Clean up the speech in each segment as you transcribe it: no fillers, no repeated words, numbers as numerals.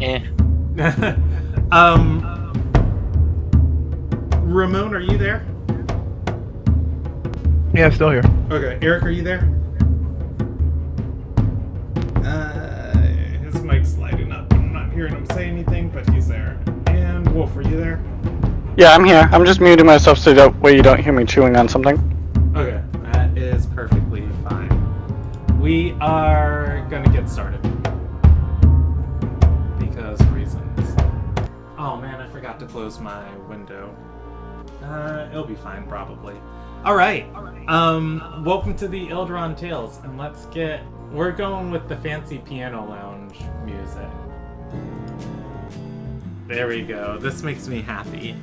Eh. Ramon, are you there? Yeah, still here. Okay, Eric, are you there? His mic's lighting up. I'm not hearing him say anything, but he's there. And Wolf, are you there? Yeah, I'm here. I'm just muting myself so that way you don't hear me chewing on something. Okay, that is perfectly fine. We are gonna get started. Because reasons. Oh man, I forgot to close my window. It'll be fine, probably. Alright, welcome to the Ilderon Tales, and we're going with the fancy piano lounge music. There we go, this makes me happy.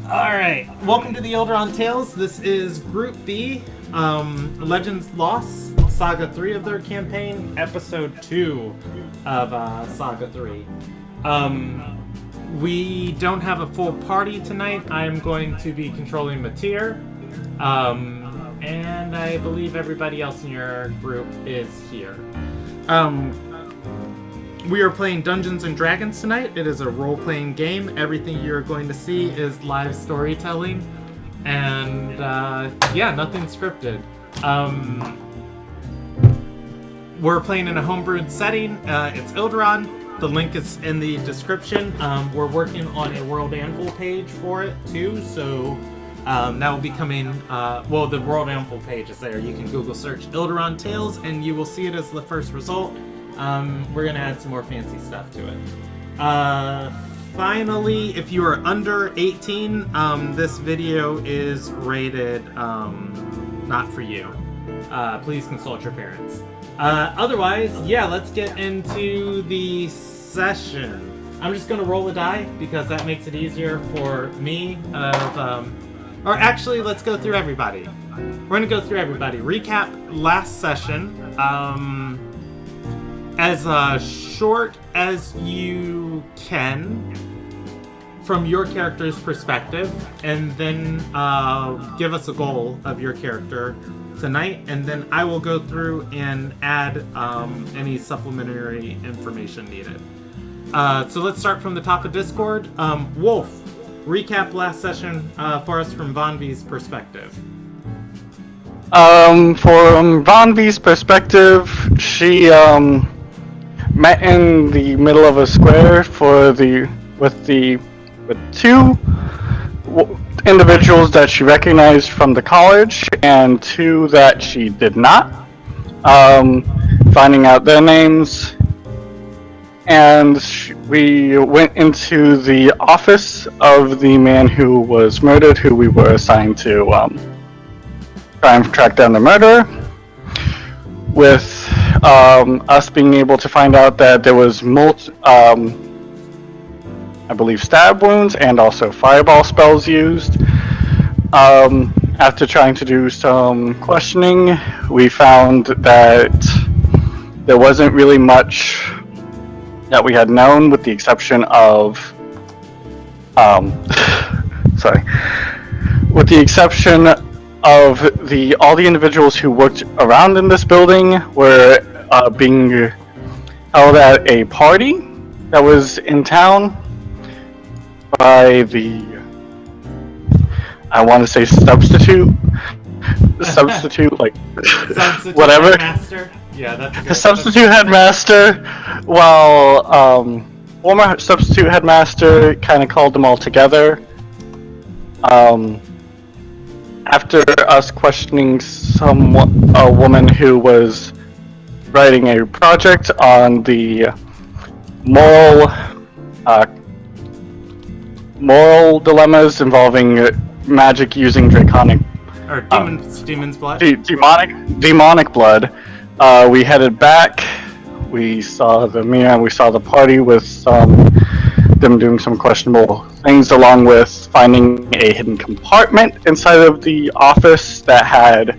Alright, welcome to the Ilderon Tales. This is Group B, Legends Lost, Saga 3 of their campaign, Episode 2 of Saga 3. We don't have a full party tonight. I'm going to be controlling Matir, and I believe everybody else in your group is here. We are playing Dungeons and Dragons tonight. It is a role-playing game. Everything you're going to see is live storytelling, and yeah, nothing scripted. We're playing in a homebrewed setting. It's Ilderon. The link is in the description. We're working on a World Anvil page for it too, so that will be coming. Well, the World Anvil page is there. You can Google search Ilderon Tales, and you will see it as the first result. We're gonna add some more fancy stuff to it. Finally, if you are under 18, this video is rated not for you. Please consult your parents. Otherwise, yeah, let's get into the session. I'm just gonna roll a die because that makes it easier for me. Or actually, let's go through everybody. We're gonna go through everybody. Recap last session. As short as you can from your character's perspective, and then give us a goal of your character tonight, and then I will go through and add any supplementary information needed. So let's start from the top of Discord. Wolf, recap last session for us from Von V's perspective. From Von V's perspective, she met in the middle of a square with two individuals that she recognized from the college and two that she did not. Finding out their names, and we went into the office of the man who was murdered, who we were assigned to try and track down the murderer, with us being able to find out that there was I believe stab wounds and also fireball spells used. After trying to do some questioning, we found that there wasn't really much that we had known, with the exception of with the exception of all the individuals who worked around in this building were being held at a party that was in town by the, I want to say substitute like Substitute whatever Headmaster? Yeah, that's a good. substitute headmaster, while former substitute headmaster kind of called them all together. After us questioning a woman who was writing a project on the moral dilemmas involving magic using draconic Or demon's blood? demonic blood, we headed back. We saw the mirror, we saw the party with them doing some questionable things, along with finding a hidden compartment inside of the office that had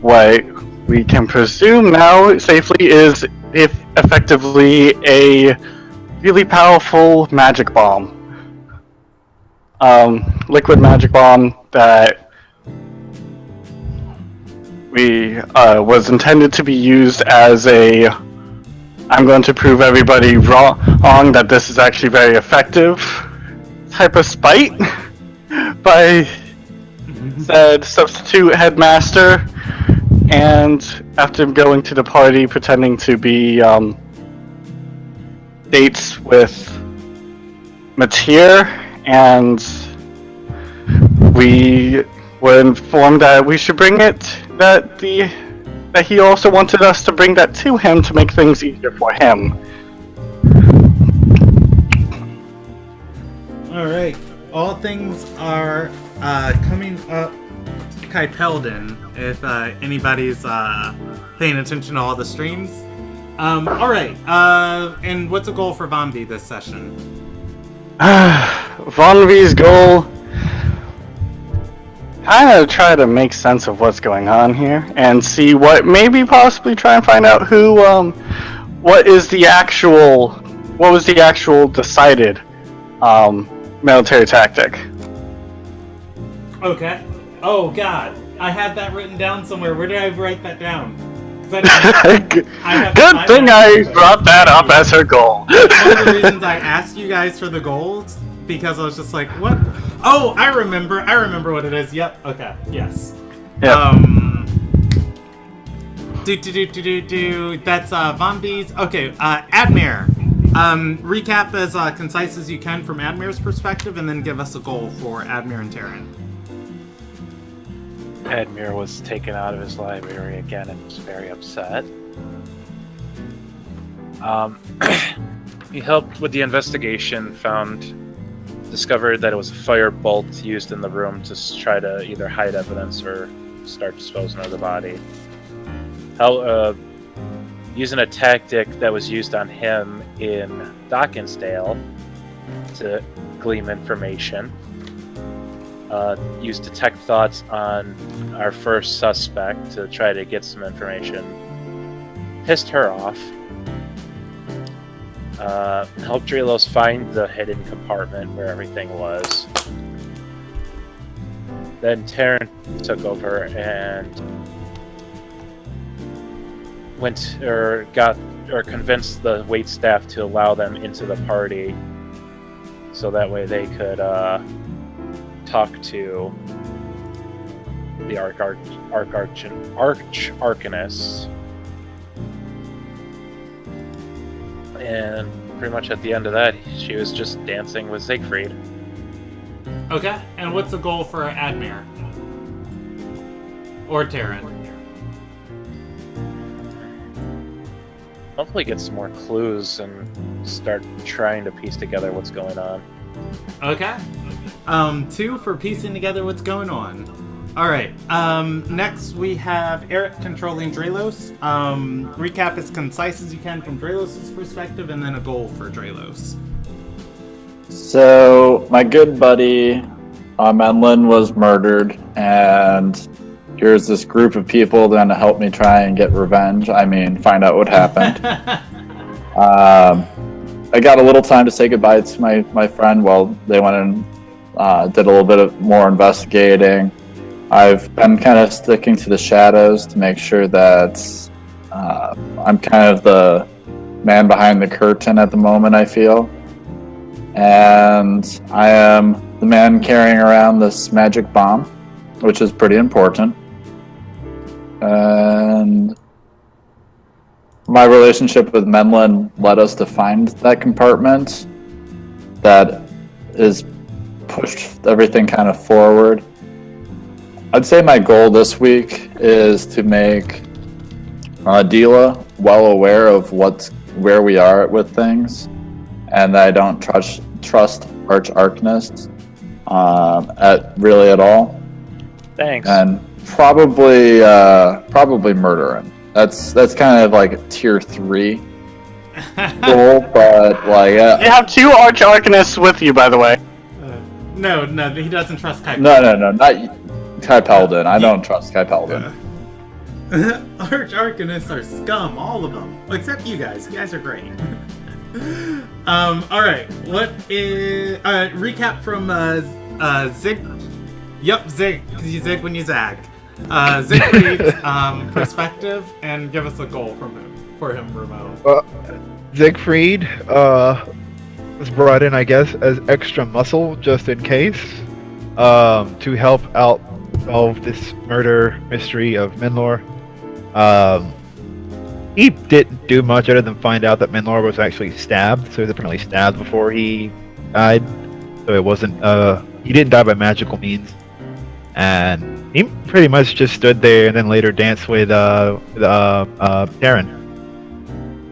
what we can presume now safely is effectively a really powerful magic bomb. Liquid magic bomb that was intended to be used as a I'm going to prove everybody wrong that this is actually very effective type of spite by said substitute headmaster. And after going to the party, pretending to be dates with Matir, and we were informed that we should bring it. That he also wanted us to bring that to him to make things easier for him. All right. All things are coming up. Kaipelden, if anybody's paying attention to all the streams. All right. And what's the goal for Vonvi this session? Vonvi's goal, kind of try to make sense of what's going on here and see what, maybe possibly try and find out who, what was the actual decided military tactic. Okay. Oh God, I had that written down somewhere. Where did I write that down? Good thing I brought that up as her goal. One of the reasons I asked you guys for the goals, because I was just like, what? Oh, I remember what it is. Yep. Okay. Yes. Yep. That's Vonvi's. Okay. Admir. Recap as concise as you can from Admir's perspective, and then give us a goal for Admir and Terran. Admir was taken out of his library again and was very upset. He helped with the investigation, discovered that it was a firebolt used in the room to try to either hide evidence or start disposing of the body. Using a tactic that was used on him in Dawkinsdale to glean information. Used detect thoughts on our first suspect to try to get some information. Pissed her off. Helped Drelos find the hidden compartment where everything was. Then Terran took over and convinced the waitstaff to allow them into the party, so that way they could talk to the Arcanist. And pretty much at the end of that, she was just dancing with Siegfried. Okay, and what's the goal for Admir? Or Terran? Hopefully get some more clues and start trying to piece together what's going on. Okay. 2 for piecing together what's going on. Alright, next we have Eric controlling Drelos. Recap as concise as you can from Drelos' perspective, and then a goal for Drelos. So, my good buddy, Menlin, was murdered, and here's this group of people going to help me try and get revenge. I mean, find out what happened. I got a little time to say goodbye to my friend while they went and did a little bit of more investigating. I've been kind of sticking to the shadows to make sure that I'm kind of the man behind the curtain at the moment, I feel. And I am the man carrying around this magic bomb, which is pretty important. And my relationship with Menlin led us to find that compartment that is pushed everything kind of forward. I'd say my goal this week is to make Dila well aware of where we are with things, and that I don't trust Arch-Arcanists at all. Thanks. And probably murder him. That's kind of like a tier 3 goal, but like You have 2 Arch-Arcanists with you, by the way. No, he doesn't trust Kaipelden. No, not Kaipelden. I don't trust Kaipelden. Arch-Arcanists are scum, all of them. Except you guys. You guys are great. Alright. What is... recap from Zig... Yep, Zig. Because you zig when you zag. Siegfried's perspective, and give us a goal from him. for him, Ramon. Siegfried was brought in, I guess, as extra muscle just in case, to help out solve this murder mystery of Minlor. He didn't do much other than find out that Minlor was actually stabbed, so he was apparently stabbed before he died. So it wasn't, he didn't die by magical means. And he pretty much just stood there and then later danced with Darren.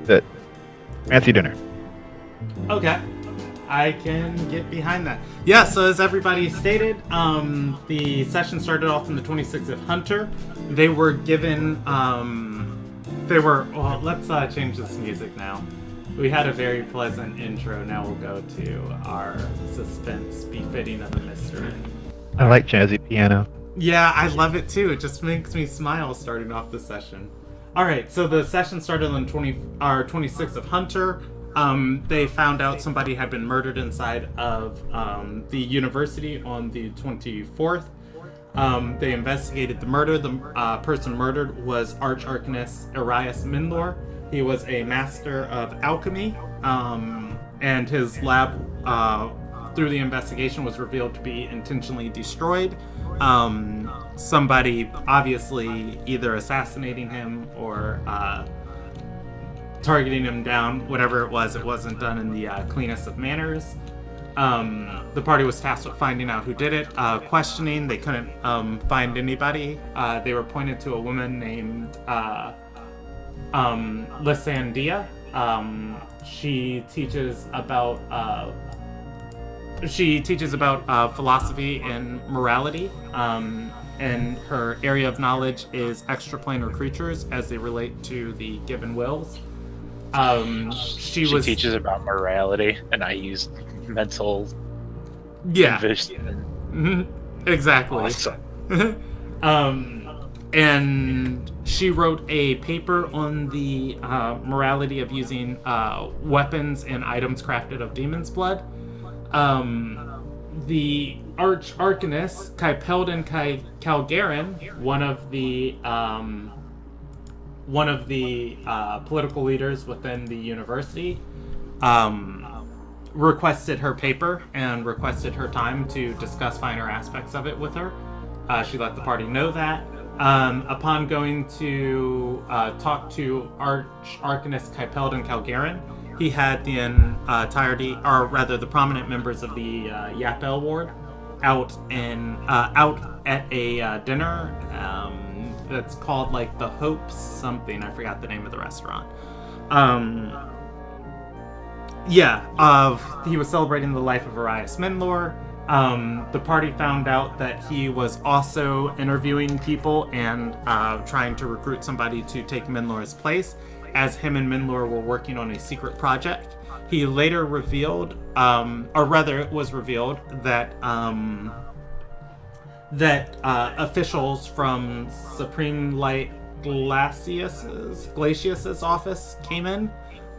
That fancy dinner. Okay. I can get behind that. Yeah, so as everybody stated, the session started off on the 26th of Hunter. They were given, well, let's change this music now. We had a very pleasant intro. Now we'll go to our suspense befitting of a mystery. I like jazzy piano. Yeah, I love it too. It just makes me smile starting off the session. All right, so the session started on 26th of Hunter. They found out somebody had been murdered inside of the university on the 24th. They investigated the murder. The person murdered was Arcanist Arias Minlor. He was a master of alchemy, and his lab, through the investigation, was revealed to be intentionally destroyed. Somebody obviously either assassinating him or targeting him down. Whatever it wasn't done in the cleanest of manners. The party was tasked with finding out who did it. Questioning, they couldn't find anybody. They were pointed to a woman named Lysandia. She teaches about philosophy and morality. And her area of knowledge is extraplanar creatures as they relate to the given wills. She teaches about morality, and I used mental vision. Mm-hmm. Exactly. Awesome. And she wrote a paper on the morality of using weapons and items crafted of demon's blood. The Arcanist Kypeldon Calgarin, one of the political leaders within the university, requested her paper and requested her time to discuss finer aspects of it with her. She let the party know that. Upon going to talk to Arcanist Kypeldon Calgarin, he had the entirety, or rather the prominent members of the Yapel ward out at a dinner that's called like the Hope something. I forgot the name of the restaurant. He was celebrating the life of Arias Minlor. The party found out that he was also interviewing people and trying to recruit somebody to take Minlor's place, as him and Minlor were working on a secret project. He later revealed, it was revealed that officials from Supreme Light Glacius's office came in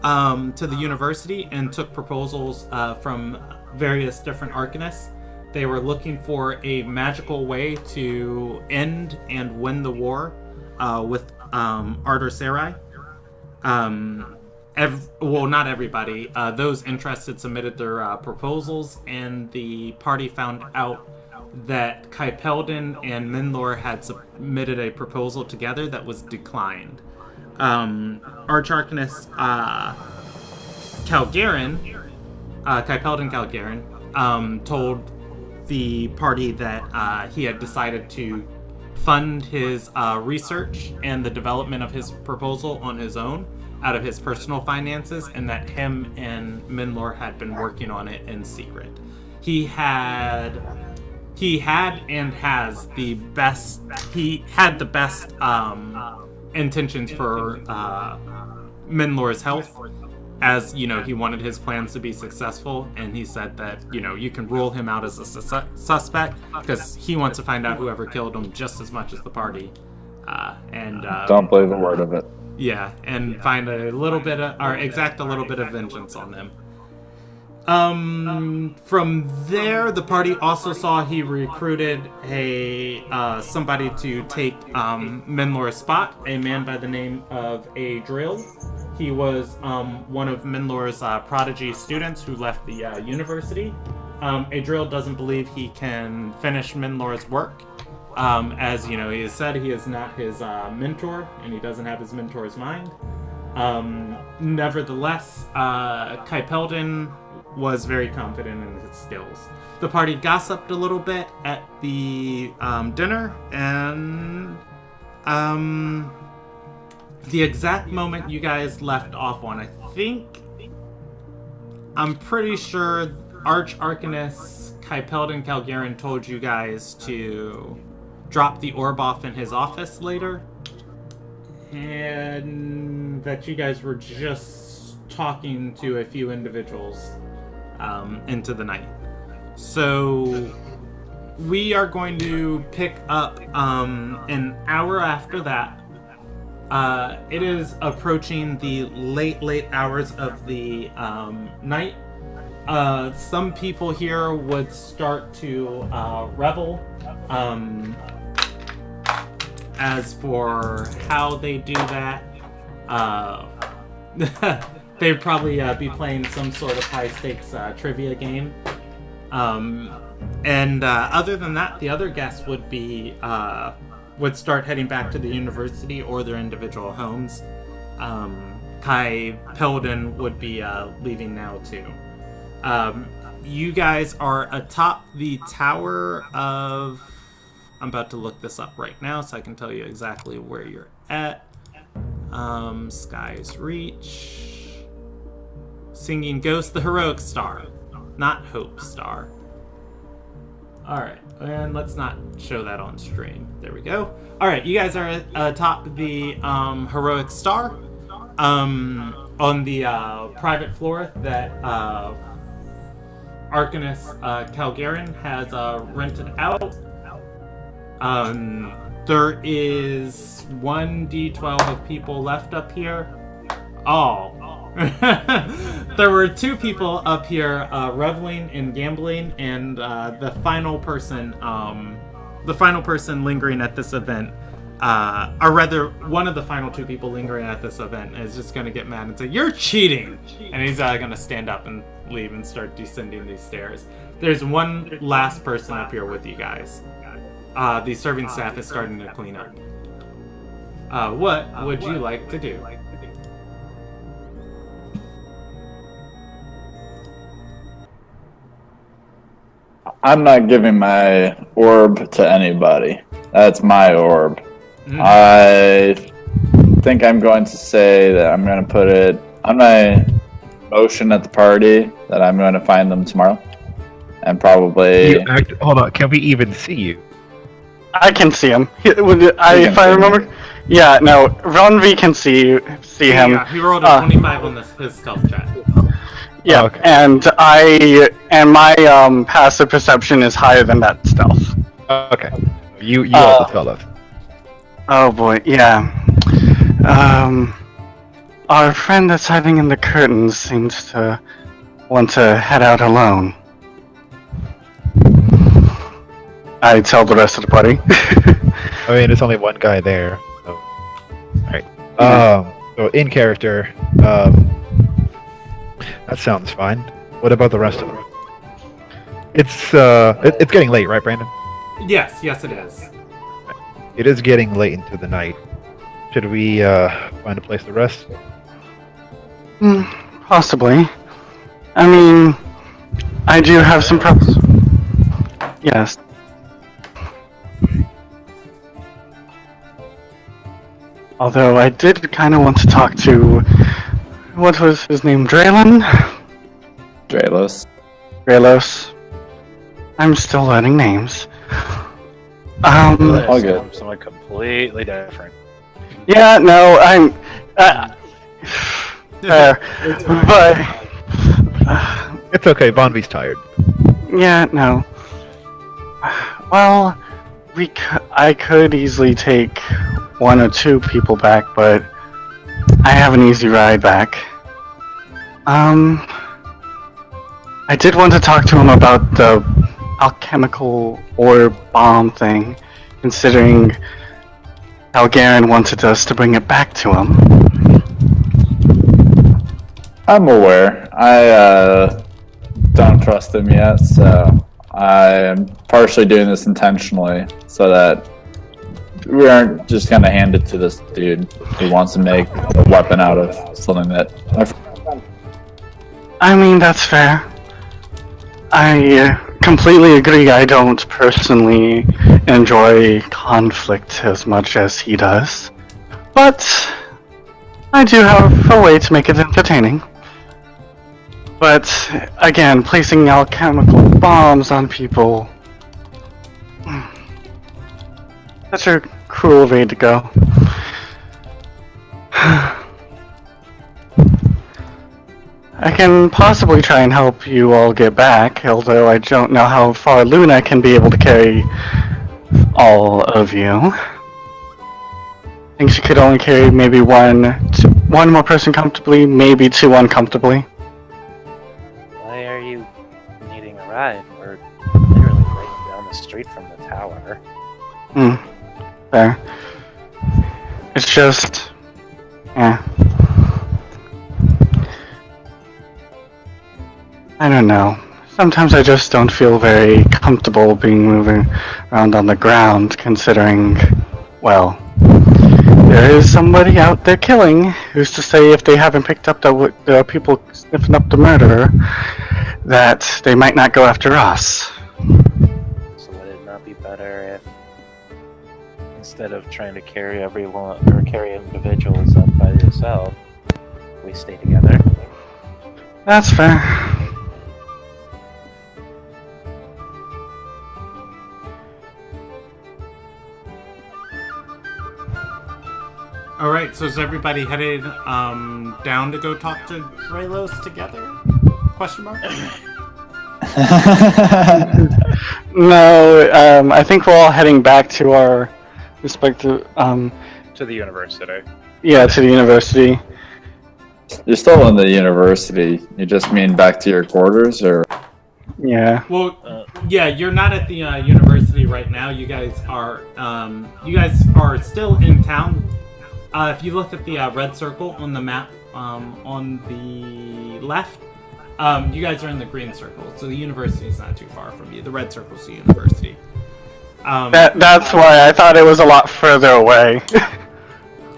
to the university and took proposals from various different Arcanists. They were looking for a magical way to end and win the war with Ardor Sarai. Not everybody. Those interested submitted their proposals, and the party found out that Kypeldon and Minlor had submitted a proposal together that was declined. Arcanist Kypeldon Calgarin, told the party that he had decided to fund his research and the development of his proposal on his own out of his personal finances, and that him and Minlor had been working on it in secret. He had and has the best intentions for Minlor's health, as he wanted his plans to be successful, and he said that you can rule him out as a suspect because he wants to find out whoever killed him just as much as the party, don't believe a word of it. Yeah, and find exact a little bit of vengeance on them. From there, the party also saw he recruited somebody to take Menlor's spot, a man by the name of Adriel. He was one of Menlor's prodigy students who left the university. Adriel doesn't believe he can finish Menlor's work. As you know, he has said he is not his mentor, and he doesn't have his mentor's mind. Nevertheless, Kaipeldon was very confident in his skills. The party gossiped a little bit at the dinner, and the exact moment you guys left off on, I'm pretty sure Arcanist Kaipeldon Calgarin told you guys to drop the orb off in his office later, and that you guys were just talking to a few individuals into the night. So we are going to pick up an hour after that. It is approaching the late hours of the night. Some people here would start to revel. As for how they do that, they'd probably be playing some sort of high-stakes trivia game. And other than that, the other guests would start heading back to the university or their individual homes. Kaipeldon would be leaving now too. You guys are atop the tower of... I'm about to look this up right now so I can tell you exactly where you're at. Sky's Reach. Singing Ghost, the Heroic Star. Not Hope Star. Alright, and let's not show that on stream. There we go. Alright, you guys are atop the Heroic Star. On the private floor that Arcanist Calgarin has rented out. There is 1d12 of people left up here. Oh. There were 2 people up here reveling and gambling, and the final person lingering at this event, or rather, one of the final 2 people lingering at this event is just going to get mad and say, "You're cheating!" And he's going to stand up and leave and start descending these stairs. There's one last person up here with you guys. The serving staff is starting to clean up. What would you like to do? I'm not giving my orb to anybody. That's my orb. I think I'm going to say that I'm going to put it on my motion at the party that I'm going to find them tomorrow. And probably... Hold on, can we even see you? I can see him. If I remember... Yeah, no, Ronvi can see him. Yeah, he rolled a 25 on his stealth check. Yeah, Oh, okay. and my passive perception is higher than that stealth. Okay. You also tell us. Oh boy, yeah. Our friend that's hiding in the curtains seems to want to head out alone. I tell the rest of the party. I mean, there's only one guy there. So. Alright. So in character, that sounds fine. What about the rest of them? It's getting late, right, Brandon? Yes, it is. It is getting late into the night. Should we find a place to rest? Possibly. I mean, I do have some problems. Yes. Although I did kind of want to talk to... What was his name? Draylen? Dralos. Dralos. I'm still learning names. All good. Someone completely different. Yeah, no, I'm... but... It's okay, Bonvi's tired. Yeah, no. Well, I could easily take 1 or 2 people back, but I have an easy ride back. I did want to talk to him about the alchemical ore bomb thing, considering how Garen wanted us to bring it back to him. I'm aware. I don't trust him yet, so I am partially doing this intentionally so that we aren't just gonna hand it to this dude who wants to make a weapon out of something that. I mean, that's fair. I completely agree. I don't personally enjoy conflict as much as he does. But I do have a way to make it entertaining. But again, placing alchemical bombs on people. Such a cruel way to go. I can possibly try and help you all get back, although I don't know how far Luna can be able to carry all of you. I think she could only carry maybe one more person comfortably, maybe two uncomfortably. Why are you needing a ride? We're literally right down the street from the tower. Fair. It's just... yeah. I don't know. Sometimes I just don't feel very comfortable being moving around on the ground, considering, well, there is somebody out there killing. Who's to say if they haven't picked up the people sniffing up the murderer, that they might not go after us? So would it not be better if, instead of trying to carry everyone or carry individuals up by yourself, we stay together? That's fair. Alright, so is everybody headed down to go talk to Draylos together? Question mark? No, I think we're all heading back to our respective, To the university. yeah, to the university. You're still in the university. You just mean back to your quarters, or? Yeah. Well, yeah, you're not at the university right now. You guys are still in town. If you look at the red circle on the map on the left, you guys are in the green circle. So the university is not too far from you. The red circle's the university. That's why I thought it was a lot further away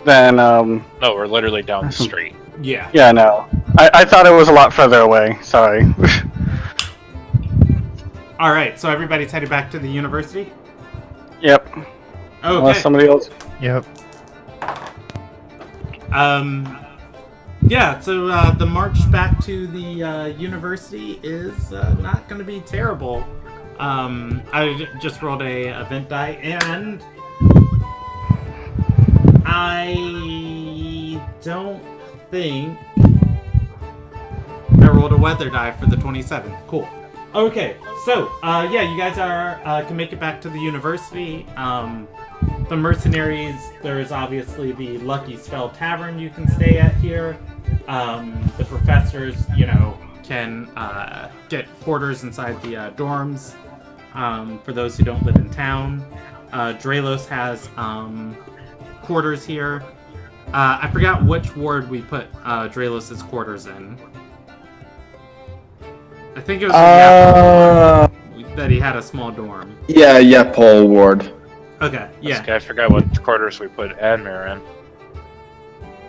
than, No, we're literally down the street. Yeah. yeah, no. I thought it was a lot further away, sorry. Alright, so everybody's headed back to the university? Yep. Unless Okay. somebody else... Yep. Yeah, so the march back to the university is not going to be terrible. I just rolled a event die, and I don't think I rolled a weather die for the 27th. Cool. Okay, so yeah, you guys can make it back to the university. The mercenaries, there's obviously the Lucky Spell Tavern you can stay at here. The professors, can get quarters inside the dorms for those who don't live in town. Draylos has quarters here. I forgot which ward we put Draylos' quarters in. I think it was that he had a small dorm. Yeah, Paul Ward. Okay, yeah. I forgot what quarters we put Admir in.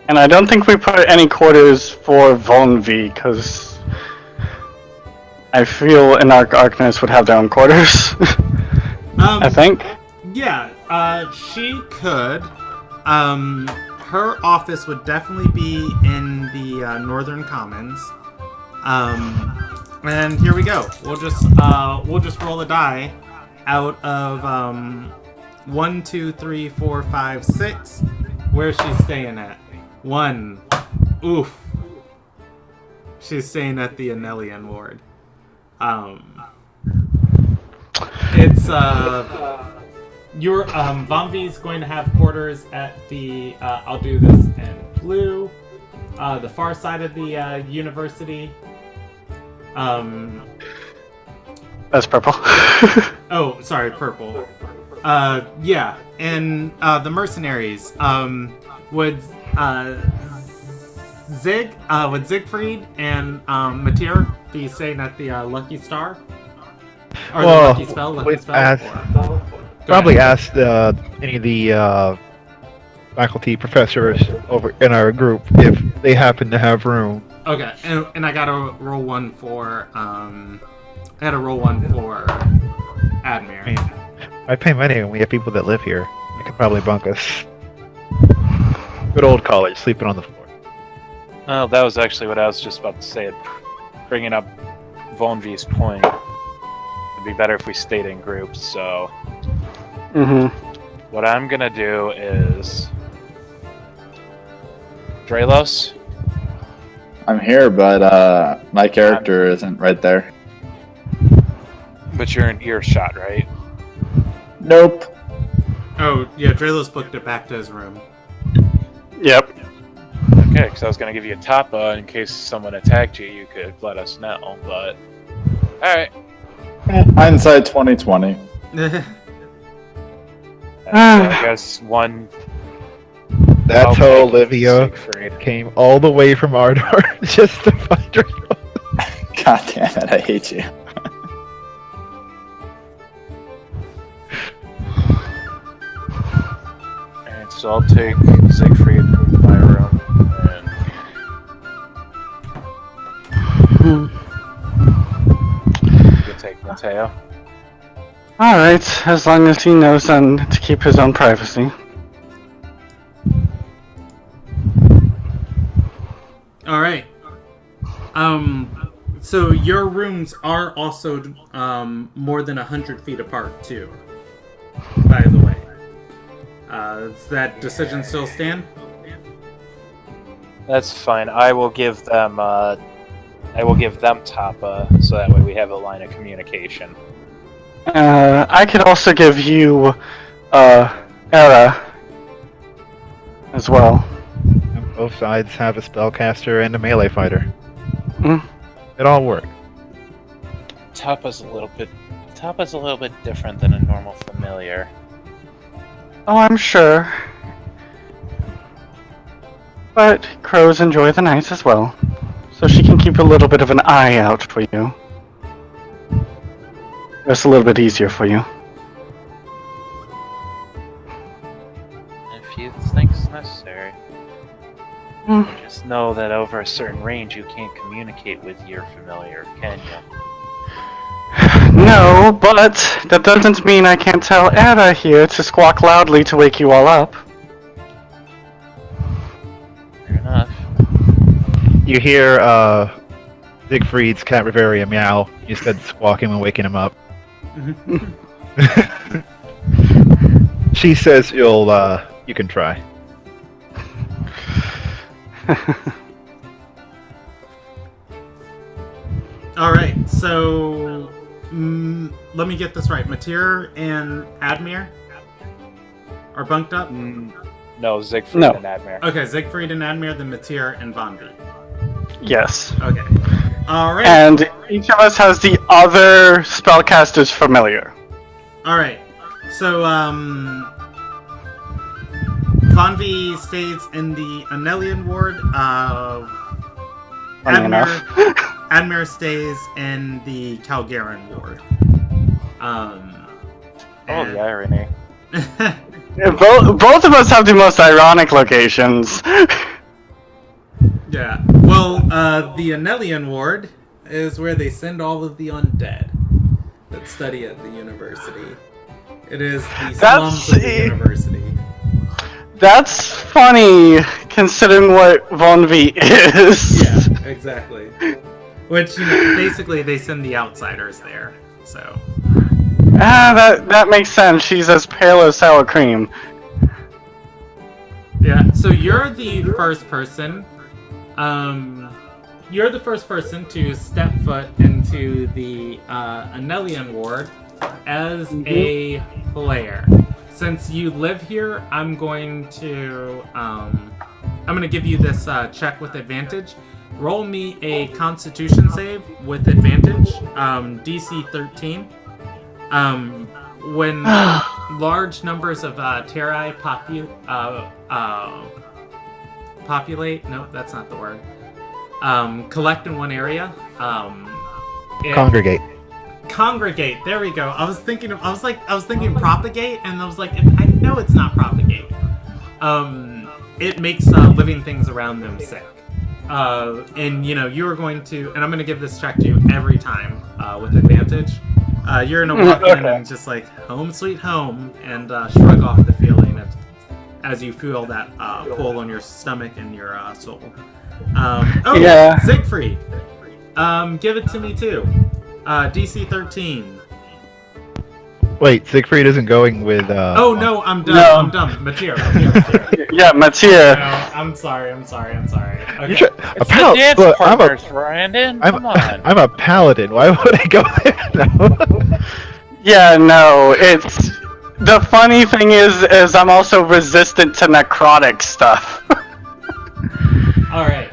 And I don't think we put any quarters for Von V, because I feel an Arcanist would have their own quarters. I think. Yeah, she could. Her office would definitely be in the Northern Commons. And here we go. We'll just roll a die out of 1, 2, 3, 4, 5, 6. Where's she staying at? 1. Oof. She's staying at the Anelian ward. It's your Vomvi's going to have quarters at the I'll do this in blue, the far side of the university. That's purple. Oh, sorry, purple. Yeah, and the mercenaries. Would Siegfried and Matir be staying at the Lucky Star? Or the Lucky Spell? Lucky Spell? Probably ask any of the faculty professors over in our group if they happen to have room. Okay, and I gotta roll one for Admir. I pay money and we have people that live here. They could probably bunk us. Good old college, sleeping on the floor. Oh, that was actually what I was just about to say. Bringing up Von V's point. It'd be better if we stayed in groups, so... What I'm gonna do is... Drelos? I'm here, but my character isn't right there. But you're in earshot, right? Nope. Oh, yeah, Drelos booked it back to his room. Yep. Okay, because I was going to give you a Tapa in case someone attacked you, you could let us know, but... Alright. Hindsight 2020. I guess one... That's how Okay, Olivia Siegfried. came all the way from Ardor just to find her. God damn it, I hate you. Alright, so I'll take Siegfried in my room, and... You can take Mateo. Alright, as long as he knows then to keep his own privacy. Alright. So your rooms are also more than 100 feet apart, too. By the way. Does that decision still stand? That's fine. I will give them Tapa, so that way we have a line of communication. I could also give you, Era as well. And both sides have a spellcaster and a melee fighter. Mm. It all worked. Tapa's a little bit different than a normal familiar. Oh, I'm sure. But crows enjoy the night as well, so she can keep a little bit of an eye out for you. It's a little bit easier for you. If you think it's necessary. Mm. Just know that over a certain range you can't communicate with your familiar, can you? No, but that doesn't mean I can't tell Ada here to squawk loudly to wake you all up. Fair enough. You hear Siegfried's cat Riveria meow. You said squawking and waking him up. She says you can try. Alright, so... let me get this right. Matir and Admir are bunked up? No, Siegfried No. and Admir. Okay, Siegfried and Admir, then Matir and Vonvi. Yes. Okay. Alright. And each of us has the other spellcaster's familiar. Alright. So, Vonvi stays in the Anelian ward. Funny enough. Admir stays in the Calgaran ward. Oh, the irony. Yeah, both of us have the most ironic locations. Yeah. Well, the Anelian ward is where they send all of the undead that study at the university. It is the slums of the university. That's funny, considering what Von V is. Yeah, exactly. Which, you know, basically they send the outsiders there, so... that makes sense. She's as pale as sour cream. Yeah, so you're the first person... you're the first person to step foot into the Anelian ward as a player. Since you live here, I'm going to give you this check with advantage. roll me a Constitution save with advantage, DC 13. When large numbers of Terrai populate, no, that's not the word. Collect in one area. Congregate. Congregate. There we go. I was thinking propagate, and I was like, I know it's not propagate. It makes living things around them sick. And you are going to, and I'm going to give this check to you every time with advantage. You're going to walk in and just like home sweet home, and shrug off the feeling as you feel that pull on your stomach and your soul. Yeah. Siegfried. Give it to me too. DC 13. Wait, Siegfried isn't going with. Oh no, I'm dumb. No. I'm dumb. Mateer. Yeah, Mattia. No, I'm sorry. Okay. It's It's the dance partners, Brandon. Come on. I'm a paladin. Why would I go there? No. Yeah, no, it's... The funny thing is I'm also resistant to necrotic stuff. Alright.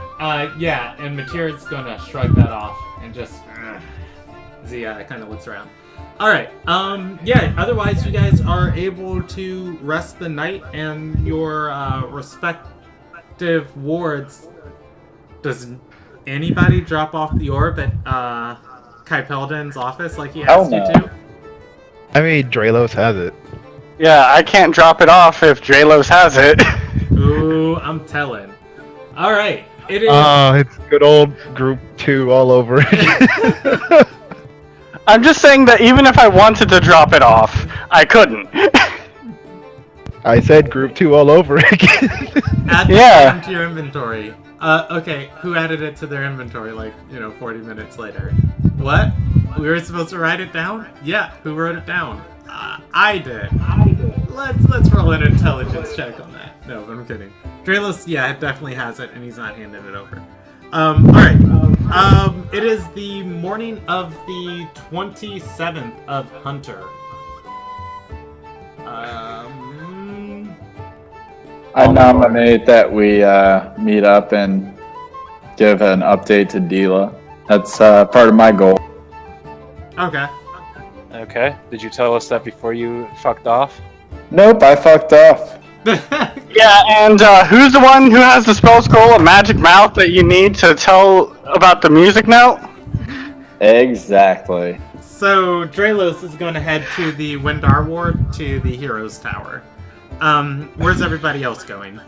Yeah, and Mateer's gonna shrug that off and just... as he kind of looks around. Alright, yeah, otherwise you guys are able to rest the night and your respective wards. Does anybody drop off the orb at Kai Peldon's office like he asked you to? I mean, Dralos has it. Yeah, I can't drop it off if Dralos has it. Ooh, I'm telling. Alright, it is... It's good old Group 2 all over again. I'm just saying that even if I wanted to drop it off, I couldn't. I said Group 2 all over again. Add Yeah. them to your inventory. Okay, who added it to their inventory 40 minutes later? What? We were supposed to write it down? Yeah, who wrote it down? I did. Let's roll an intelligence check on that. No, I'm kidding. Dralos, yeah, it definitely has it, and he's not handing it over. Alright. It is the morning of the 27th of Hunter. I nominate that we meet up and give an update to Dila. That's part of my goal. Okay. Okay. Did you tell us that before you fucked off? Nope, I fucked off. Yeah, and who's the one who has the spell scroll, a magic mouth that you need to tell about the music note? Exactly. So, Dralos is going to head to the Windar Ward, to the Heroes Tower. Where's everybody else going?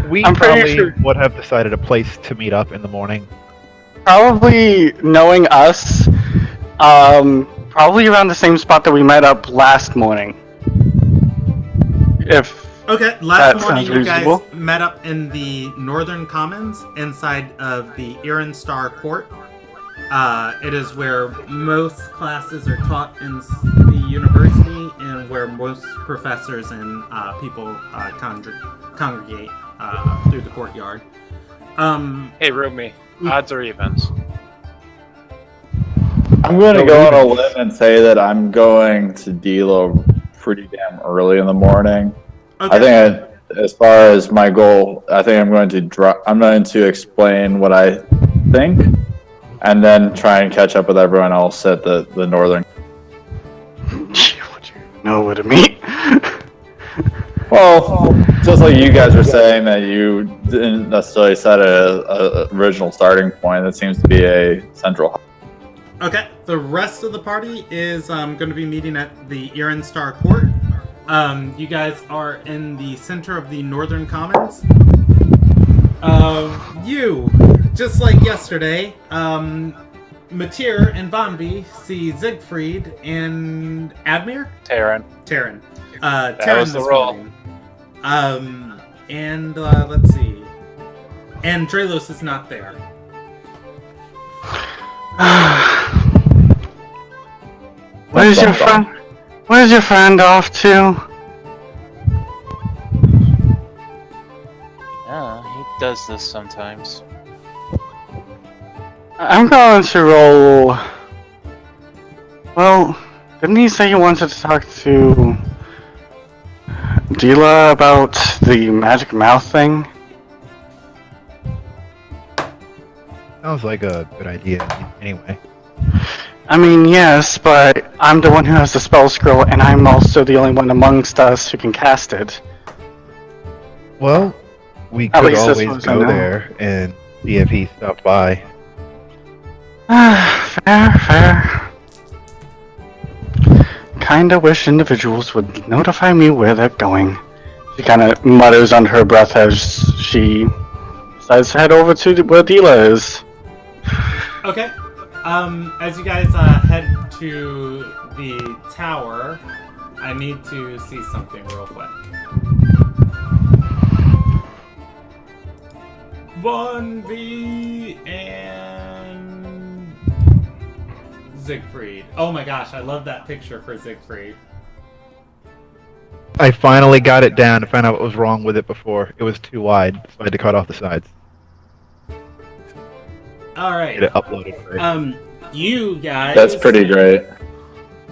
We I'm pretty probably sure- would have decided a place to meet up in the morning. Probably knowing us, probably around the same spot that we met up last morning. Okay, That last morning sounds you guys reasonable. met up in the Northern Commons inside of the Ilderon Star Court. It is where most classes are taught in the university and where most professors and people congregate through the courtyard. Hey, Rumi. Odds or evens? I'm going to go on a limb and say that I'm going to Dila pretty damn early in the morning. Okay. I think as far as my goal, I think I'm going to explain what I think, and then try and catch up with everyone else at the northern. Would you know what I mean? Well, just like you guys were saying that you didn't necessarily set a original starting point, that seems to be a central hub. Okay, the rest of the party is going to be meeting at the Ilderon Star Court. You guys are in the center of the Northern Commons. You, just like yesterday, Mateer and Bombi see Siegfried and Admir? Terran. Terran. That Terran was the this roll. morning. And let's see. And Dralos is not there. Where's your friend? Where's your friend off to? Yeah, he does this sometimes. I'm going to roll. Well, didn't he say he wanted to talk to Dila about the magic mouth thing? Sounds like a good idea. Anyway, I mean, yes, but I'm the one who has the spell scroll, and I'm also the only one amongst us who can cast it. well, we At could least as always far as I go know. there and see if he stopped by. Fair. Kinda wish individuals would notify me where they're going. She kinda mutters under her breath as she decides to head over to where Dila is. Okay. As you guys head to the tower, I need to see something real quick. 1v and Siegfried. Oh my gosh, I love that picture for Siegfried. I finally got it down to find out what was wrong with it before. It was too wide, so I had to cut off the sides. Alright. Get it uploaded. Right? You guys. That's pretty great.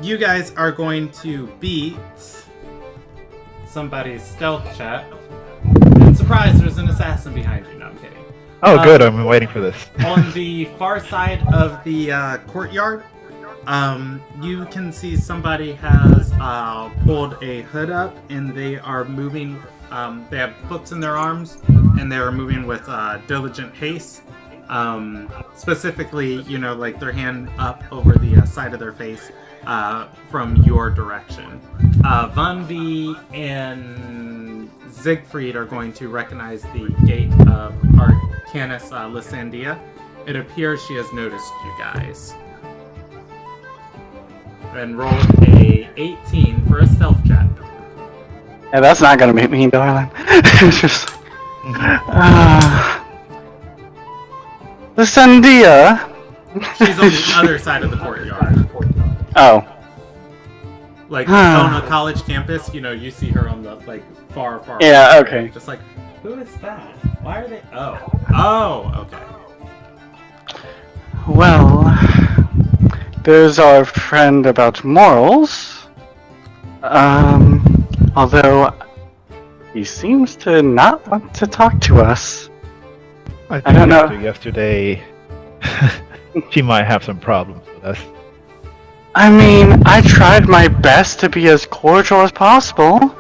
You guys are going to beat somebody's stealth check. And surprise, there's an assassin behind you. No, I'm kidding. Oh, good. I've been waiting for this. On the far side of the courtyard, you can see somebody has pulled a hood up, and they are moving. They have books in their arms, and they are moving with diligent haste. Specifically, like their hand up over the side of their face from your direction. Vanvi and Siegfried are going to recognize the gate of Arcanus Lysandia. It appears she has noticed you guys. And rolled a 18 for a stealth check. Yeah, that's not gonna make me, darling. It's just... Lysandia! She's on the other side of the courtyard. Oh. Like, on a college campus, you see her on the, far Yeah, away. okay. Just like, who is that? Why are they... Oh, okay. Well, there's our friend about morals. Although he seems to not want to talk to us. I think don't know. after yesterday, she might have some problems with us. I mean, I tried my best to be as cordial as possible.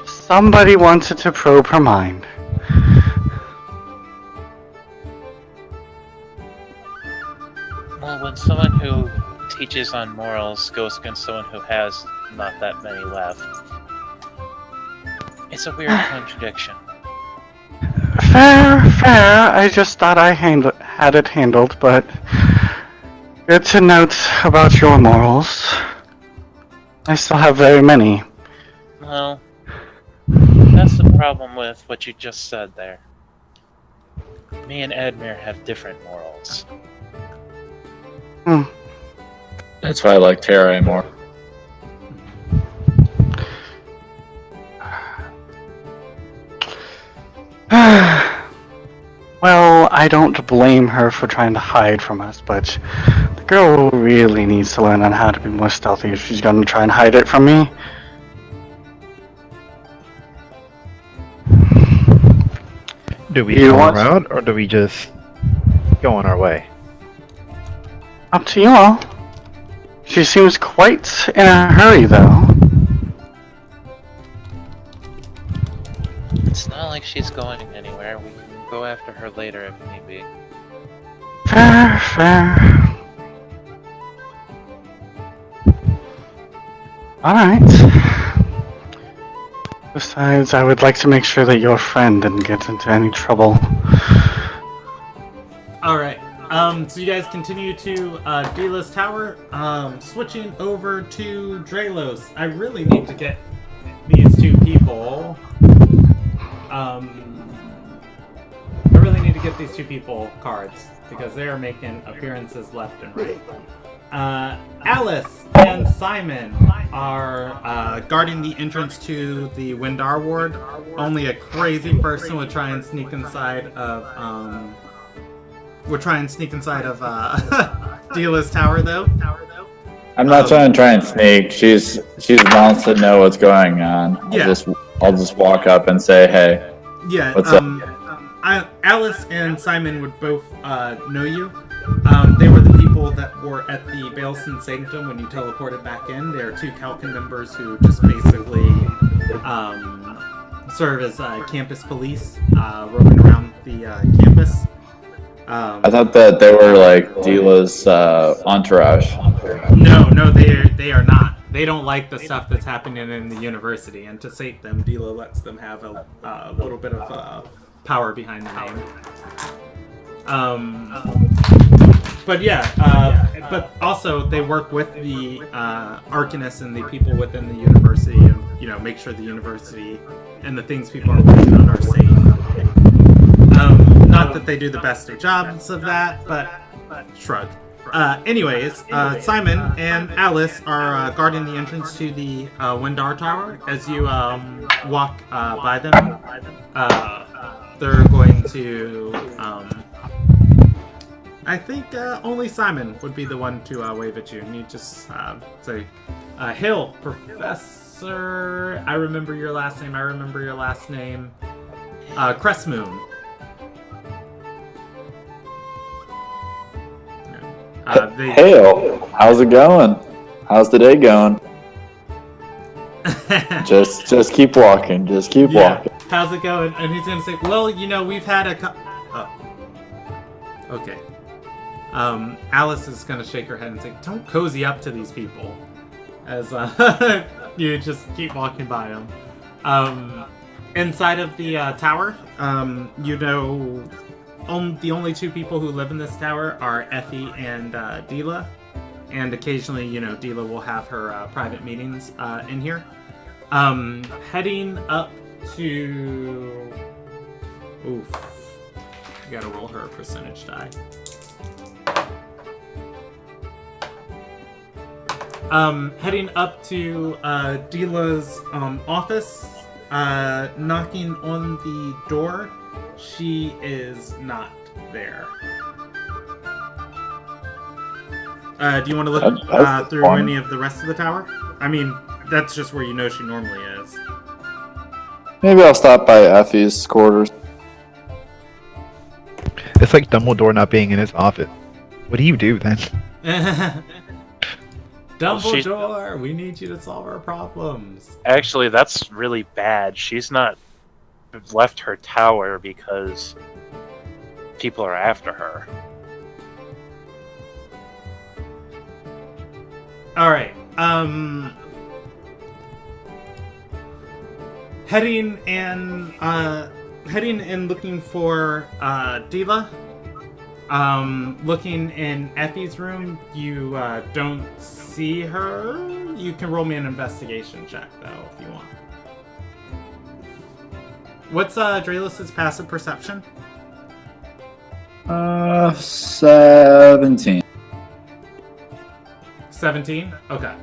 Somebody wanted to probe her mind. Well, when someone who teaches on morals goes against someone who has not that many left, it's a weird contradiction. Fair. I just thought I had it handled, but good to note about your morals. I still have very many. Well, that's the problem with what you just said there. Me and Edmure have different morals. That's why I like Terra more. Well, I don't blame her for trying to hide from us, but the girl really needs to learn on how to be more stealthy if she's gonna try and hide it from me. Do we You go want- around, or do we just go on our way? Up to you all. She seems quite in a hurry, though. It's not like she's going anywhere. We can go after her later if need be. Fair. Alright. Besides, I would like to make sure that your friend didn't get into any trouble. Alright. So you guys continue to Dila's tower. Switching over to Drelos. I really need to get these two people. Cards because they are making appearances left and right. Alice and Simon are guarding the entrance to the Windar ward. Only a crazy person would try and sneak inside of Dila's tower, though. I'm not trying to try and sneak. She's wants to know what's going on. Yeah. I'll just I'll just walk up and say, "Hey, Yeah. what's up?" Alice and Simon would both know you. They were the people that were at the Baleson Sanctum when you teleported back in. They are two Calcan members who just basically serve as campus police, roaming around the campus. I thought that they were like Dila's entourage. No, they are not. They don't like the stuff that's happening in the university, and to sate them, Dila lets them have a little bit of power behind the name. But yeah, but also they work with the Arcanists and the people within the university, and make sure the university and the things people are working on are safe. Not that they do the best of jobs of that, but shrug. Anyways, Simon and Alice are guarding the entrance to the Windar Tower. As you walk by them, they're going to... I think only Simon would be the one to wave at you, and you just say, Hill, Professor... I remember your last name. Crestmoon. Hey, how's it going? How's the day going? just keep walking. Just keep walking. How's it going? And he's gonna say, well, we've had okay. Alice is gonna shake her head and say, don't cozy up to these people. As you just keep walking by them. Inside of the tower, the only two people who live in this tower are Effie and Dila, and occasionally, Dila will have her private meetings in here. Heading up to... Oof. You gotta roll her a percentage die. Heading up to Dila's office, knocking on the door. She is not there. Do you want to look through any of the rest of the tower? I mean, that's just where she normally is. Maybe I'll stop by Effie's quarters. It's like Dumbledore not being in his office. What do you do then? Dumbledore, we need you to solve our problems. Actually, that's really bad. She's not left her tower because people are after her. Alright, heading and looking for Dila. Looking in Effie's room, you don't see her. You can roll me an investigation check though if you want. What's Draelus's passive perception? 17. 17? Okay.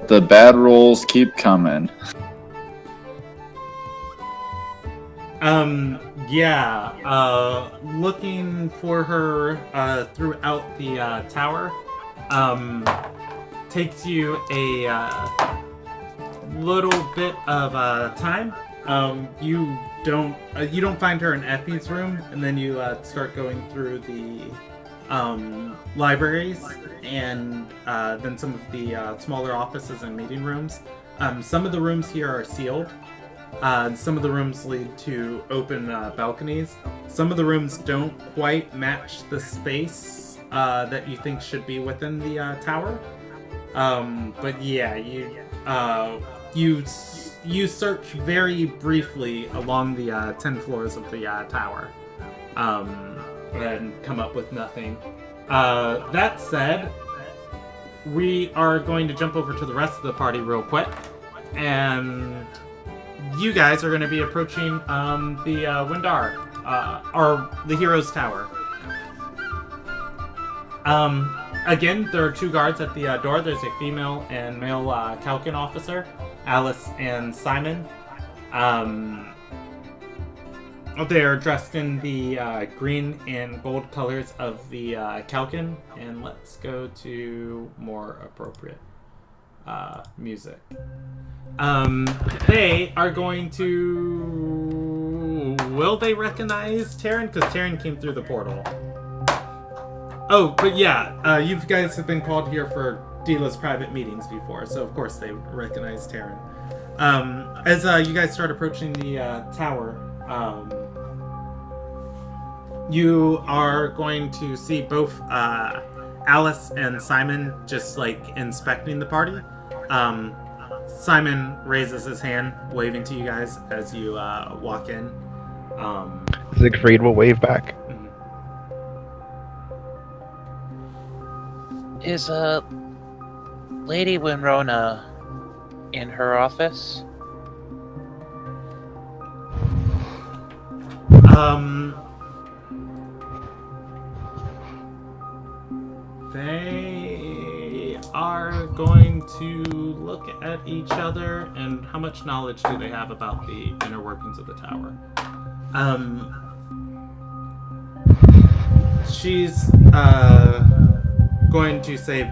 The bad rolls keep coming. Looking for her throughout the tower takes you a little bit of time. You don't find her in Effie's room, and then you start going through the libraries and then some of the smaller offices and meeting rooms. Some of the rooms here are sealed. Some of the rooms lead to open balconies. Some of the rooms don't quite match the space that you think should be within the tower. But yeah, you search very briefly along the 10 floors of the tower, and come up with nothing. That said, we are going to jump over to the rest of the party real quick, and you guys are going to be approaching the Windar, or the Hero's Tower. Again, there are two guards at the door. There's a female and male Calcan officer, Alice and Simon. They are dressed in the green and gold colors of the Kalkin. And let's go to more appropriate music. They are going to... Will they recognize Terran? Because Terran came through the portal. Oh, but yeah, you guys have been called here for Dila's private meetings before, so of course they recognize Terran. As you guys start approaching the tower, you are going to see both Alice and Simon just like inspecting the party. Simon raises his hand, waving to you guys as you walk in. Siegfried will wave back. Is Lady Winrona in her office? They are going to look at each other, and how much knowledge do they have about the inner workings of the tower? She's going to say,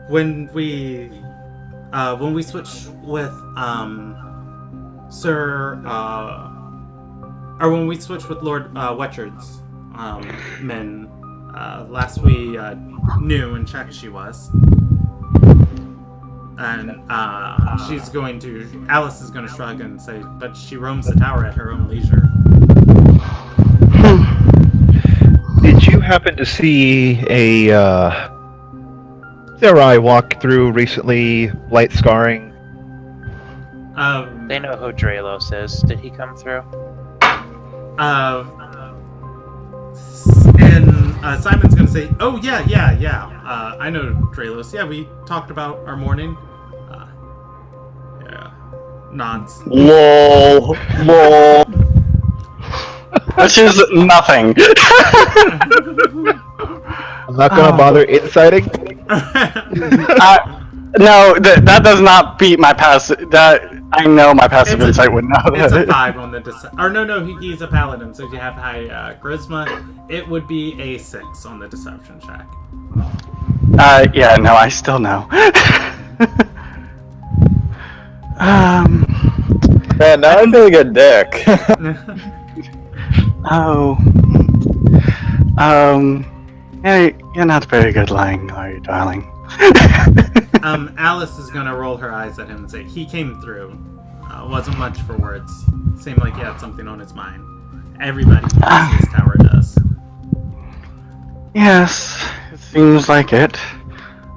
when we switch with when we switch with Lord Wetchard's men, last we knew and checked she was. And Alice is going to shrug and say, but she roams the tower at her own leisure. Did you happen to see a Sarai walk through recently, light scarring? They know who Draelos is. Did he come through? And Simon's gonna say, "Oh yeah. I know Draelos. Yeah, we talked about our morning." Yeah, nods. Lol. Which is nothing. I'm not gonna bother inciting. No, that does not beat my passive. That I know my passive insight would know. It's a 5 on the deception. Or no, he's a paladin, so you have high charisma. It would be a 6 on the deception check. Yeah, no, I still know. Man, now I feel like a dick. You're not very good lying, are you, darling? Alice is gonna roll her eyes at him and say, "He came through. Wasn't much for words. Seemed like he had something on his mind. Everybody in this tower does." Yes, it seems like it.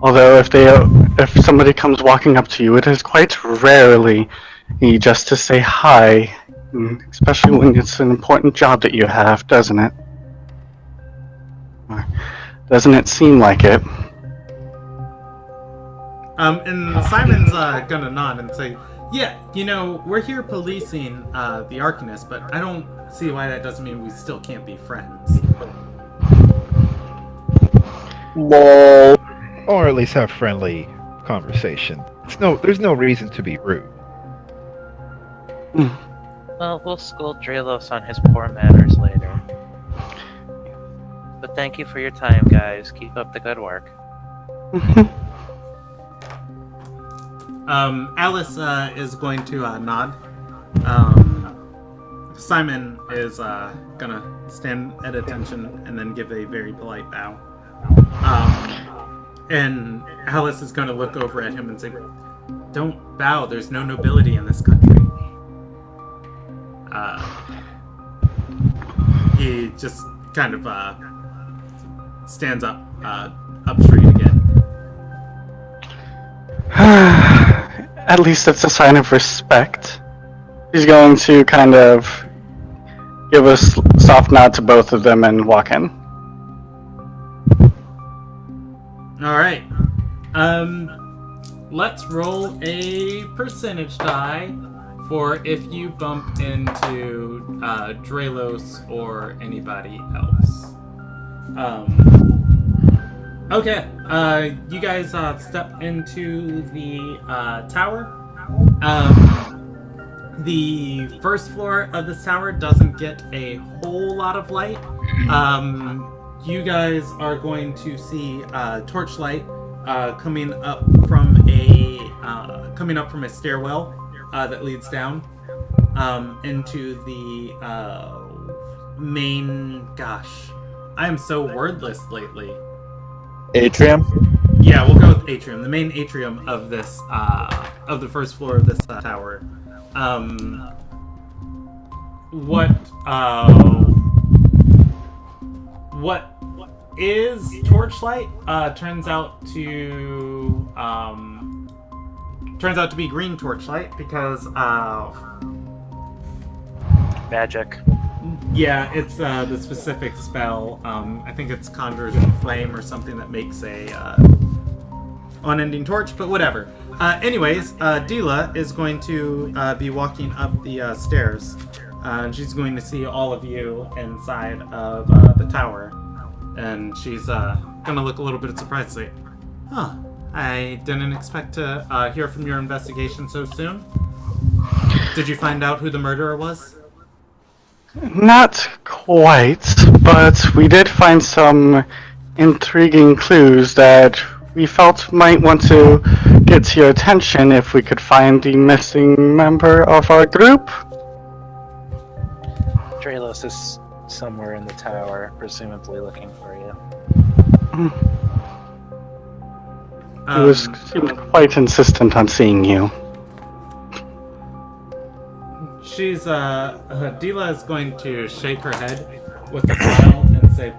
Although if somebody comes walking up to you, it is quite rarely just to say hi, especially when it's an important job that you have, doesn't it? Or doesn't it seem like it? And Simon's gonna nod and say, "Yeah, we're here policing the Arcanist, but I don't see why that doesn't mean we still can't be friends." Lol. Or at least have friendly conversation. There's no reason to be rude. Well, we'll scold Draelos on his poor manners later. But thank you for your time, guys. Keep up the good work. Alice is going to nod. Simon is gonna stand at attention and then give a very polite bow. And Alice is gonna look over at him and say, "Don't bow, there's no nobility in this country." He just kind of stands up straight again. At least that's a sign of respect. He's going to kind of give a soft nod to both of them and walk in. Alright. Let's roll a percentage die for if you bump into Draelos or anybody else. Okay, you guys step into the tower. The first floor of this tower doesn't get a whole lot of light. You guys are going to see torchlight coming up from a stairwell that leads down into the main. Gosh, I am so wordless lately. Atrium? Yeah, we'll go with atrium. The main atrium of this of the first floor of this tower. What is torchlight turns out to be green torchlight because Magic. yeah, it's the specific spell. I think it's conjures a flame or something that makes a unending torch, but whatever. Anyways, Dila is going to be walking up the stairs, and she's going to see all of you inside of the tower, and she's gonna look a little bit surprised, say, "Huh, I didn't expect to hear from your investigation so soon. Did you find out who the murderer was?" Not quite, but we did find some intriguing clues that we felt might want to get to your attention if we could find the missing member of our group. Dralos is somewhere in the tower, presumably looking for you. He seemed quite insistent on seeing you. She's Dila is going to shake her head with a smile and say,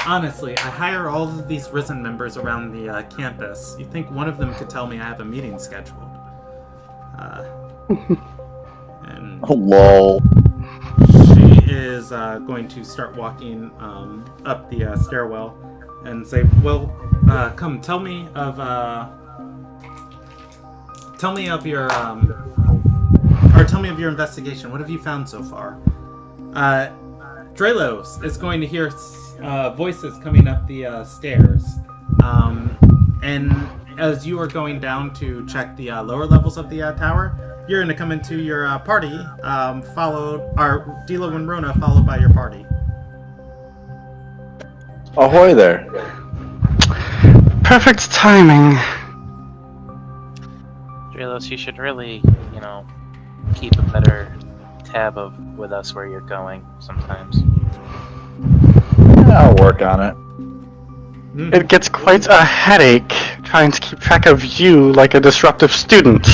"Honestly, I hire all of these Risen members around the campus. You think one of them could tell me I have a meeting scheduled?" And Oh, lol. she is going to start walking up the stairwell and say, "Well, come, tell me of your investigation. What have you found so far?" Dralos is going to hear voices coming up the stairs, and as you are going down to check the lower levels of the tower, you're going to come into your party, Dila and Rona, followed by your party. Ahoy there. Perfect timing. Dralos, you should really, keep a better tab with us where you're going sometimes. I'll work on it. It gets quite a headache trying to keep track of you like a disruptive student.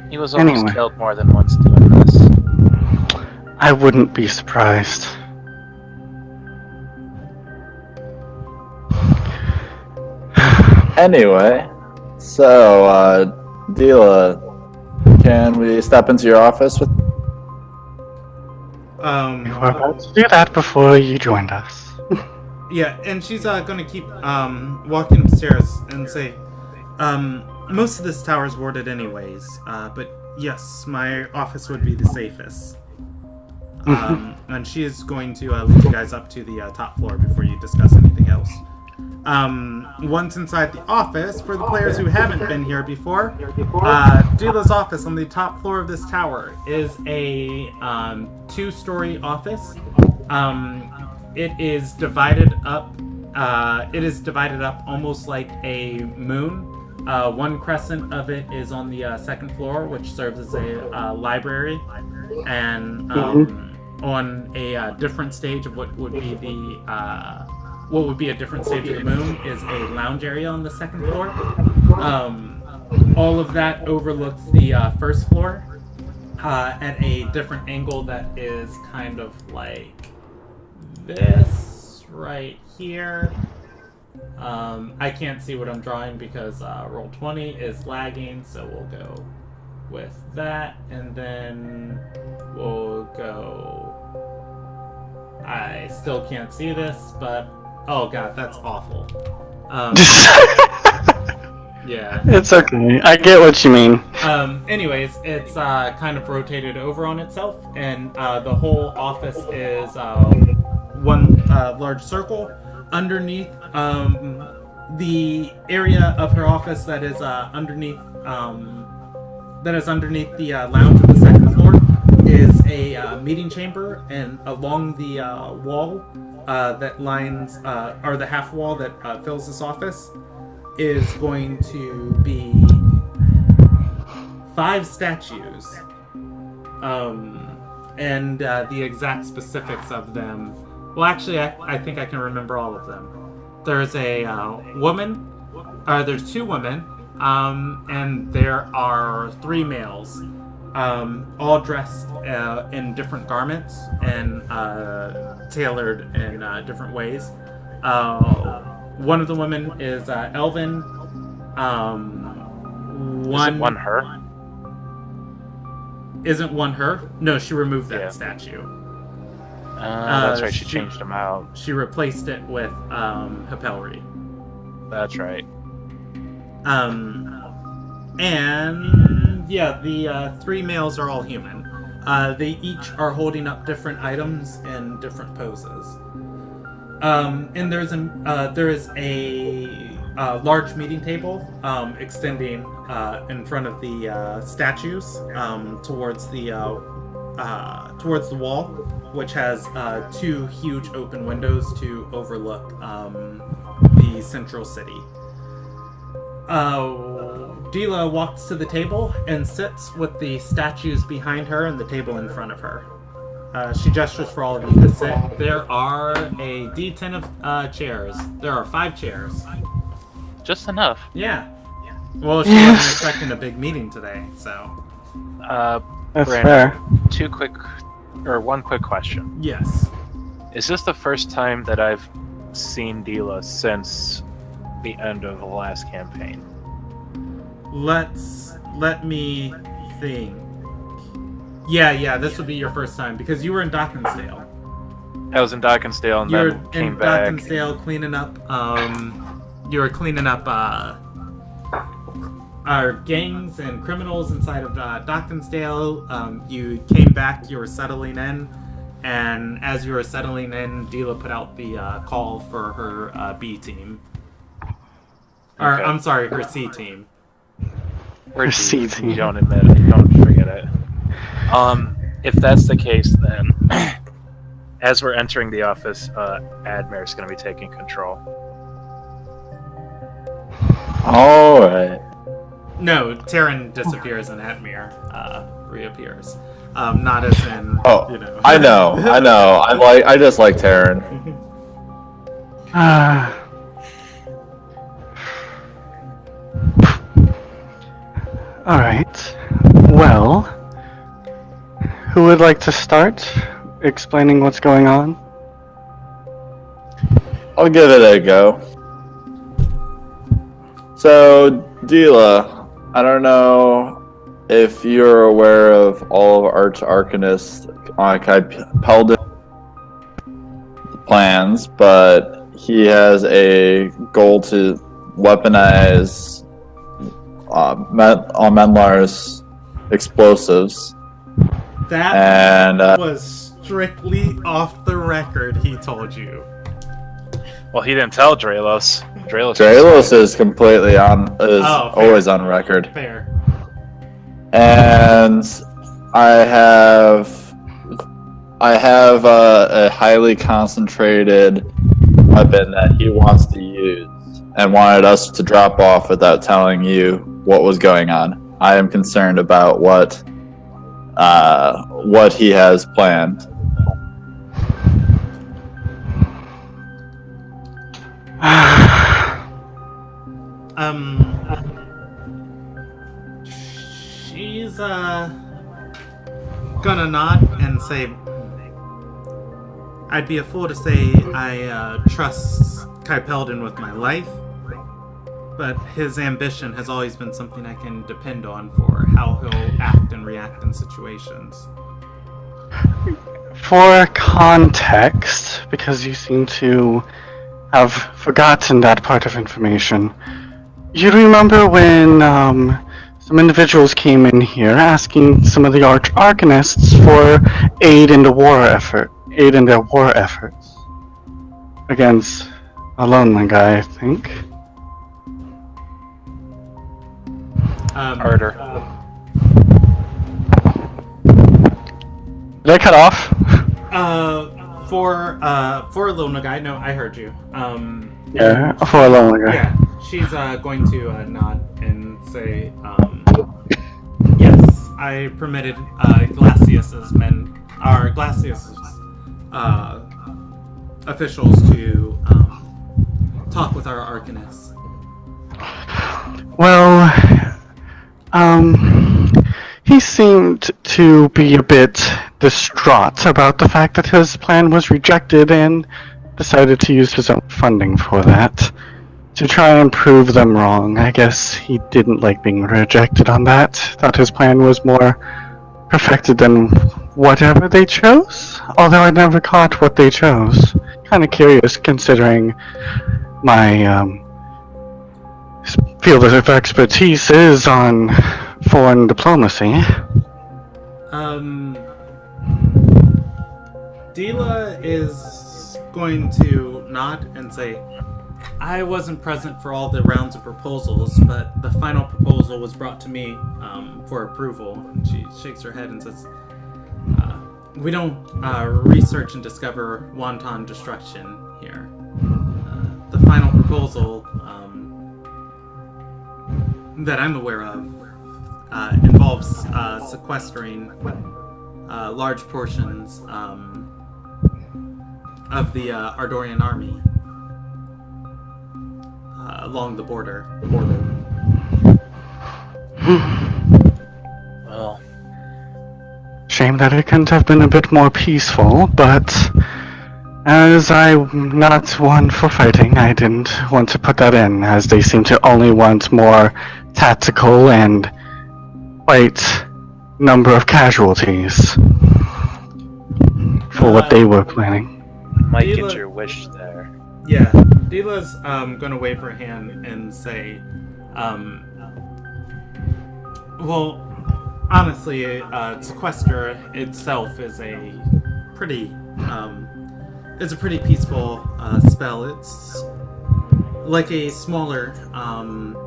He was almost Anyway. killed more than once doing this. I wouldn't be surprised. Anyway, so, Dila, can we step into your office with... We were about to do that before you joined us. Yeah, and she's going to keep walking upstairs and say, most of this tower is warded anyways, but yes, my office would be the safest. And she is going to lead you guys up to the top floor before you discuss anything else. Once inside the office, for the players who haven't been here before, Dila's office on the top floor of this tower is a 2-story office. It is divided up. Almost like a moon. One crescent of it is on the second floor, which serves as a library, and on a different stage of what would be a different stage of the moon is a lounge area on the second floor. All of that overlooks the first floor at a different angle that is kind of like this right here. I can't see what I'm drawing because Roll20 is lagging, so we'll go with that, and then we'll go... I still can't see this, but... Oh god, that's awful. Yeah. It's okay. I get what you mean. Anyways, it's kind of rotated over on itself, and the whole office is one large circle. Underneath the area of her office that is underneath that is underneath the lounge of the second floor is a meeting chamber, and along the wall that lines, or the half wall that fills this office, is going to be 5 statues. And the exact specifics of them. Well, actually, I think I can remember all of them. There's a woman, there's 2 women, and there are 3 males, all dressed in different garments and tailored in different ways. One of the women is Elven. Isn't one her? Isn't one her? No, she removed that statue. That's right, she changed them out. She replaced it with Hapelri. That's right. And yeah, the 3 males are all human. They each are holding up different items in different poses. And there is a large meeting table extending in front of the statues towards the wall, which has 2 huge open windows to overlook the central city. Dila walks to the table and sits with the statues behind her and the table in front of her. She gestures for all of you to sit. There are a D10 of chairs. There are 5 chairs. Just enough. Yeah. Well, she wasn't expecting a big meeting today, so. That's Brandon, fair. one quick question. Yes. Is this the first time that I've seen Dila since the end of the last campaign? Let me think. Yeah, this would be your first time, because you were in Dockensdale. I was in Dockensdale and You're then came in back. Dockensdale cleaning up, you were cleaning up, our gangs and criminals inside of Dockensdale. You came back, you were settling in, and as you were settling in, Dila put out the call for her B team. Or, Okay. I'm sorry, her C team. Or C D, team. you don't admit it. You don't forget it. If that's the case, then as we're entering the office, Admir is going to be taking control. Alright. No, Terran disappears and Atmir reappears. Not as in, Oh, you know. I know. I just like Terran. Alright. Well, who would like to start explaining what's going on? I'll give it a go. So, Dila, I don't know if you're aware of all of Arch Arcanist's Pelden plans, but he has a goal to weaponize Menlar's explosives. That And was strictly off the record, he told you. Well, he didn't tell Draelos. Draelos is completely on, is Oh, fair. always on record. Fair. And I have a highly concentrated weapon that he wants to use and wanted us to drop off without telling you what was going on. I am concerned about what he has planned. She's gonna nod and say, I'd be a fool to say I trust Kai Peldon with my life, but his ambition has always been something I can depend on for how he'll act and react in situations. For context, because you seem to have forgotten that part of information, you remember when some individuals came in here asking some of the Arcanists for aid in their war efforts against a lonely guy, I think. Harder. Did I cut off? For Lil Nagai, no, I heard you. Yeah, for a long ago. Yeah, she's going to nod and say, yes, I permitted Glacius's officials to talk with our Arcanist. Well, he seemed to be a bit distraught about the fact that his plan was rejected and decided to use his own funding for that. To try and prove them wrong. I guess he didn't like being rejected on that. Thought his plan was more perfected than whatever they chose. Although I never caught what they chose. Kind of curious considering my field of expertise is on foreign diplomacy. Dila is going to nod and say, I wasn't present for all the rounds of proposals, but the final proposal was brought to me for approval. And she shakes her head and says, we don't research and discover wanton destruction here. The final proposal that I'm aware of involves sequestering large portions of the Ardorian army along the border. Well, Shame that it couldn't have been a bit more peaceful, but as I'm not one for fighting, I didn't want to put that in, as they seem to only want more tactical and quite number of casualties for what they were planning. might Dila- get your wish there. Yeah, Dila's going to wave her hand and say, well, honestly, sequester itself is a pretty peaceful spell. It's like a smaller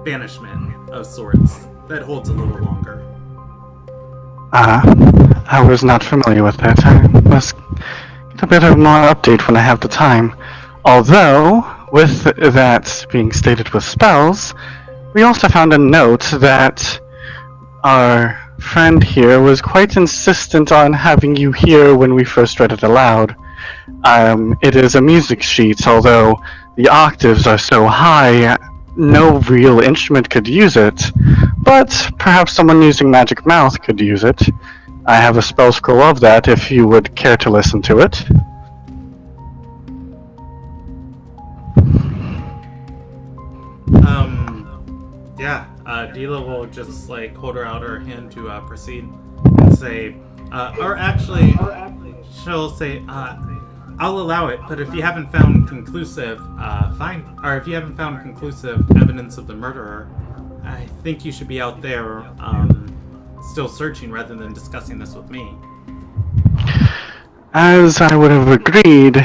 banishment of sorts that holds a little longer. I was not familiar with that. I must get a bit of more update when I have the time. Although, with that being stated with spells, we also found a note that our friend here was quite insistent on having you hear when we first read it aloud. It is a music sheet, although the octaves are so high, no real instrument could use it, but perhaps someone using Magic Mouth could use it. I have a spell scroll of that if you would care to listen to it. Yeah, Dila will just like hold her out her hand to proceed and say, or actually, she'll say, I'll allow it, but if you haven't found conclusive, if you haven't found conclusive evidence of the murderer, I think you should be out there, still searching rather than discussing this with me. As I would have agreed,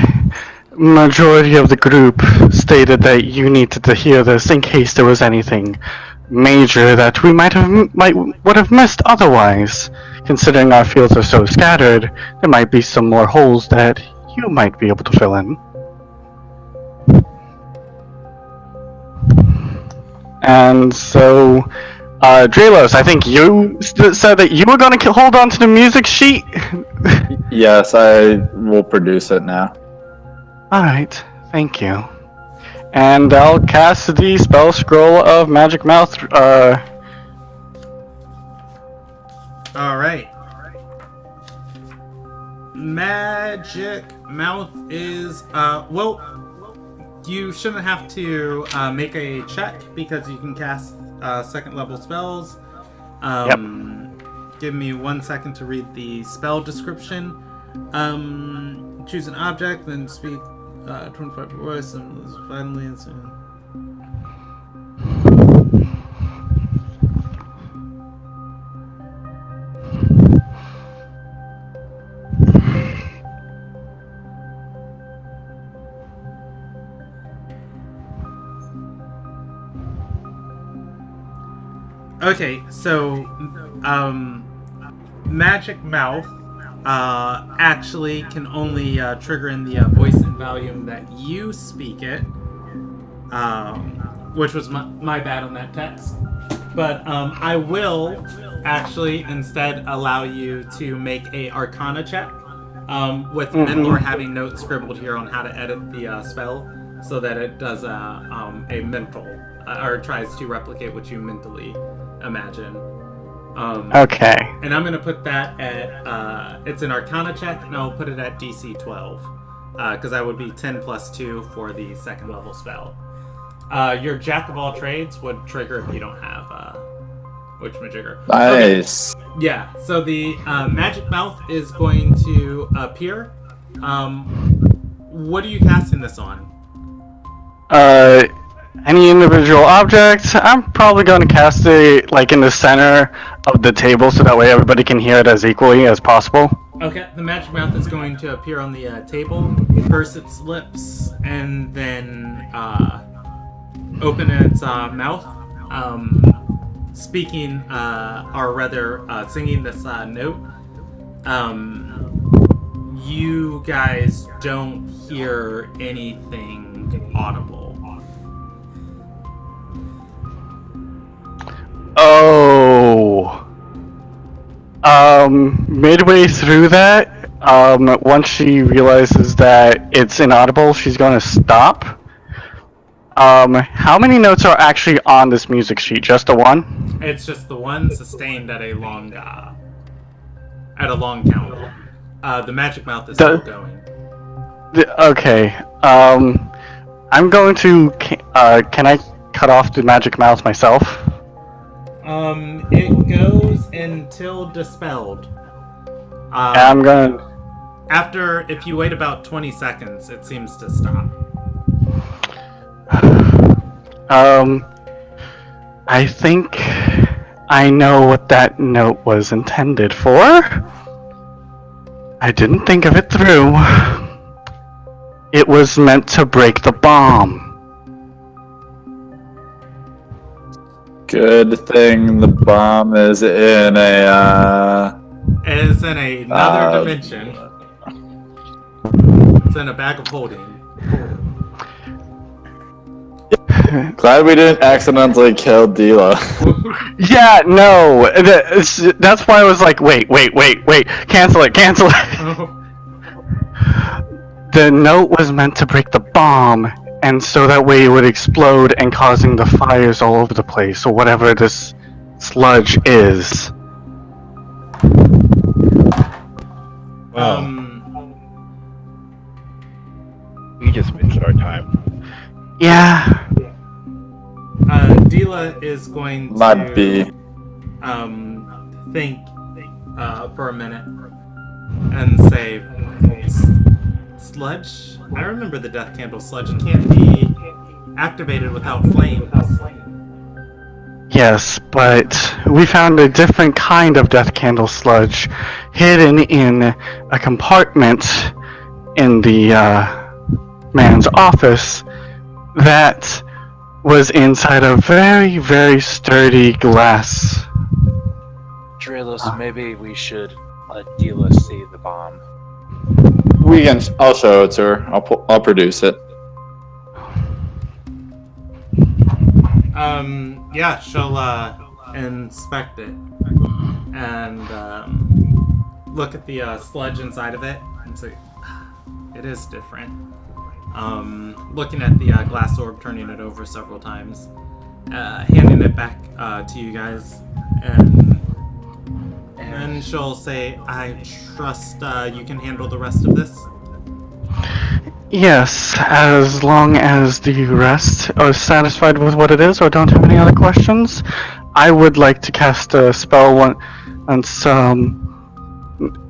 majority of the group stated that you needed to hear this in case there was anything major that we would have missed otherwise. Considering our fields are so scattered, there might be some more holes that you might be able to fill in. And so, Drelos, I think you said that you were going to hold on to the music sheet? Yes, I will produce it now. Alright, thank you. And I'll cast the spell scroll of Magic Mouth. Alright. Magic Mouth is, you shouldn't have to make a check because you can cast second level spells. Yep. Give me 1 second to read the spell description. Choose an object, then speak 25 voice, and finally and soon. Okay, so Magic Mouth actually can only trigger in the voice and volume that you speak it, which was my bad on that text. But I will actually instead allow you to make a Arcana check, with Menlor having notes scribbled here on how to edit the spell, so that it does a mental, or tries to replicate what you mentally imagine. Okay. And I'm going to put that at, it's an Arcana check, and I'll put it at DC 12, because that would be 10 plus 2 for the second level spell. Your Jack of all trades would trigger if you don't have Witchmajigger. Nice. Okay. Yeah, so the magic mouth is going to appear. What are you casting this on? Any individual object. I'm probably going to cast it like in the center of the table, so that way everybody can hear it as equally as possible. Okay, the magic mouth is going to appear on the table, purse its lips, and then open its mouth, speaking, or rather singing this note. You guys don't hear anything audible. Oh. Midway through that, once she realizes that it's inaudible, she's going to stop. How many notes are actually on this music sheet? Just the one? It's just the one sustained at a long count. The magic mouth is still going. Okay. I'm going to. Can I cut off the magic mouth myself? It goes until dispelled. I'm gonna. After, if you wait about 20 seconds, it seems to stop. I think I know what that note was intended for. I didn't think of it through. It was meant to break the bomb. Good thing the bomb is in a. It is in another dimension. It's in a bag of holding. Glad we didn't accidentally kill Dila. Yeah, no. That's why I was like, wait. Cancel it. The note was meant to break the bomb, and so that way it would explode and causing the fires all over the place, or whatever this sludge is. Well, we just missed our time. Yeah. Dila is going to Might be. think for a minute and say, sludge? I remember the death candle sludge. It can't be activated without flames. Yes, but we found a different kind of death candle sludge hidden in a compartment in the man's office that was inside a very, very sturdy glass. Drillus, maybe we should let Dila see the bomb. I'll show it to her. I'll produce it. Yeah, she'll inspect it and look at the sludge inside of it and say, it is different. Looking at the glass orb, turning it over several times, handing it back to you guys, and she'll say, I trust you can handle the rest of this? Yes, as long as the rest are satisfied with what it is or don't have any other questions, I would like to cast a spell once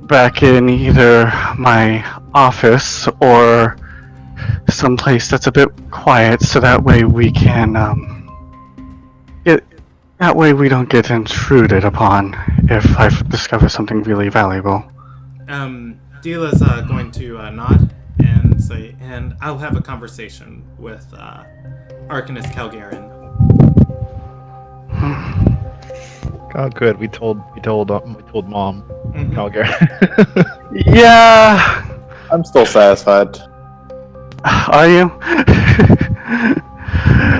back in either my office or someplace that's a bit quiet, so that way we can that way we don't get intruded upon if I discover something really valuable. Dila's going to nod and say, and I'll have a conversation with Arcanist Calgarian. Oh, good. We told Mom, Mhm. Calgary. Yeah. I'm still satisfied. Are you?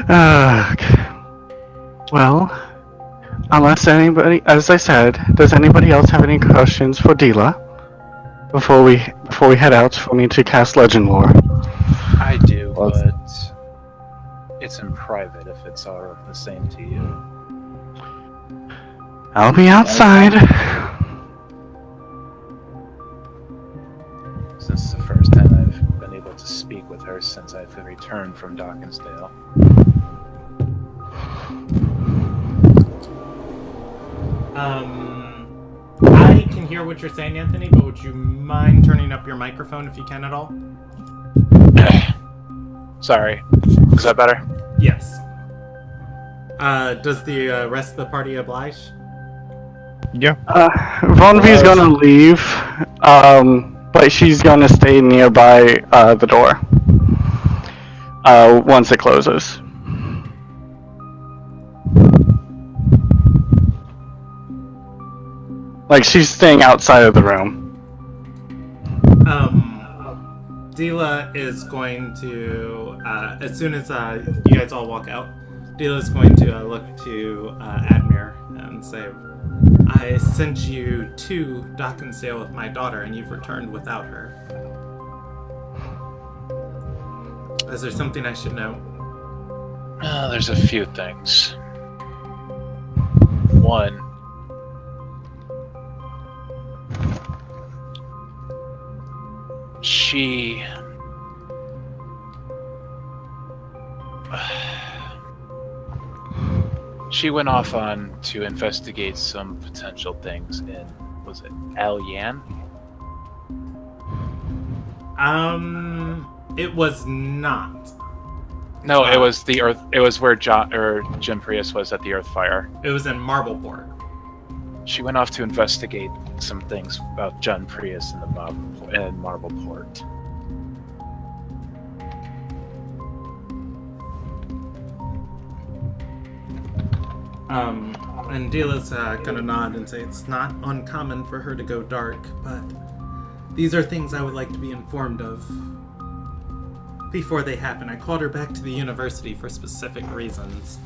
Okay. Well, unless anybody, as I said, does anybody else have any questions for Dila before we head out for me to cast Legend Lore? I do, Well, but it's in private if it's all the same to you. I'll be outside. Since it's the first time I've been able to speak with her since I've returned from Dawkinsdale. I can hear what you're saying, Anthony, but would you mind turning up your microphone if you can at all? Sorry. Is that better? Yes. Does the rest of the party oblige? Yeah. Von V's gonna leave, but she's gonna stay nearby the door once it closes. Like, she's staying outside of the room. Dila is going to, as soon as you guys all walk out, Dila is going to look to Admir and say, I sent you to Dawkinsdale with my daughter, and you've returned without her. Is there something I should know? There's a few things. One, she went off on to investigate some potential things in, was it Al Yan? It was not. No, it was the Earth. It was where Jim Prius was at the Earth Fire. It was in Marbleport. She went off to investigate some things about John Prius in Marbleport. And Dila's gonna nod and say it's not uncommon for her to go dark, but these are things I would like to be informed of before they happen. I called her back to the university for specific reasons.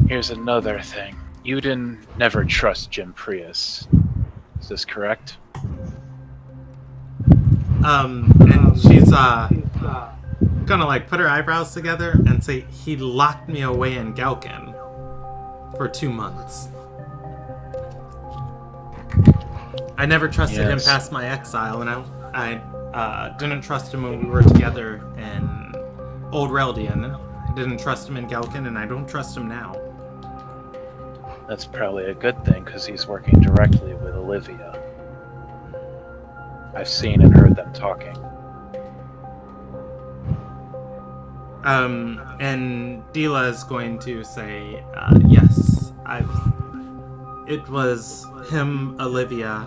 Here's another thing. You didn't never trust Jim Prius. Is this correct? And she's gonna like put her eyebrows together and say he locked me away in Galkin for 2 months. I never trusted him past my exile, and I didn't trust him when we were together in Old Reldian. I didn't trust him in Galkin, and I don't trust him now. That's probably a good thing, because he's working directly with Olivia. I've seen and heard them talking. And Dila is going to say, yes, it was him, Olivia,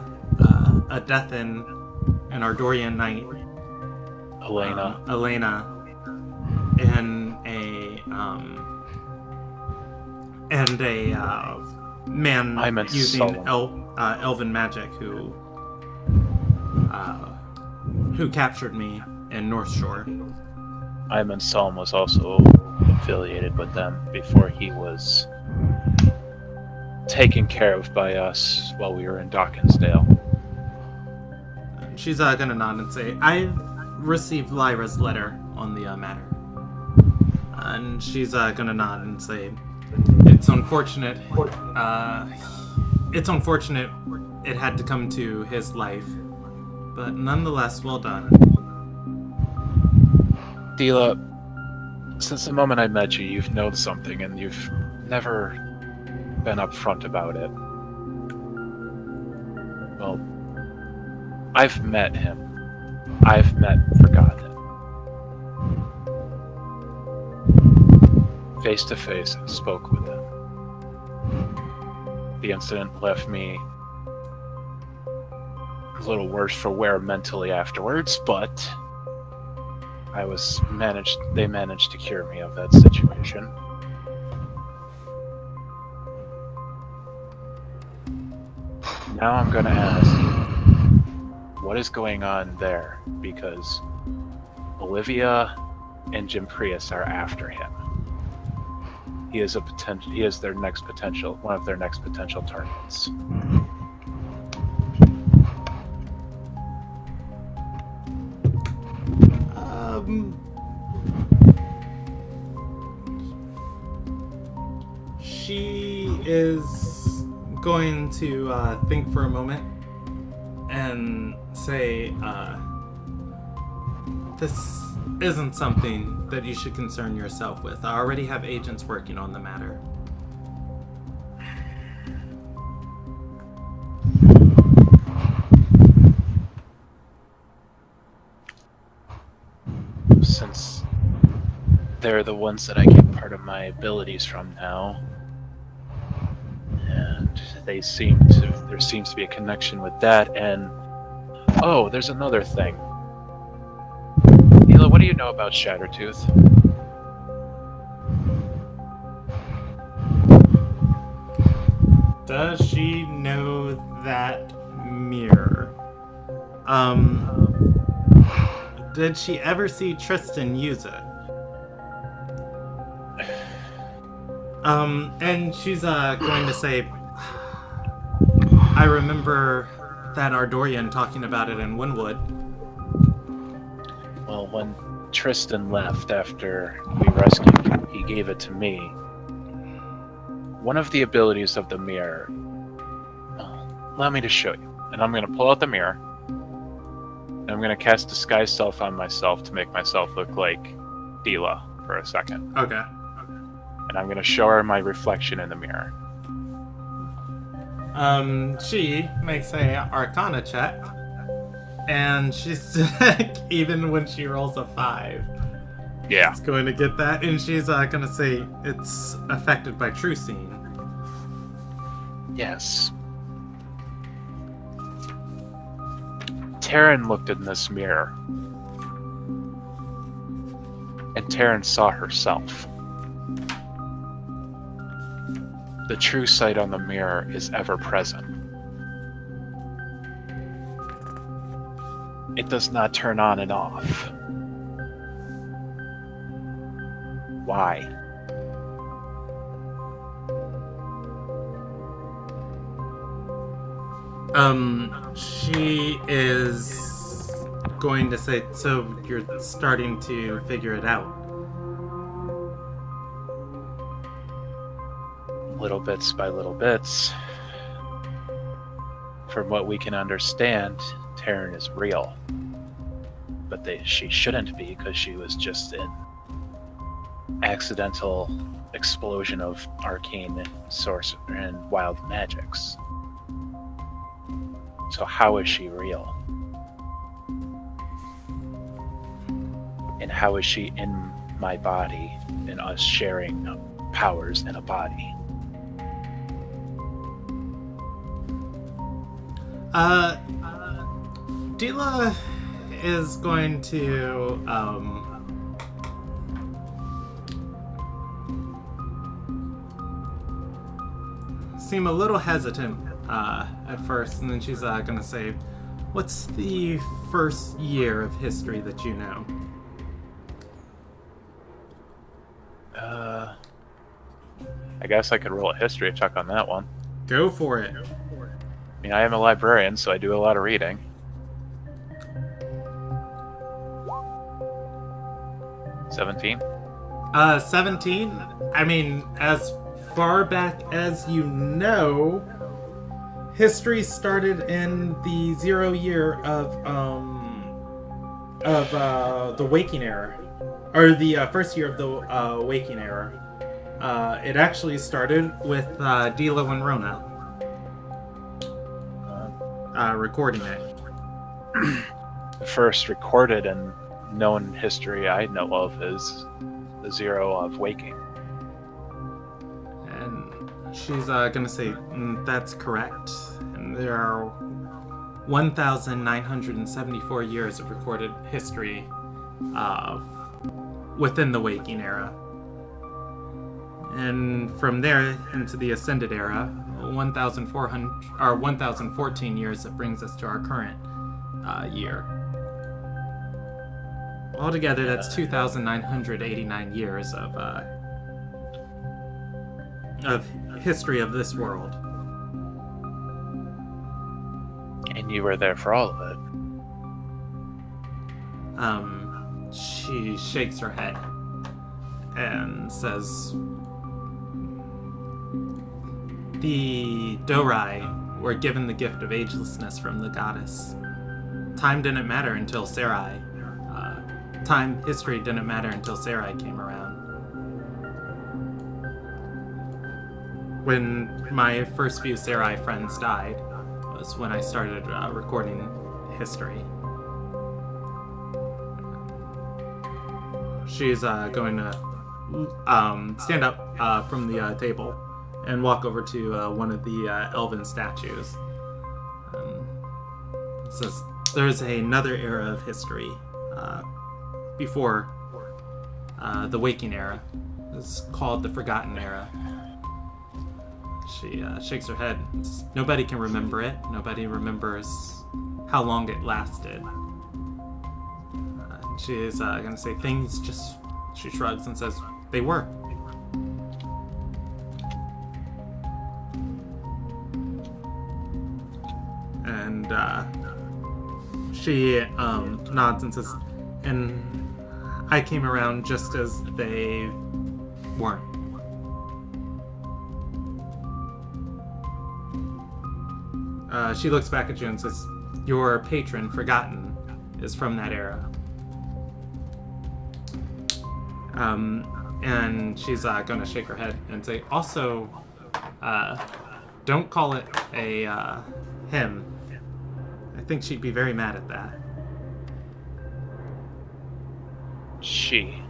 a Deathan, an Ardorian knight, Elena, and a man using elven magic who captured me in North Shore. Iman Solm was also affiliated with them before he was taken care of by us while we were in Dawkinsdale. She's gonna nod and say, I've received Lyra's letter on the matter. And she's gonna nod and say, it's unfortunate. It's unfortunate it had to come to his life, but nonetheless, well done. Dila, since the moment I met you, you've known something, and you've never been upfront about it. Well, I've met him. I've met and forgotten him. Face to face, spoke with him. The incident left me a little worse for wear mentally afterwards, but they managed to cure me of that situation. Now I'm gonna ask, what is going on there? Because Olivia and Jim Prius are after him. He is their next potential, one of their next potential targets. She is going to think for a moment and say, this isn't something that you should concern yourself with. I already have agents working on the matter. Since they're the ones that I get part of my abilities from now, and there seems to be a connection with that, and oh, there's another thing. Hila, what do you know about Shattertooth? Does she know that mirror? Did she ever see Tristan use it? And she's going to say, I remember that Ardorian talking about it in Wynwood. Well, when Tristan left after we rescued him, he gave it to me. One of the abilities of the mirror... allow me to show you. And I'm going to pull out the mirror. And I'm going to cast Disguise Self on myself to make myself look like Dila for a second. Okay. And I'm going to show her my reflection in the mirror. She makes a Arcana check. And she's even when she rolls a 5. Yeah. She's going to get that. And she's going to say it's affected by True Seeing. Yes. Taryn looked in this mirror. And Taryn saw herself. The true sight on the mirror is ever present. It does not turn on and off. Why? She is going to say, so you're starting to figure it out. Little bits by little bits. From what we can understand, Taryn is real. But she shouldn't be, because she was just an accidental explosion of arcane sorcery and wild magics. So how is she real? And how is she in my body and us sharing powers in a body? Dila is going to, seem a little hesitant, at first, and then she's, gonna say, what's the first year of history that you know? I guess I could roll a history check on that one. Go for it. I mean, I am a librarian, so I do a lot of reading. 17? 17? I mean, as far back as you know, history started in the 0 year of the Waking Era. Or the first year of the Waking Era. It actually started with Dila and Rona. Recording it. The first recorded and known history I know of is the 0 of Waking. And she's gonna say, that's correct. And there are 1,974 years of recorded history within the Waking Era. And from there into the Ascended Era, 1,400 or 1,014 years, that brings us to our current year. Altogether, that's 2,989 years of history of this world. And you were there for all of it. She shakes her head and says, the Dorai were given the gift of agelessness from the goddess. Time didn't matter until Sarai. History didn't matter until Sarai came around. When my first few Sarai friends died was when I started recording history. She's going to stand up from the table and walk over to one of the elven statues. It says, there's another era of history before the Waking Era. It's called the Forgotten Era. She shakes her head. Nobody can remember it. Nobody remembers how long it lasted. She's going to say things just... She shrugs and says, they were. And she nods and says, and I came around just as they weren't. She looks back at you and says, your patron, Forgotten, is from that era. And she's going to shake her head and say, also, don't call it a him. I think she'd be very mad at that. She.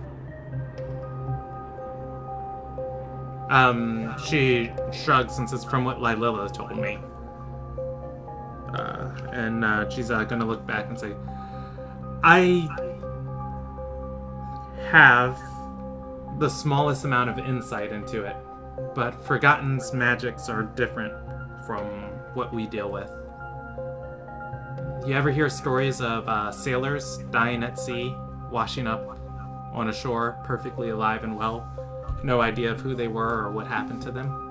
She shrugs and says, from what Lylilla told me. And she's gonna look back and say, I have the smallest amount of insight into it, but Forgotten's magics are different from what we deal with. You ever hear stories of sailors dying at sea, washing up on a shore, perfectly alive and well? No idea of who they were or what happened to them?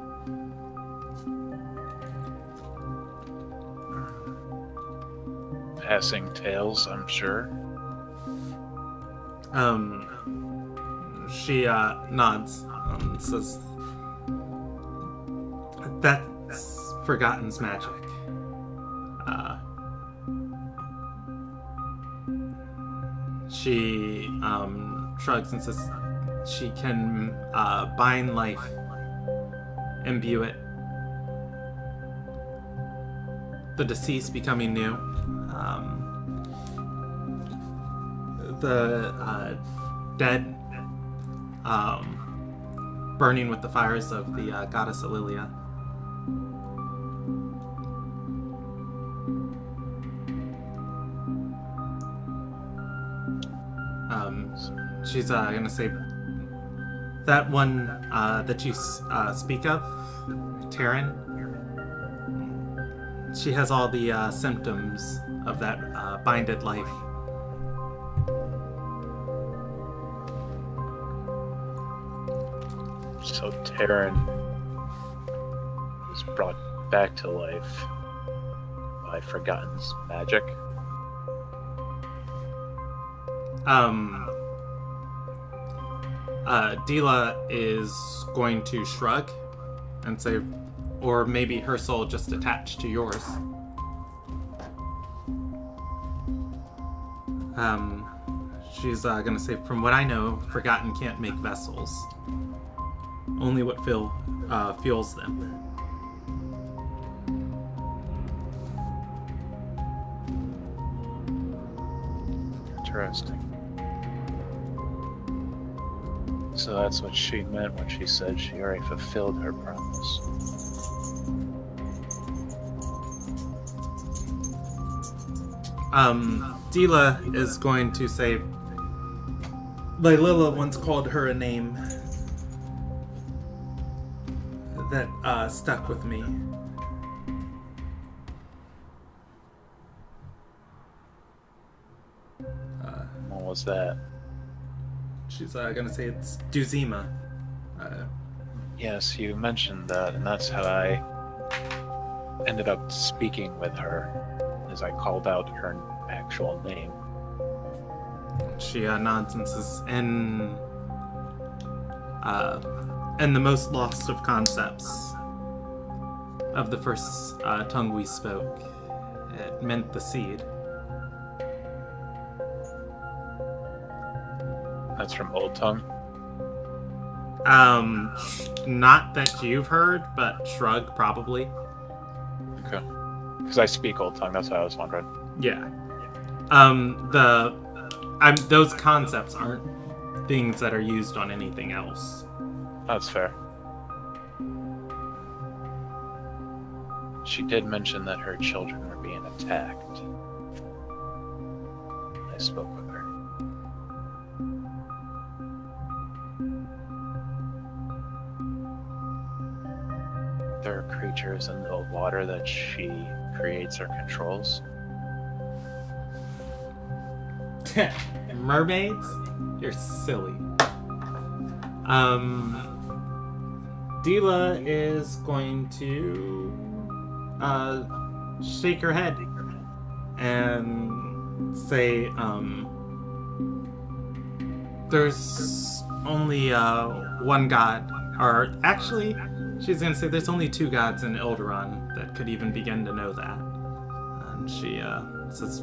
Passing tales, I'm sure. She nods and says, that's Forgotten's magic. She shrugs and says she can bind life, imbue it, the deceased becoming new, the dead burning with the fires of the goddess Ililia. She's gonna say that one that you speak of, Taryn. She has all the symptoms of that binded life. So Taryn was brought back to life by Forgotten's magic. Dila is going to shrug and say, or maybe her soul just attached to yours. She's gonna say, from what I know, Forgotten can't make vessels. Only what fuels them. Interesting. So that's what she meant when she said she already fulfilled her promise. Dila is going to say, Lylilla once called her a name. that stuck with me. What was that? She's gonna say it's Duzima. Yes, you mentioned that, and that's how I ended up speaking with her, as I called out her actual name. She nods and says, in the most lost of concepts of the first tongue we spoke, it meant the seed. That's from Old Tongue. Not that you've heard, but shrug probably. Okay. Because I speak Old Tongue, that's what I was wondering. Yeah. Those concepts aren't things that are used on anything else. That's fair. She did mention that her children were being attacked. I spoke with her. There are creatures in the water that she creates or controls. Mermaids? You're silly. Dila is going to shake her head and say, there's only one god, or actually, she's gonna say there's only two gods in Ilderon that could even begin to know that. And she says,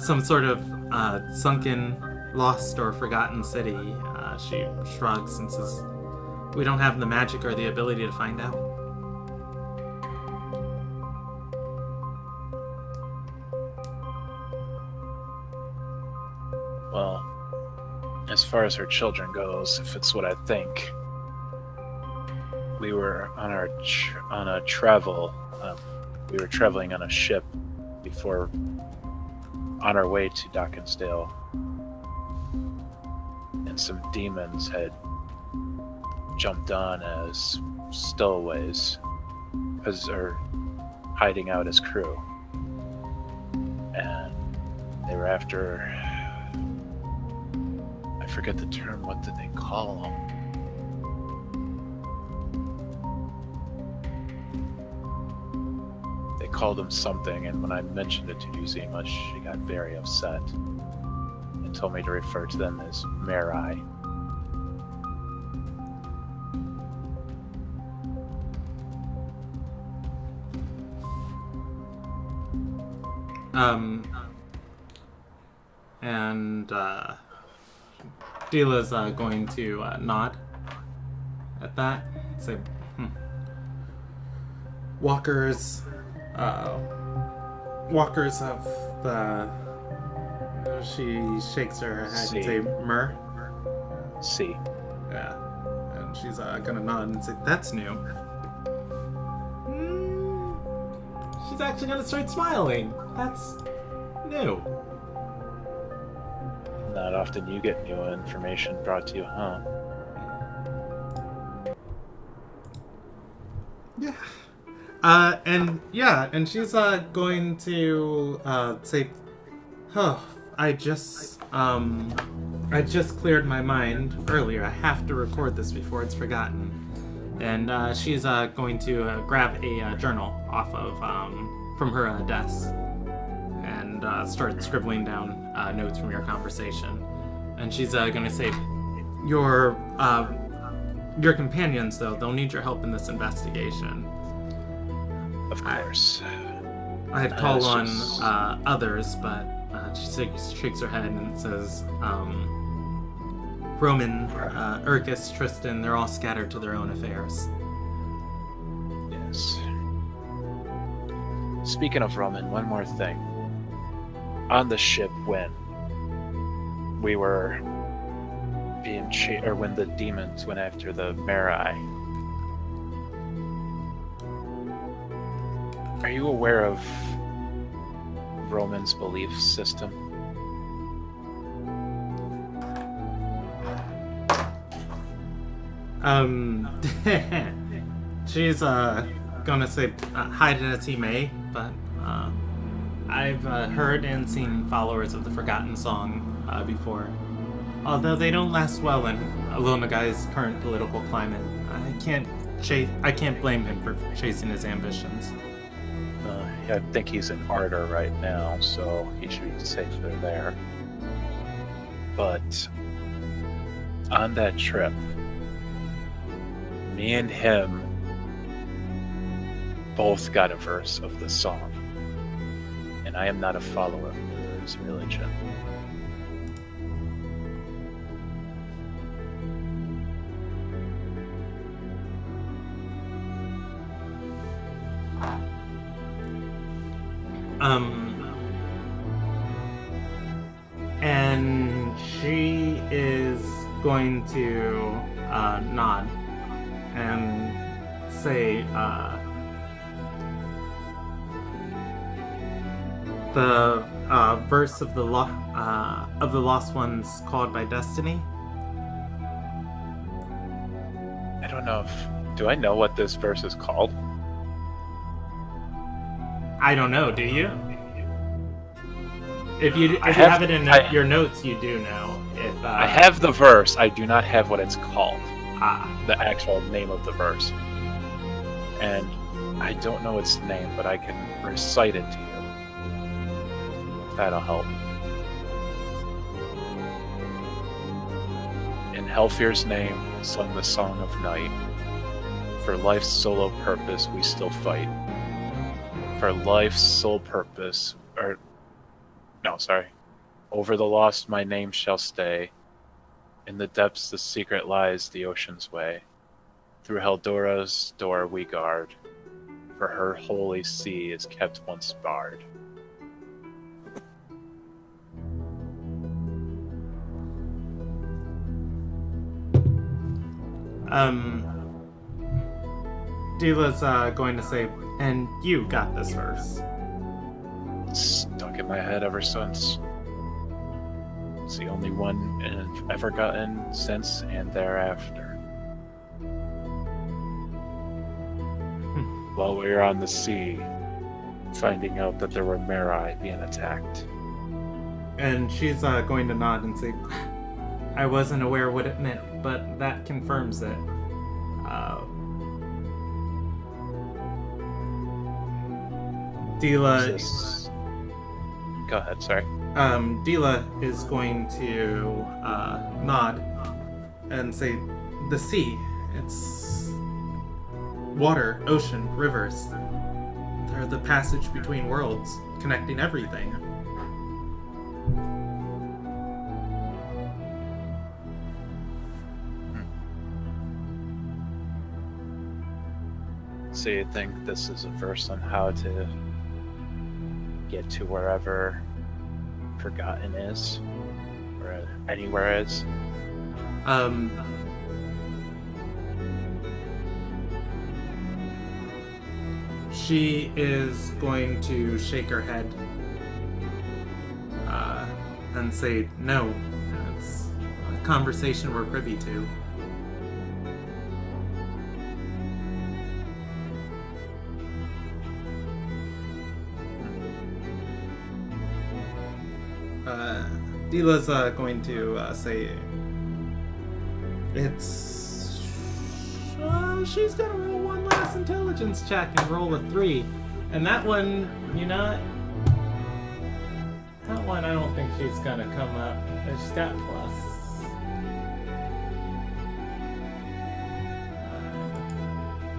some sort of sunken, lost, or forgotten city. She shrugs and says, we don't have the magic or the ability to find out. Well, as far as her children goes, if it's what I think, we were on a travel. We were traveling on a ship before, on our way to Dockensdale, and some demons had jumped on as stowaways, or hiding out as crew, and they were after. I forget the term. What did they call them? They called him something, and when I mentioned it to Uzima, she got very upset and told me to refer to them as Marai. And Dila's going to nod at that. Say, Walkers of the... She shakes her head and say, Mer? See. Yeah. And she's gonna nod and say, that's new. She's actually gonna start smiling. That's new. Not often you get new information brought to you, huh? Yeah. And she's going to say, oh, I just cleared my mind earlier. I have to record this before it's forgotten. And she's going to grab a journal off of from her desk and start scribbling down notes from your conversation. And she's going to say, your companions, though, they'll need your help in this investigation. Of course. I had called on others, but she shakes her head and says, Roman, Urkus, Tristan, they're all scattered to their own affairs. Yes. Speaking of Roman, one more thing. On the ship when we were being or when the demons went after the Marai, are you aware of Roman's belief system? She's gonna say hide it as he may, but I've heard and seen followers of the Forgotten Song before. Although they don't last well in Alonagai's current political climate, I can't blame him for chasing his ambitions. I think he's in Ardor right now, so he should be safer there. But on that trip, me and him both got a verse of the song, and I am not a follower of his religion. And she is going to nod and say, the verse of the Lost Ones called by Destiny. I don't know if... Do I know what this verse is called? I don't know, do you? If you have it in your notes, you do know. I have the verse, I do not have what it's called. Ah. The actual name of the verse. And I don't know its name, but I can recite it to you. If that'll help. In Helfir's name, sung the song of night. For life's solo purpose, we still fight. For life's sole purpose, over the lost my name shall stay. In the depths the secret lies the ocean's way. Through Heldora's door we guard, for her holy sea is kept once barred. Dila's going to say, and you got this verse. Stuck in my head ever since. It's the only one I've ever gotten since and thereafter. While we were on the sea, finding out that there were Marai being attacked. And she's going to nod and say, I wasn't aware what it meant, but that confirms it. Dila... Go ahead, sorry. Dila is going to nod and say, the sea, it's water, ocean, rivers. They're the passage between worlds, connecting everything. So you think this is a verse on how to get to wherever Forgotten is? Or anywhere is? She is going to shake her head and say, no, it's a conversation we're privy to. Dila's going to say it's... she's gonna roll one last intelligence check and roll a 3. And that one, that one I don't think she's gonna come up. She's got plus.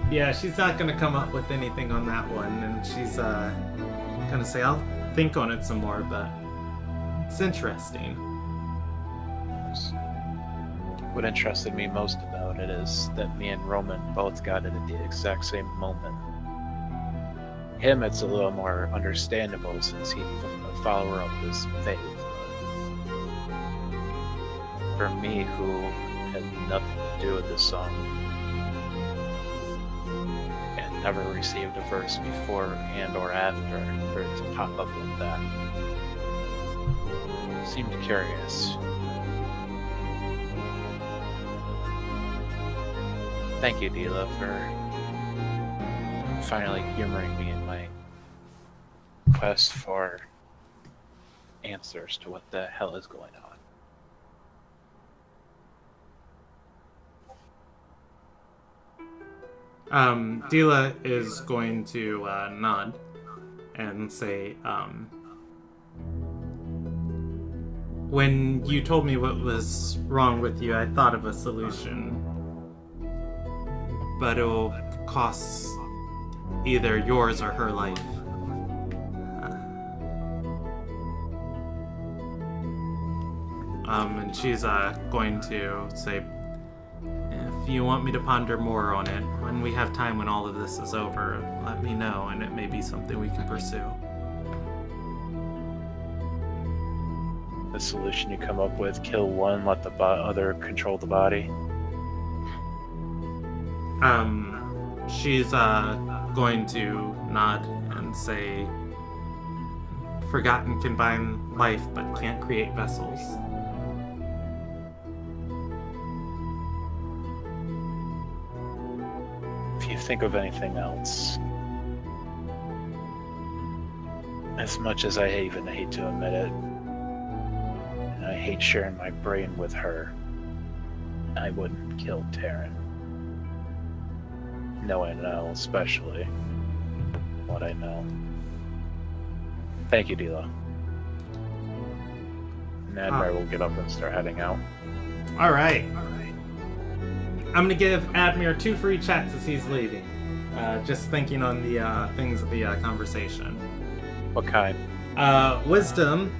Yeah, she's not gonna come up with anything on that one. And she's gonna say, I'll think on it some more, but... it's interesting. What interested me most about it is that me and Roman both got it at the exact same moment. Him, it's a little more understandable since he's a follower of this faith. For me, who had nothing to do with this song, and never received a verse before and or after, for it to pop up like that. Seemed curious. Thank you, Dila, for finally humoring me in my quest for answers to what the hell is going on. Dila is going to nod and say, when you told me what was wrong with you, I thought of a solution. But it'll cost either yours or her life. And she's going to say, if you want me to ponder more on it, when we have time when all of this is over, let me know, and it may be something we can pursue. The solution you come up with, kill one, let the other control the body. She's going to nod and say, Forgotten can bind life, but can't create vessels. If you think of anything else, as much as I even hate to admit it, and I hate sharing my brain with her, I wouldn't kill Taryn. Knowing now, especially what I know. Thank you, Dila. And Admir will get up and start heading out. Alright. I'm gonna give Admir 2 free chats as he's leaving. Just thinking on the things of the conversation. What kind? Wisdom.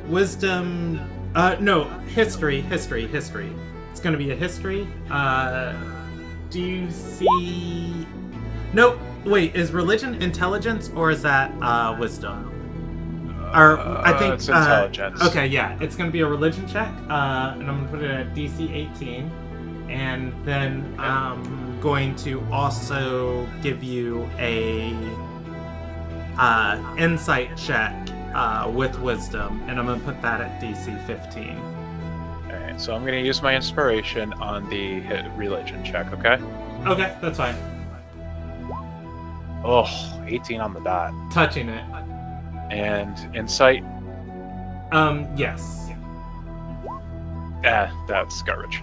Wisdom. No, history. It's gonna be a history. Do you see? Nope. Wait, is religion intelligence or is that wisdom? Or I think it's intelligence. Okay, yeah, it's gonna be a religion check, and I'm gonna put it at DC 18, and then I'm going to also give you a insight check with wisdom, and I'm gonna put that at DC 15. Alright, so I'm going to use my inspiration on the religion check, okay? Okay, that's fine. Oh, 18 on the dot. Touching it. And insight? Yes. That's garbage.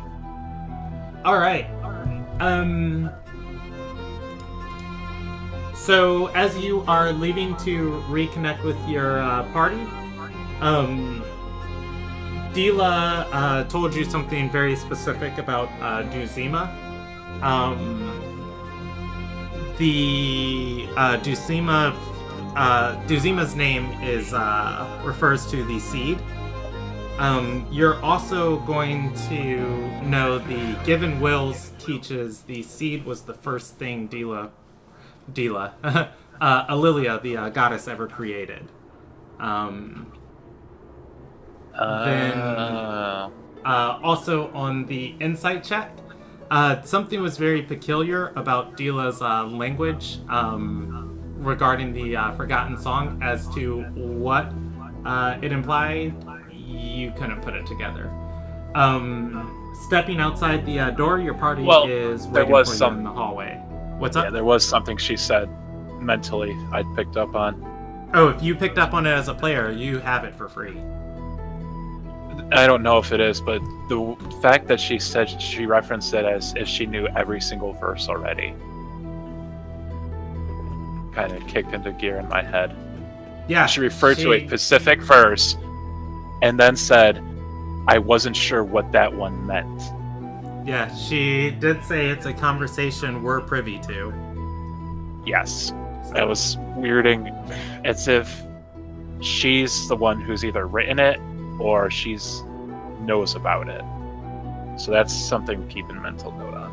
Alright. So as you are leaving to reconnect with your party, Dila told you something very specific about Duzima. The Duzima's name is refers to the seed. You're also going to know the Given Wills teaches the seed was the first thing Alilia, the goddess, ever created. Then also on the insight check, something was very peculiar about Dila's language regarding the Forgotten Song. As to what it implied, you couldn't put it together. Stepping outside the door, your party is waiting for you in the hallway. What's up? Yeah, there was something she said mentally I picked up on. Oh, if you picked up on it as a player, you have it for free. I don't know if it is, but the fact that she said she referenced it as if she knew every single verse already kind of kicked into gear in my head. Yeah, she referred to a specific verse and then said, I wasn't sure what that one meant. Yeah, she did say it's a conversation we're privy to. Yes. That was weirding. As if she's the one who's either written it or she's knows about it. So that's something keep in mental note on.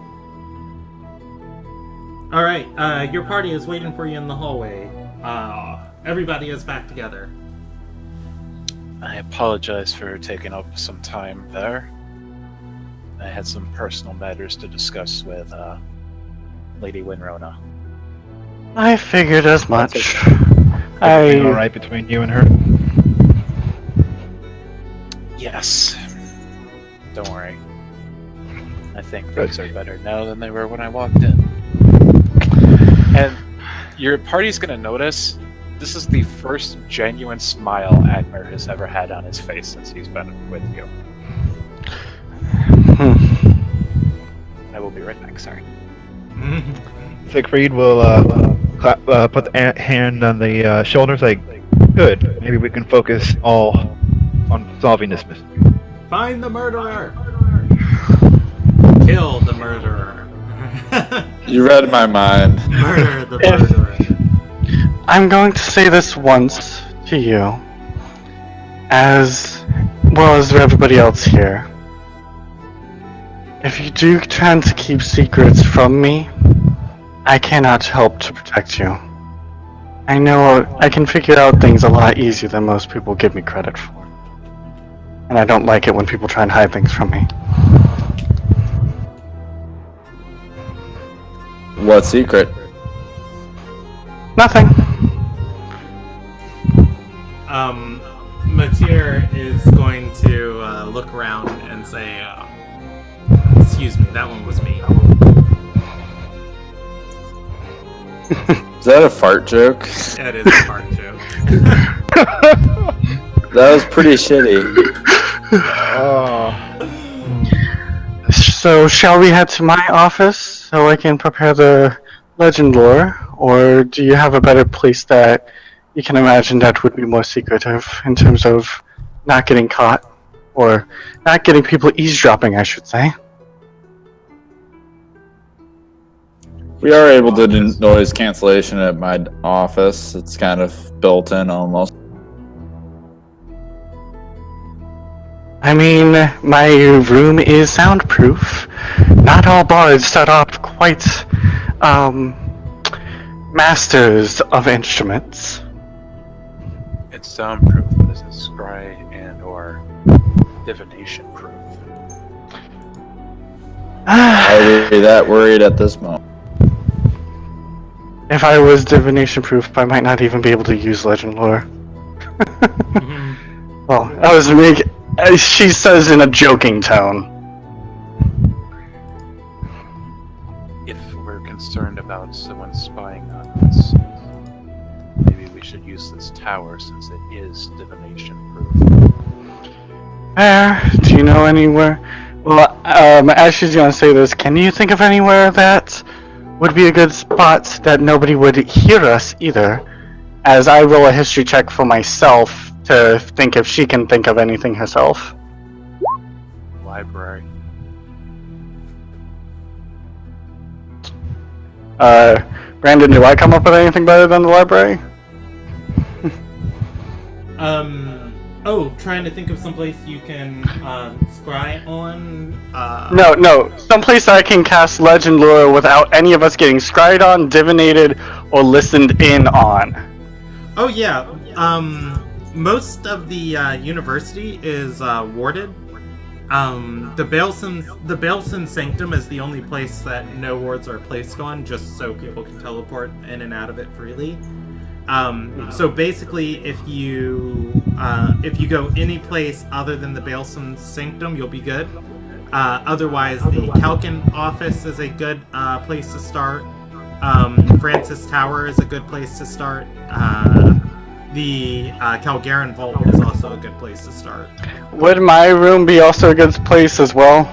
Alright, your party is waiting for you in the hallway. Everybody is back together. I apologize for taking up some time there. I had some personal matters to discuss with Lady Winrona. I figured as much. Everything all right between you and her? Yes. Don't worry. I think things are better now than they were when I walked in. And your party's gonna notice this is the first genuine smile Agner has ever had on his face since he's been with you. I will be right back, sorry. Siegfried will put the hand on the shoulders, like, good. Maybe we can focus all on solving this mystery. Find the murderer! Kill the murderer. You read my mind. Murder the murderer. I'm going to say this once to you, as well as everybody else here. If you do try to keep secrets from me, I cannot help to protect you. I know I can figure out things a lot easier than most people give me credit for. And I don't like it when people try and hide things from me. What secret? Nothing. Matir is going to look around and say, excuse me, that one was me. Is that a fart joke? That is a fart joke. That was pretty shitty. So, shall we head to my office so I can prepare the legend lore? Or do you have a better place that you can imagine that would be more secretive in terms of not getting caught? Or not getting people eavesdropping, I should say. We are able to do noise cancellation at my office. It's kind of built in almost. I mean, my room is soundproof. Not all bards start off quite, masters of instruments. It's soundproof, but is it scry and or divination proof? Are we that worried at this moment? If I was divination proof, I might not even be able to use legend lore. Well, that was she says in a joking tone. If we're concerned about someone spying on us, maybe we should use this tower since it is divination proof. Do you know anywhere? Well, as she's gonna say this, can you think of anywhere that would be a good spot that nobody would hear us either? As I roll a history check for myself to think if she can think of anything herself. Library. Brandon, do I come up with anything better than the library? Trying to think of someplace you can scry on. No. Someplace I can cast legend lore without any of us getting scryed on, divinated, or listened in on. Oh yeah. Most of the university is warded. The Bailson Sanctum is the only place that no wards are placed on, just so people can teleport in and out of it freely. So basically, if you go any place other than the Bailson Sanctum, you'll be good. Otherwise, the Kalkin office is a good place to start. Francis Tower is a good place to start. The Calgaran Vault is also a good place to start. Would my room be also a good place as well?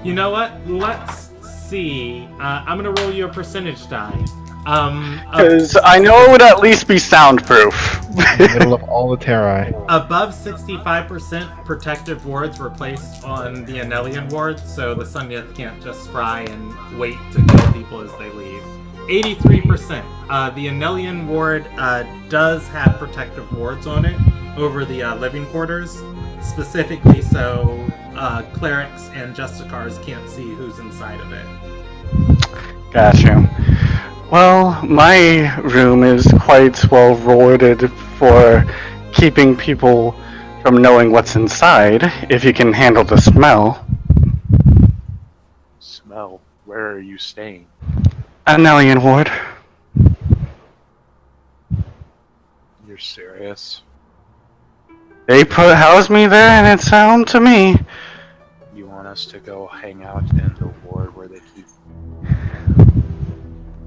You know what? Let's see. I'm gonna roll you a percentage die. Because I know it would at least be soundproof. In the middle of all the terrae. Above 65% protective wards were placed on the Anelian ward, so the Sunyeth can't just scry and wait to kill people as they leave. 83%. The Anelian ward does have protective wards on it over the living quarters, specifically so clerics and justicars can't see who's inside of it. Gotcha. Well, my room is quite well warded for keeping people from knowing what's inside, if you can handle the smell. Smell? Where are you staying? Anelian ward. You're serious? They housed me there and it sounded to me. You us to go hang out in the ward where they keep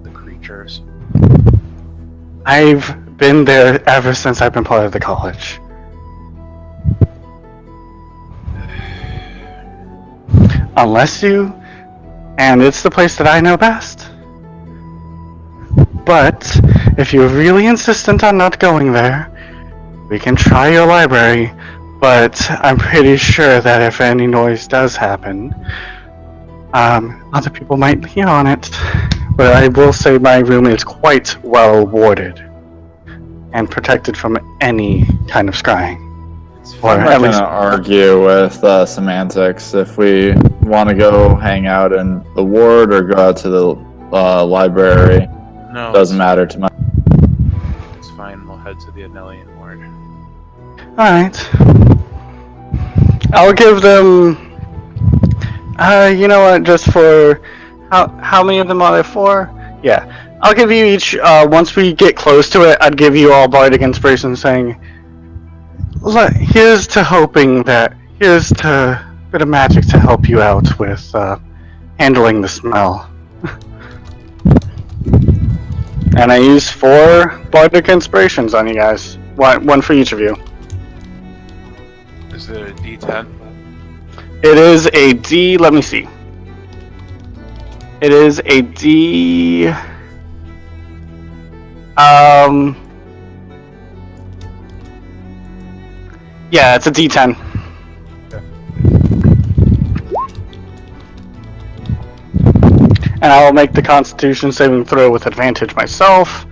the creatures? I've been there ever since I've been part of the college. Unless you... And it's the place that I know best. But, if you're really insistent on not going there, we can try your library, but I'm pretty sure that if any noise does happen, other people might hear on it. But I will say my room is quite well warded and protected from any kind of scrying. Or I'm not at going least to argue with semantics. If we want to go hang out in the ward or go out to the library, No, doesn't matter to me. It's fine. We'll head to the Anelian ward. Alright. I'll give them... you know what, just for... How many of them are there for? Yeah. I'll give you each, once we get close to it, I'd give you all Bardic Inspiration saying, here's to hoping that... Here's to a bit of magic to help you out with, handling the smell. And I use 4 Bardic Inspirations on you guys. One for each of you. Is it a D10? It is a D. Let me see. It is a D. Yeah, it's a D10. And I will make the Constitution saving throw with advantage myself.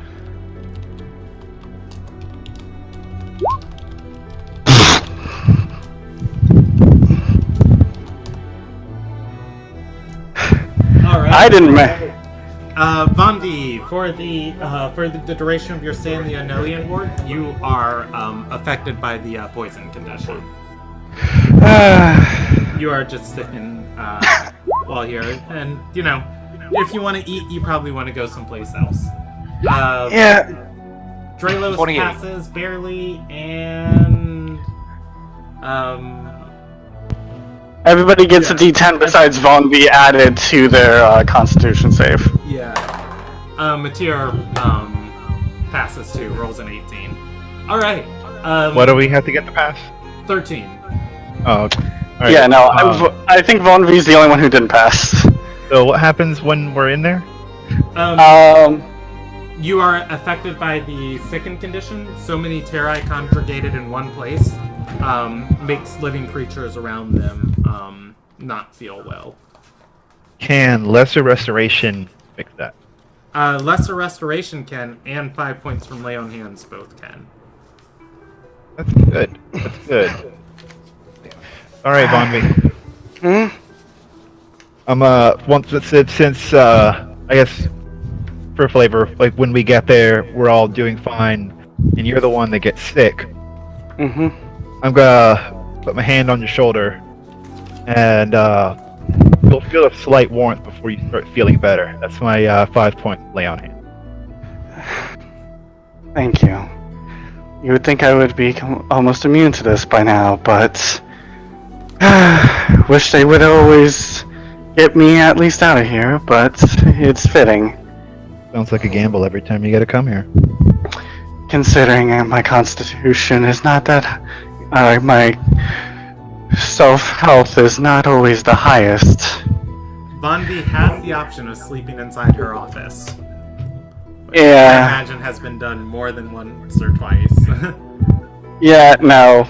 Alright. I didn't Vondi, for the duration of your stay in the Anelian ward, you are affected by the poison condition. You are just sitting while here, and you know, if you want to eat, you probably want to go someplace else. Yeah. Dralos 28. passes barely, and Everybody gets a D10 besides Von B added to their Constitution save. yeah. Matir passes too, rolls an 18. All right. What do we have to get to pass? 13. Oh, okay. All right. Yeah, no, I think Von V's the only one who didn't pass. So what happens when we're in there? You are affected by the sicken condition. So many terrai congregated in one place makes living creatures around them not feel well. Can lesser restoration fix that? Lesser restoration can, and 5 points from lay on hands both can. That's good. That's good. All right, Bonvi. Since I guess for flavor, like when we get there, we're all doing fine, and you're the one that gets sick. I'm gonna put my hand on your shoulder, and you'll feel a slight warmth before you start feeling better. That's my 5-point lay on hand. Thank you. You would think I would be almost immune to this by now, but wish they would always get me at least out of here, but it's fitting. Sounds like a gamble every time you gotta come here. Considering my constitution is not that... my self-health is not always the highest. Bonvi has the option of sleeping inside her office. Which Yeah. I imagine has been done more than once or twice. Yeah, no.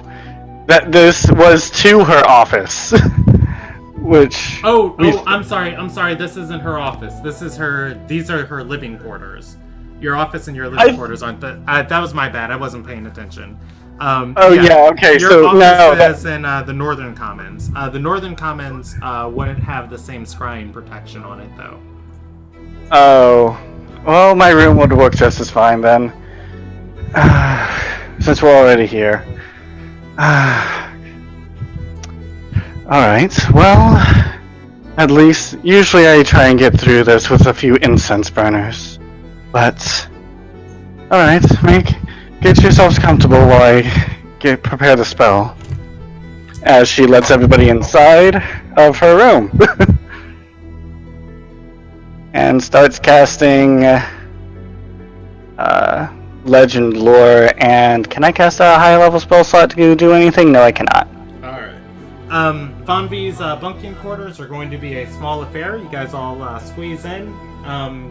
This was to her office. Which... I'm sorry, this isn't her office. These are her living quarters. Your office and your living quarters aren't that was my bad, I wasn't paying attention. Okay, your so office is in the Northern Commons. The Northern Commons wouldn't have the same scrying protection on it, though. Oh. Well, my room would work just as fine then. Since we're already here. Alright, well... At least, usually I try and get through this with a few incense burners. But... Alright, get yourselves comfortable while I prepare the spell. As she lets everybody inside, of her room. And starts casting legend lore. And can I cast a higher level spell slot to do anything? No, I cannot. Alright. Fonvi's bunking quarters are going to be a small affair. You guys all squeeze in.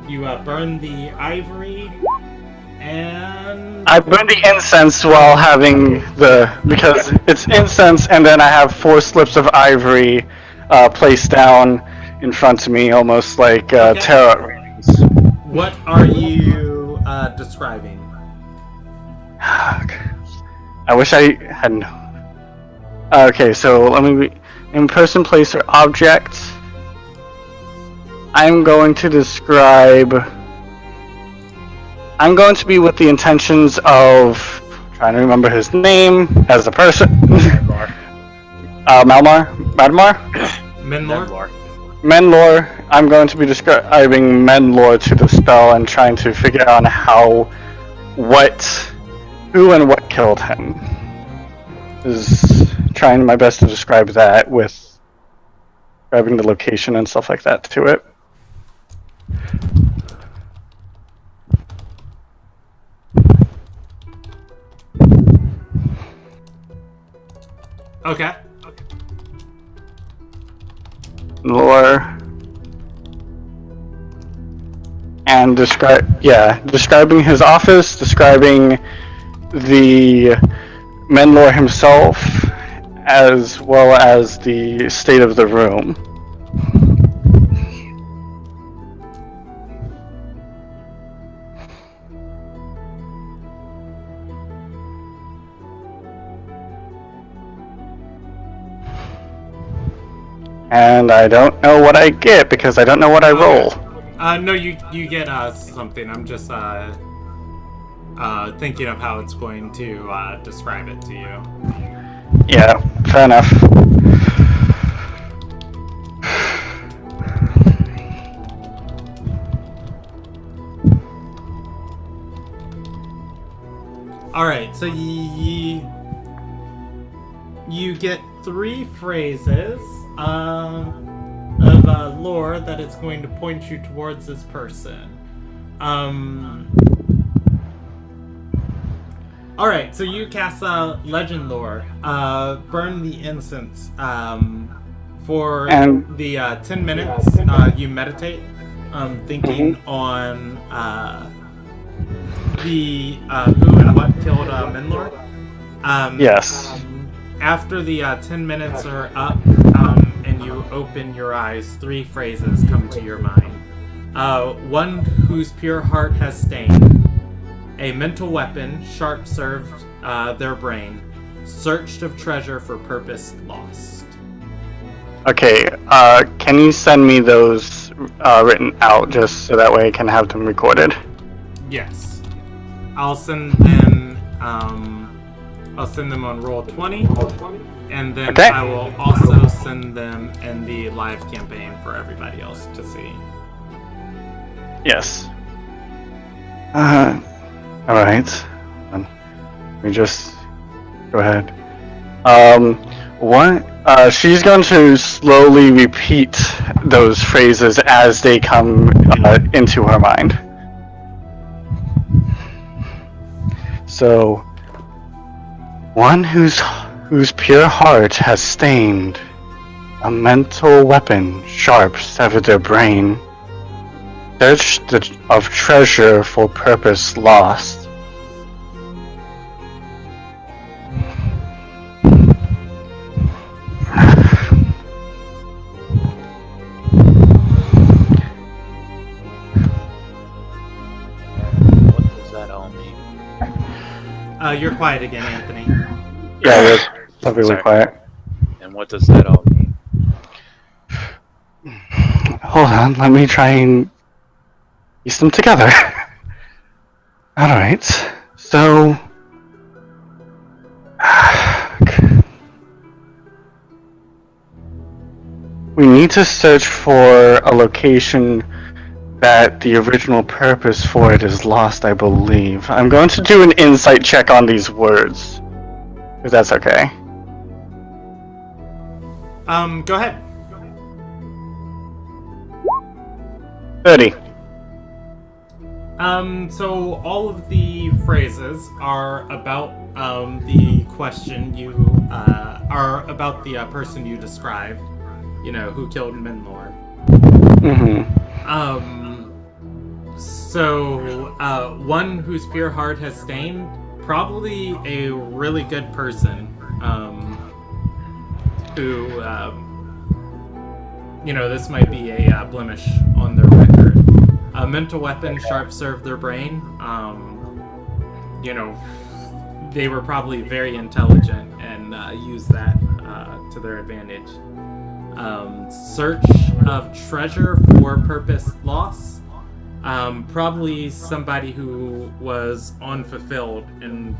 You burn the ivory. And I burn the incense while having because it's incense, and then I have 4 slips of ivory placed down in front of me, almost like tarot readings. What are you describing? I wish I had. Okay, so let me in person, place, or object. I'm going to describe. I'm going to be with the intentions of trying to remember his name as a person. Malmar? Menlor? Menlor. I'm going to be describing Menlor to the spell and trying to figure out who and what killed him. Is trying my best to describe that with describing the location and stuff like that to it. Okay. Lore. And describing his office, describing the Menlor himself, as well as the state of the room. And I don't know what I get because I don't know what I roll. No, you get something. I'm just thinking of how it's going to describe it to you. Yeah, fair enough. Alright, so you get 3 phrases of lore that it's going to point you towards this person. Alright, so you cast legend lore. Burn the incense. For the 10 minutes, you meditate, thinking on the who and what killed Menlor. Yes. After the 10 minutes are up, and you open your eyes, 3 phrases come to your mind. One whose pure heart has stained. A mental weapon, sharp served their brain. Searched of treasure for purpose lost. Okay, can you send me those written out just so that way I can have them recorded? Yes. I'll send them on Roll20, and then okay. I will also send them in the live campaign for everybody else to see. Yes. Alright. Let me just go ahead. She's going to slowly repeat those phrases as they come into her mind. So, one whose pure heart has stained, a mental weapon sharp severed their brain, searched of treasure for purpose lost. What does that all mean? You're quiet again, Anthony. Yeah, that's really Sorry. quiet. And what does that all mean? Hold on, let me try and piece them together. Alright, so... we need to search for a location that the original purpose for it is lost, I believe. I'm going to do an insight check on these words, if that's okay. Go ahead. 30. So all of the phrases are about the question you are about the person you described. You know, who killed Minlor. So one whose pure heart has stained, probably a really good person. Who you know, this might be a blemish on their record. A mental weapon sharp served their brain. You know, they were probably very intelligent and used that to their advantage. Search of treasure for purpose loss. Probably somebody who was unfulfilled and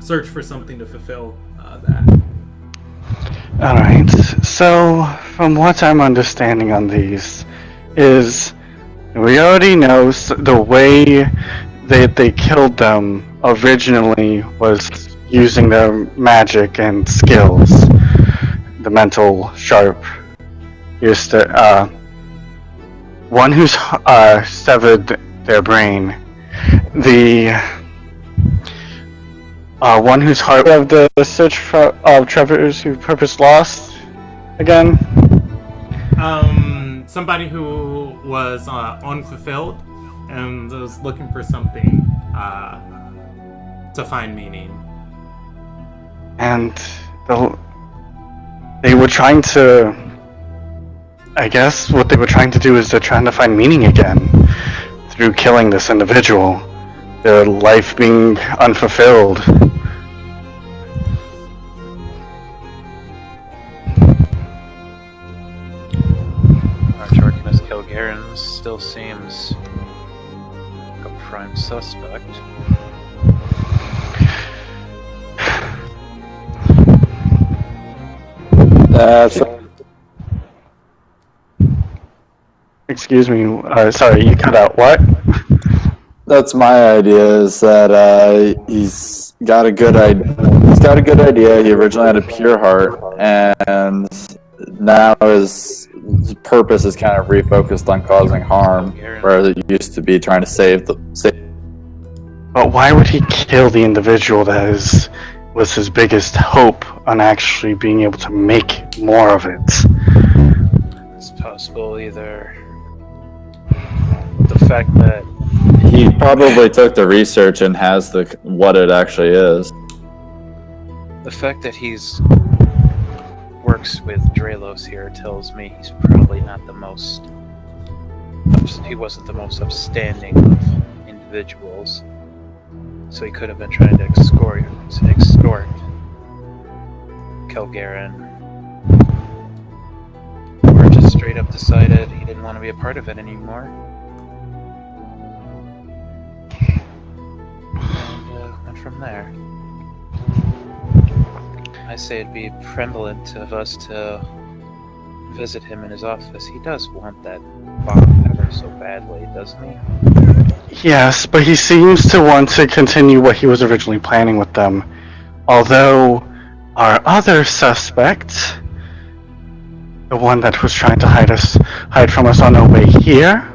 search for something to fulfill that. Alright, so from what I'm understanding on these is we already know the way that they killed them originally was using their magic and skills. The mental sharp used to, one who's severed their brain. The one whose heart of the search of Trevor's who purpose lost again. Somebody who was unfulfilled and was looking for something to find meaning. And they were trying to. I guess what they were trying to do is they're trying to find meaning again through killing this individual. Their life being unfulfilled. Arch-Arcanist Kilgaren still seems like a prime suspect. Excuse me. Sorry, you cut out. What? That's my idea. Is that he's got a good idea. He's got a good idea. He originally had a pure heart, and now his purpose is kind of refocused on causing harm, whereas it used to be trying to save. But why would he kill the individual that was his biggest hope on actually being able to make more of it? It's possible either the fact that He probably took the research and has what it actually is. the fact that he's works with Draelos here tells me he's probably not the most. He wasn't the most upstanding of individuals, so he could have been trying to extort Kilgaren, or just straight up decided he didn't want to be a part of it anymore. And went from there. I say it'd be prevalent of us to visit him in his office. He does want that bomb ever so badly, doesn't he? Yes, but he seems to want to continue what he was originally planning with them. Although our other suspect, the one that was trying to hide from us on our way here,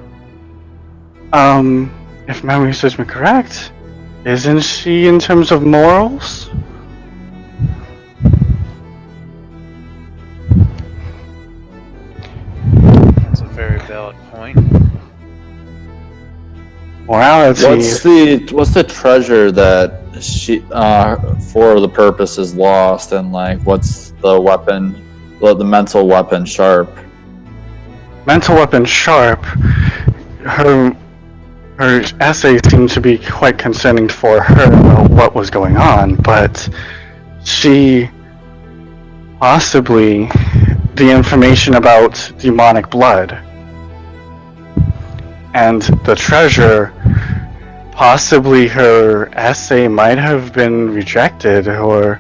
if memory serves me correct, isn't she in terms of morals? That's a very valid point. Morality. What's the treasure that she for the purpose is lost, and like what's the weapon, the mental weapon sharp? Mental weapon sharp. Her essay seemed to be quite concerning for her about what was going on, but she possibly the information about demonic blood and the treasure. Possibly her essay might have been rejected or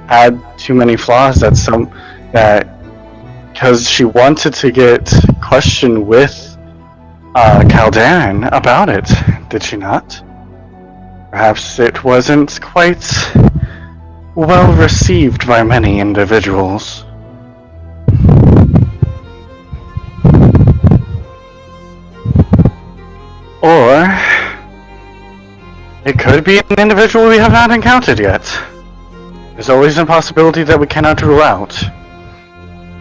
had too many flaws that because she wanted to get questioned with Calderon about it, did she not? Perhaps it wasn't quite well received by many individuals. Or it could be an individual we have not encountered yet. There's always a possibility that we cannot rule out.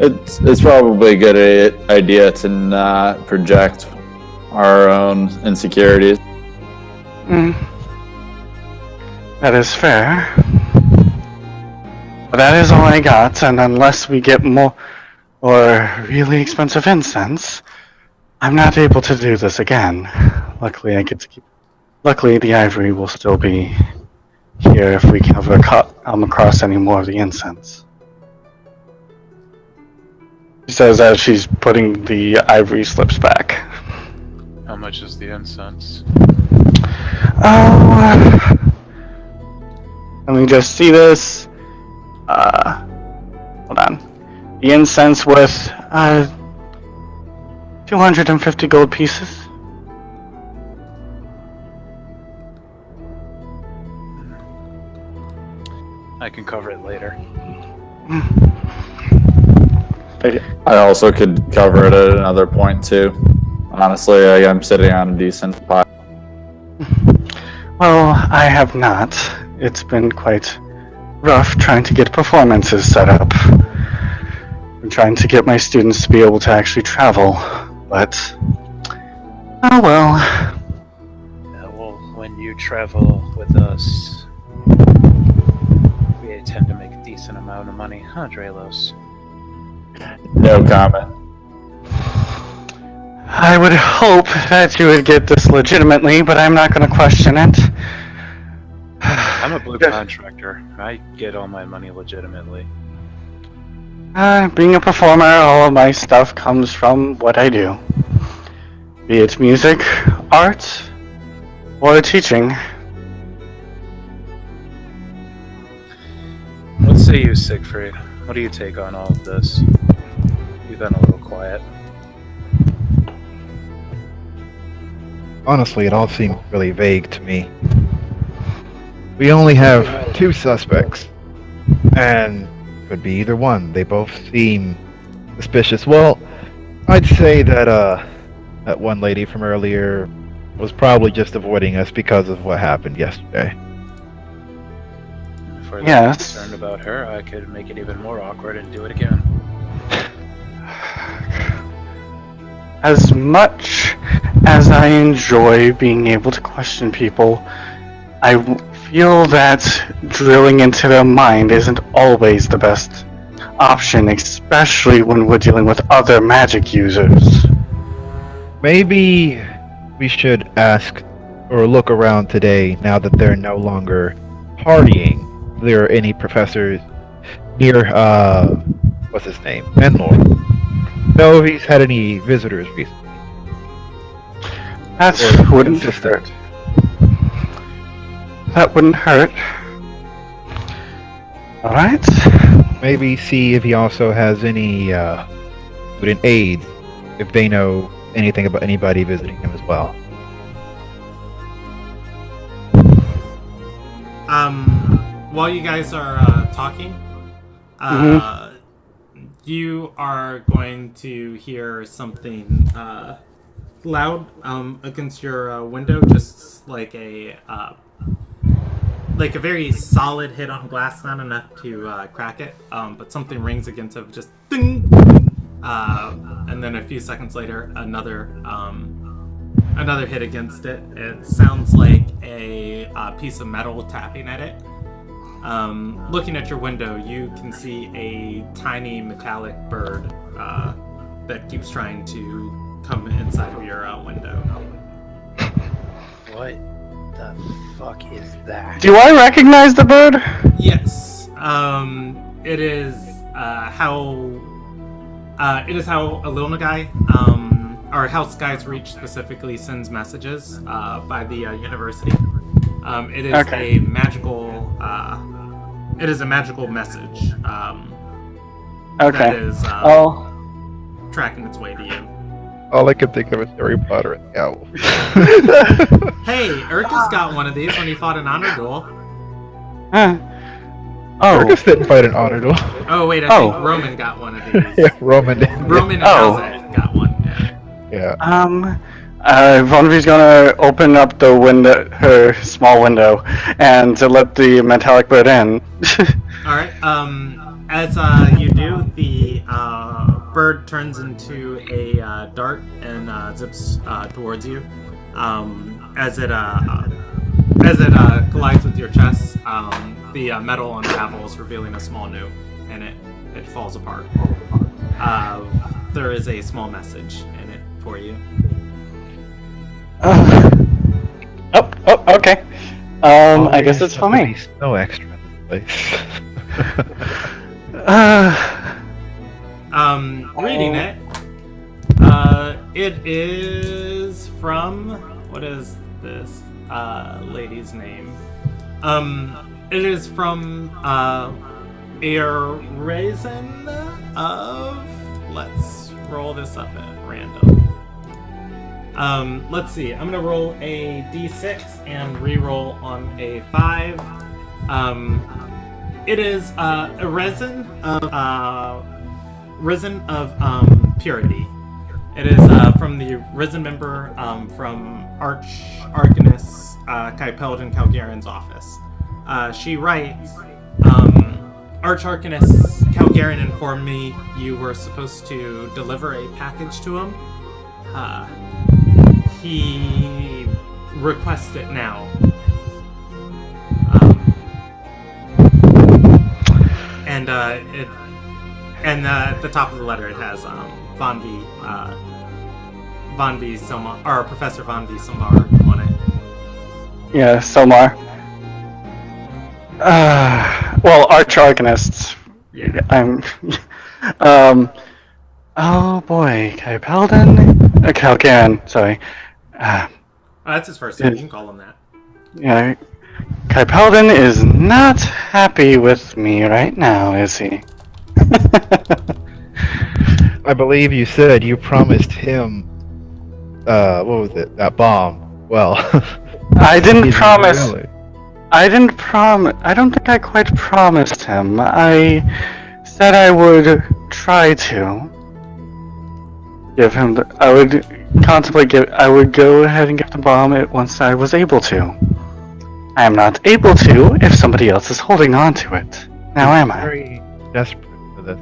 It's probably a good idea to not project our own insecurities. That is fair. But that is all I got, and unless we get more or really expensive incense, I'm not able to do this again. Luckily, I get to keep. Luckily, the ivory will still be here if we ever come across any more of the incense. She says as she's putting the ivory slips back. How much is the incense? Oh, let me just see this. Hold on. The incense worth 250 gold pieces. I can cover it later. I also could cover it at another point too. Honestly, I'm sitting on a decent pile. Well, I have not. It's been quite rough trying to get performances set up. I'm trying to get my students to be able to actually travel, but oh well. Well, when you travel with us, we tend to make a decent amount of money, huh, Drelos? No comment. I would hope that you would get this legitimately, but I'm not going to question it. I'm a blue contractor. I get all my money legitimately. Being a performer, all of my stuff comes from what I do. Be it music, art, or teaching. What say you, Siegfried? What do you take on all of this? You've been a little quiet. Honestly, it all seems really vague to me. We only have 2 suspects, and could be either one. They both seem suspicious. Well, I'd say that that one lady from earlier was probably just avoiding us because of what happened yesterday. If we're Yes. concerned about her, I could make it even more awkward and do it again. As much as I enjoy being able to question people, I feel that drilling into their mind isn't always the best option, especially when we're dealing with other magic users. Maybe we should ask or look around today now that they're no longer partying. If there are any professors near, what's his name? Menlord. Know if he's had any visitors recently. That Or wouldn't consistent. hurt. That wouldn't hurt. Alright. Maybe see if he also has any student aides, if they know anything about anybody visiting him as well. While you guys are talking, you are going to hear something loud against your window, just like a very solid hit on glass, not enough to crack it, but something rings against it, just ding, and then a few seconds later, another hit against it. It sounds like a piece of metal tapping at it. Looking at your window, you can see a tiny metallic bird that keeps trying to come inside of your window. What the fuck is that? Do I recognize the bird? Yes, it is how Ilona guy, or how Sky's Reach specifically sends messages by the university. It is Okay. a magical. It is a magical message. Okay. That is tracking its way to you. All I could think of is Harry Potter and the owl. Hey, Urkus got one of these when he fought an honor duel. Oh. Urkus didn't fight an honor duel. Oh wait, I Oh. think Roman got one of these. Yeah, Roman did. Roman and Oh. Alzette got one. Yeah. Yeah. Vonvi's gonna open up the window, her small window, and to let the metallic bird in. All right. As you do, the bird turns into a dart and zips towards you. As it collides with your chest, the metal unravels, revealing a small note, and it falls apart. There is a small message in it for you. Okay. I guess it's for me. No extra in this place. Reading it. It is from, what is this lady's name? It is from a raisin of. Let's roll this up at random. Let's see. I'm gonna roll a d6 and re-roll on a 5. It is a resin of purity. It is from the risen member from Arcanist Kypeldon Calgaren's office. She writes, Arcanist Calgaren informed me you were supposed to deliver a package to him. He requests it now. And at the top of the letter it has Von V Silmar, or Professor Von V Silmar on it. Yeah, Silmar. Well, Arcanists. Yeah. I'm. Oh boy, Kypeldon? Calgaren, sorry. That's his first name. You can call him that. Yeah. Kypeldon is not happy with me right now, is he? I believe you said you promised him. What was it? That bomb. Well, I didn't he's promise. really- I didn't promise. I don't think I quite promised him. I said I would try to give him. I would contemplate. I would go ahead and give the bomb once I was able to. I am not able to if somebody else is holding on to it. Now am I? Very desperate for this.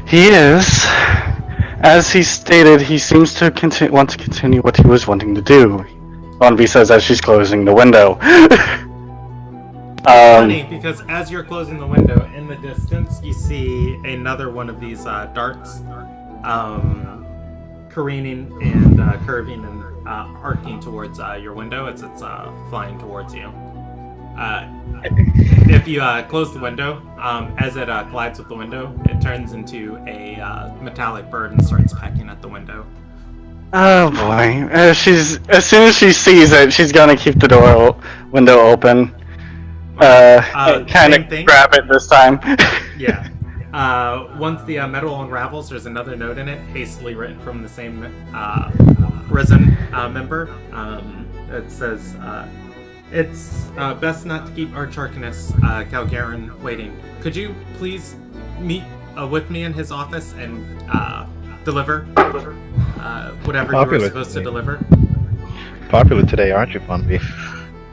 He is. As he stated, he seems to want to continue what he was wanting to do. Bonvi says as she's closing the window. Funny, because as you're closing the window, in the distance, you see another one of these darts careening and curving and arcing towards your window as it's flying towards you. If you close the window, as it collides with the window, it turns into a metallic bird and starts pecking at the window. Oh boy! As soon as she sees it, she's gonna keep the window open. Kind of grab it this time. Yeah. Once the metal unravels, there's another note in it, hastily written from the same risen member. It says, "It's best not to keep Arcanist Calgaren waiting. Could you please meet with me in his office and deliver whatever you were supposed to deliver?" Popular today, aren't you, Funby?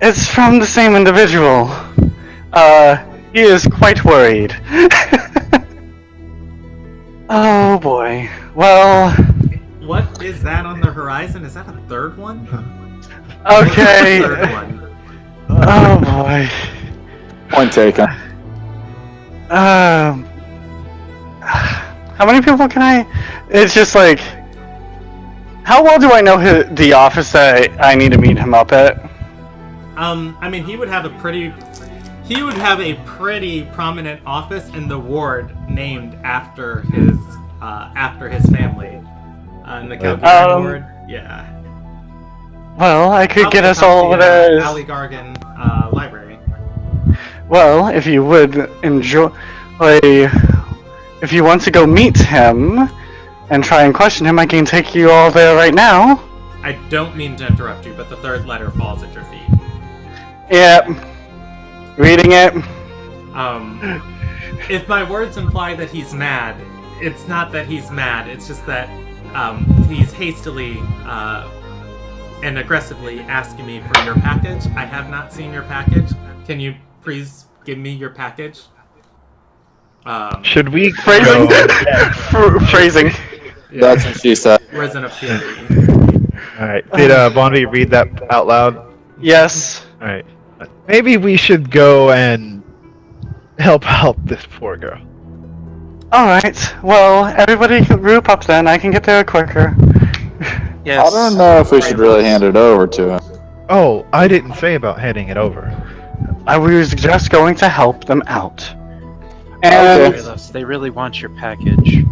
It's from the same individual. He is quite worried. Oh boy. Well. What is that on the horizon? Is that a third one? Okay. Third one. Oh boy. Point taken. How many people can I? It's just like. How well do I know the office that I need to meet him up at? I mean, he would have a pretty prominent office in the ward named after his family. In the Calgary ward, yeah. Well, I could get us all over there. Ali Gargan library. Well, if you would enjoy, if you want to go meet him and try and question him, I can take you all there right now. I don't mean to interrupt you, but the third letter falls at your feet. Yep. Reading it. If my words imply that he's mad, it's not that he's mad. It's just that he's hastily and aggressively asking me for your package. I have not seen your package. Can you please give me your package? Should we Phrasing. go? Phrasing. Yeah. That's what she said. Risen of Fury. All right. Did Bonvi read that out loud? Yes. All right. Maybe we should go and help out this poor girl. All right. Well, everybody can group up then. I can get there quicker. Yes. I don't know if we should really hand it over to him. Oh, I didn't say about handing it over. I was just going to help them out. Okay. And They really want your package.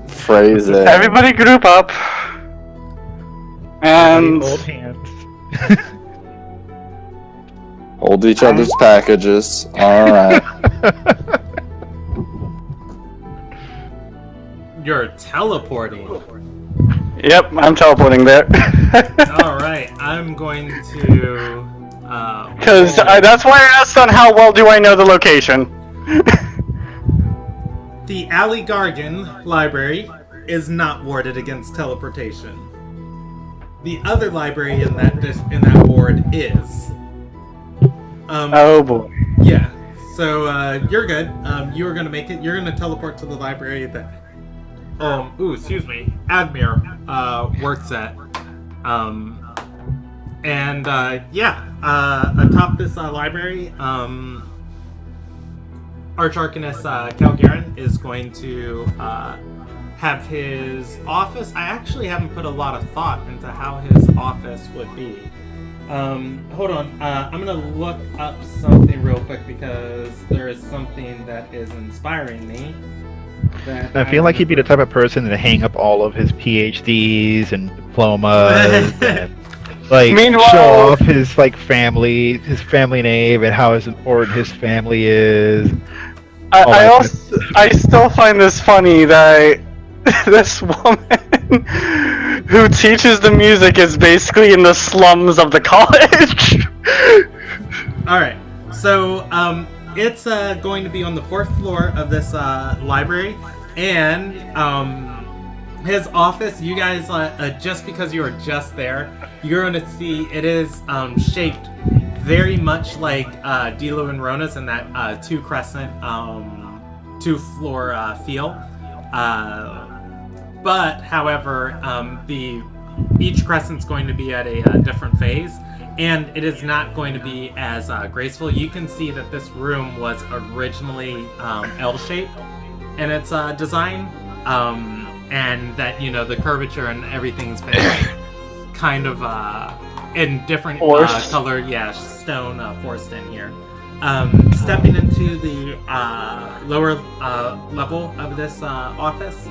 Phrase it. everybody group up. And Hold hands. Hold each other's packages. Alright. You're teleporting. yep, I'm teleporting there. All right, I'm going to. Because roll. that's why I asked on how well do I know the location. The Alley Gargan library is not warded against teleportation. The other library in that ward is. Oh boy. Yeah. So you're good. You are gonna make it. You're gonna teleport to the library that. Excuse me. Admir works at. Atop this library, Archarcanus Calgarin is going to have his office. I actually haven't put a lot of thought into how his office would be. Hold on. I'm gonna look up something real quick because there is something that is inspiring me. That I feel like he'd be the type of person to hang up all of his PhDs and diplomas and Meanwhile- show off his family name and how important his family is. I still find this funny that this woman who teaches the music is basically in the slums of the college. All right. So it's going to be on the 4th floor of this library, and his office. You guys, just because you are just there, you're going to see it is shaped very much like Dilo and Rona's in that 2-crescent, 2-floor feel. But however, each crescent's going to be at a different phase, and it is not going to be as graceful. You can see that this room was originally L-shaped in its design, and that the curvature and everything's been kind of in different color, stone forced in here. Stepping into the lower level of this office,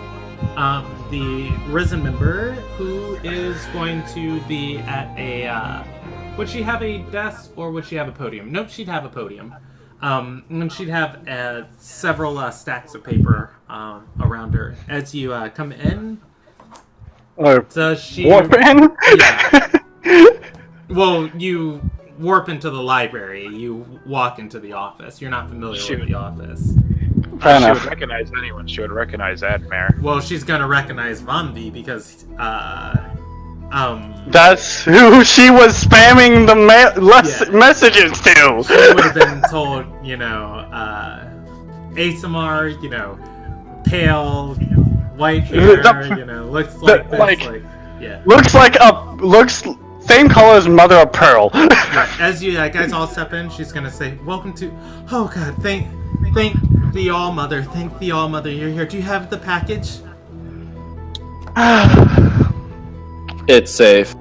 the Risen member, who is going to be at a... would she have a desk or would she have a podium? Nope, she'd have a podium. And she'd have several stacks of paper around her. As you come in, does she... Warp in? Yeah. Well, you warp into the library. You walk into the office. You're not familiar with the office. Fair She enough. would recognize anyone. She would recognize Admir. Well, she's gonna recognize Vanvi because, That's who she was spamming the messages to. she would have been told, ASMR, pale, white hair, looks like this, yeah. Looks same color as Mother of Pearl. Yeah, as you guys all step in, she's gonna say, "Welcome to." Oh God, thank the All Mother. Thank the All Mother. You're here. Do you have the package? It's safe.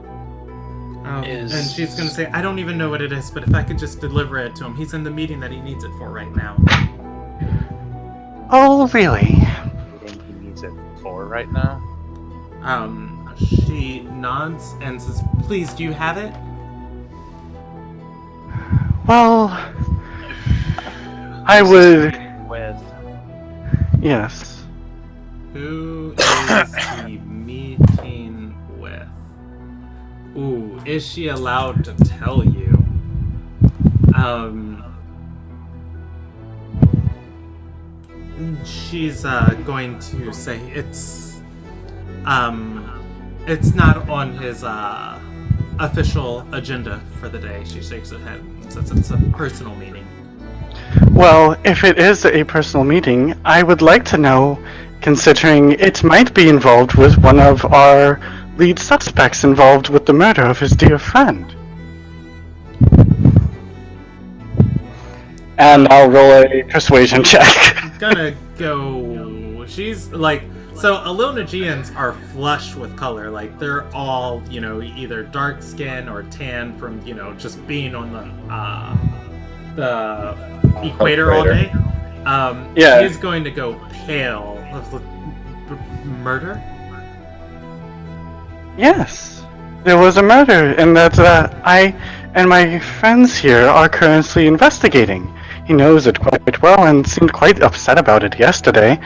And she's gonna say, "I don't even know what it is, but if I could just deliver it to him, he's in the meeting that he needs it for right now." Oh, really? You think he needs it for right now? She nods and says, "Please, do you have it?" Well, I would. With Yes. Who is he meeting with? Ooh, is she allowed to tell you? She's going to say It's not on his official agenda for the day. She shakes her head and says it's a personal meeting. Well, if it is a personal meeting, I would like to know, considering it might be involved with one of our lead suspects involved with the murder of his dear friend. And I'll roll a persuasion check. Gonna go. She's like, so Alilnagians are flush with color. Like they're all, either dark skin or tan from, just being on the equator all day. Yeah. He's going to go pale. Murder? Yes, there was a murder, and that I and my friends here are currently investigating. He knows it quite well and seemed quite upset about it yesterday.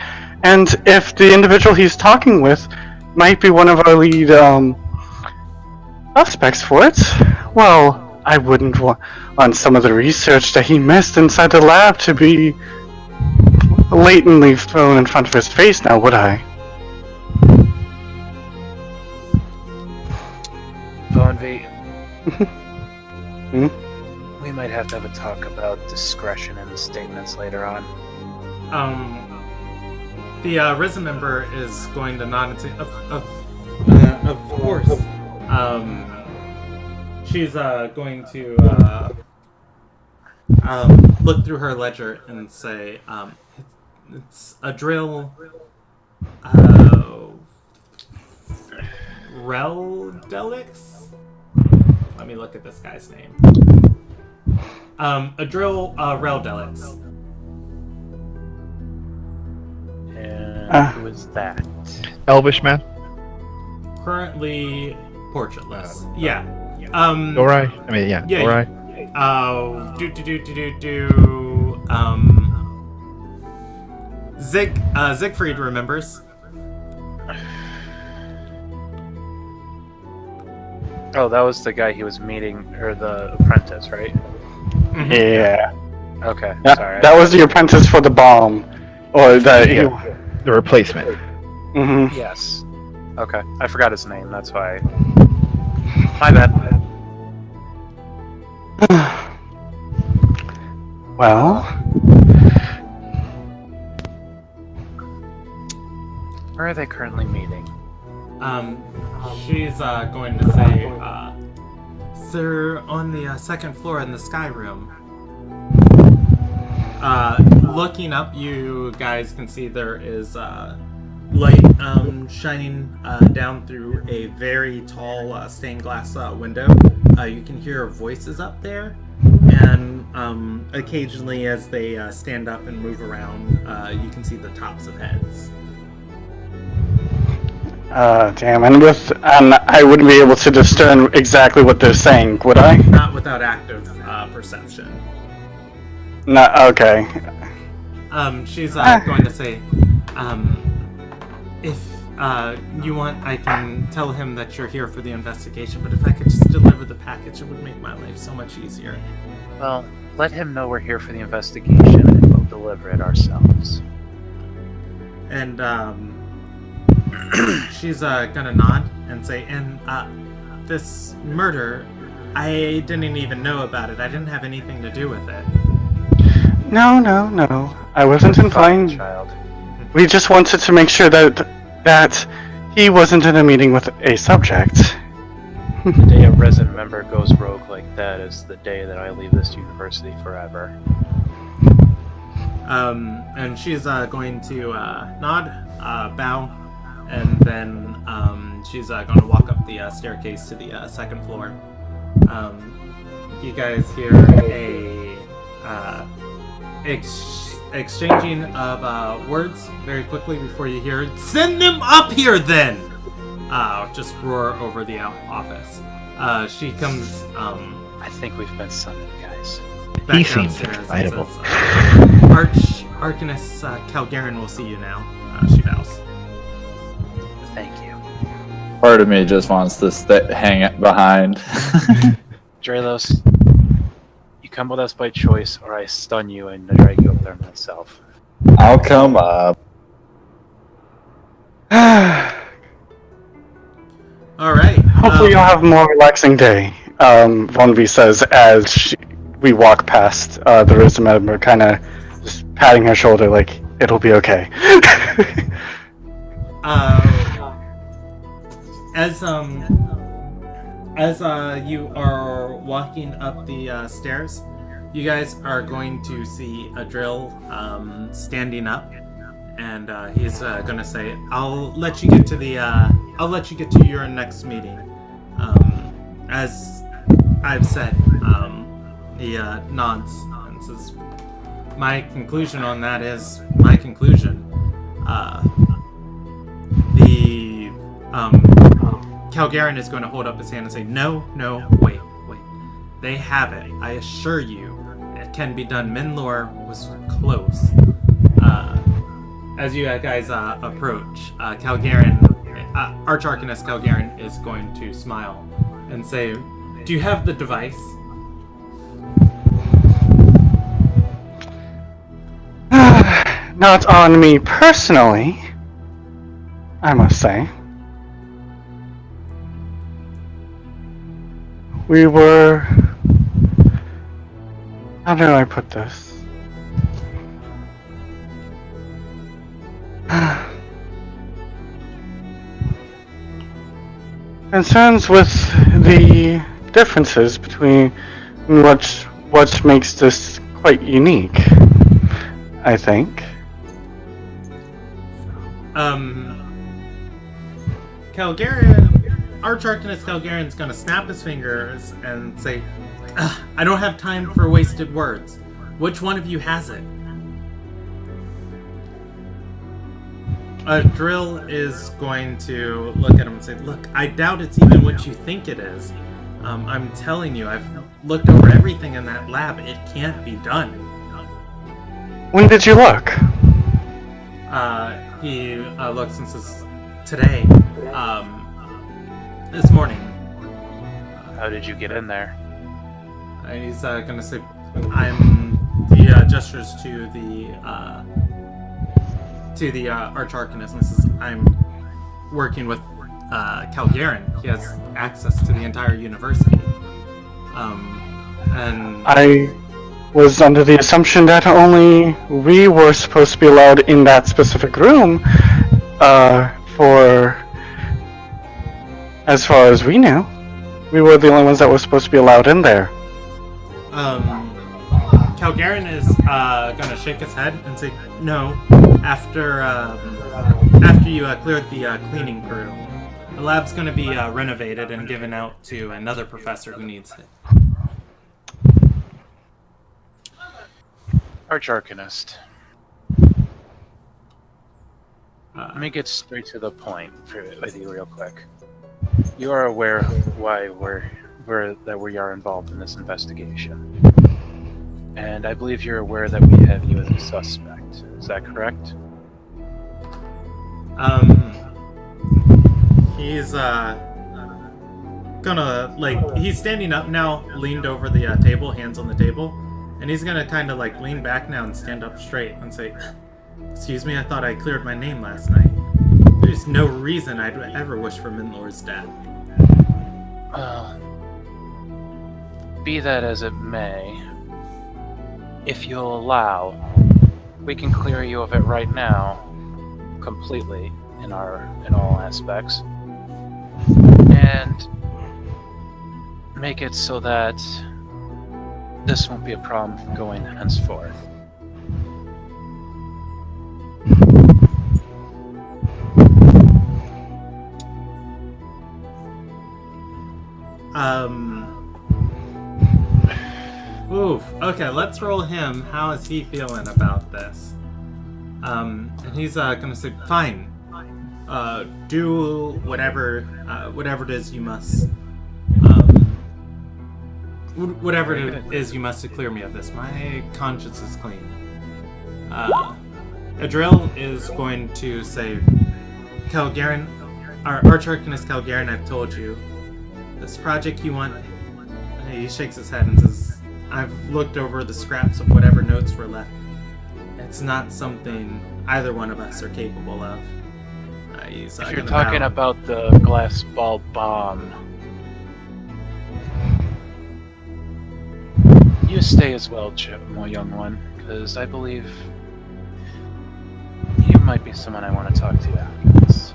And if the individual he's talking with might be one of our lead suspects for it, well, I wouldn't want some of the research that he missed inside the lab to be blatantly thrown in front of his face now, would I? Bonvi, Hmm? we might have to have a talk about discretion in the statements later on. The Risen member is going to nod and say, of course. She's going to look through her ledger and say, it's a drill, Reldelix? Let me look at this guy's name. Adril Reldelix. And who is that? Elvish man. Currently portraitless. Yeah. Alright. I mean, yeah. Yeah. Alright. Siegfried remembers. Oh, that was the guy he was meeting, or the apprentice, right? Mm-hmm. Yeah. Okay, sorry. That was the apprentice for the bomb. Or the... The replacement. Mm-hmm. Yes. Okay, I forgot his name, that's why. My bad. Well... Where are they currently meeting? She's going to say, they're on the second floor in the sky room. Looking up, you guys can see there is light shining down through a very tall stained glass window. You can hear voices up there, and occasionally as they stand up and move around, you can see the tops of heads. Damn, and I wouldn't be able to discern exactly what they're saying, would I? Not without active perception. No, okay. She's going to say, if you want, I can tell him that you're here for the investigation, but if I could just deliver the package, it would make my life so much easier. Well, let him know we're here for the investigation, and we'll deliver it ourselves. And, she's gonna nod and say, and this murder, I didn't even know about it. I didn't have anything to do with it. No. I wasn't implying. Child. We just wanted to make sure that he wasn't in a meeting with a subject. The day a resident member goes rogue like that is the day that I leave this university forever. And she's going to nod, bow, and then she's going to walk up the staircase to the second floor. You guys hear a exchanging of words very quickly before you hear, "Send them up here then!" Just roar over the office. She comes I think we've been summoned, guys. back He seems downstairs and excitable. says, Arcanus Calgaren will see you now. She bows. Thank you. Part of me just wants to hang behind. Dralos, you come with us by choice, or I stun you and drag you up there myself. I'll come up. Hopefully you'll have a more relaxing day, Von V says as we walk past the Rizzo member, kind of just patting her shoulder like, it'll be okay. As you are walking up the stairs, you guys are going to see a drill standing up, and he's gonna say, "I'll let you get to your next meeting." As I've said, he nods and says, "My conclusion on that is my conclusion. Calgaren is going to hold up his hand and say, no, wait. They have it. I assure you, it can be done. Minlor was close." As you guys approach, Calgaren, Archarcanist Calgaren is going to smile and say, "Do you have the device?" Not on me personally, I must say. We were... How do I put this? Concerns with the differences between what makes this quite unique, I think. Archarcanist Calgaren's gonna snap his fingers and say, "I don't have time for wasted words. Which one of you has it?" Drill is going to look at him and say, "Look, I doubt it's even what you think it is. I'm telling you, I've looked over everything in that lab. It can't be done." When did you look? He looks and says, "Today. This morning." How did you get in there? He's gonna say, He gestures to the Archarcanist and says, "I'm working with Calgaren. He has access to the entire university." And I was under the assumption that only we were supposed to be allowed in that specific room, for... As far as we knew, we were the only ones that were supposed to be allowed in there. Calgaren is gonna shake his head and say, "No. After you cleared the cleaning crew, the lab's gonna be renovated and given out to another professor who needs it." Archarcanist. Let me get straight to the point with you real quick. You are aware of why we are involved in this investigation. And I believe you're aware that we have you as a suspect. Is that correct? He's gonna, he's standing up now, leaned over the table, hands on the table, and he's gonna kind of lean back now and stand up straight and say, "Excuse me, I thought I cleared my name last night. There's no reason I'd ever wish for Minlor's death." Be that as it may, if you'll allow, we can clear you of it right now, completely, in all aspects, and make it so that this won't be a problem going henceforth. Oof. Okay, let's roll him. How is he feeling about this? And he's gonna say, "Fine. Do whatever it is you must. Whatever it is you must to clear me of this. My conscience is clean." Adriel is going to say, "Calgaren, our Archarcanist Calgaren, I've told you, this project you want..." He shakes his head and says, "I've looked over the scraps of whatever notes were left. It's not something either one of us are capable of." If you're talking about the glass ball bomb, You stay as well, my young one, because I believe you might be someone I want to talk to after this.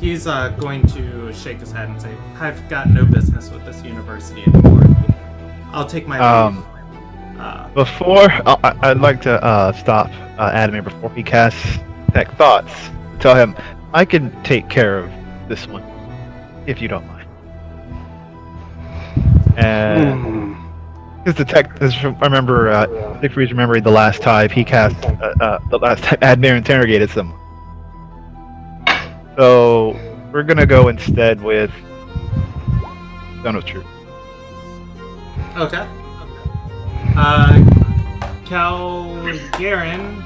He's going to shake his head and say, "I've got no business with this university anymore. I'll take my leave." I'd like to stop Adamir before he casts Tech Thoughts. Tell him I can take care of this one, if you don't mind. And because I remember Siegfried's remembering the last time he cast the last time Admir interrogated someone. So we're gonna go instead with Stone of Truth. Okay. Calgaren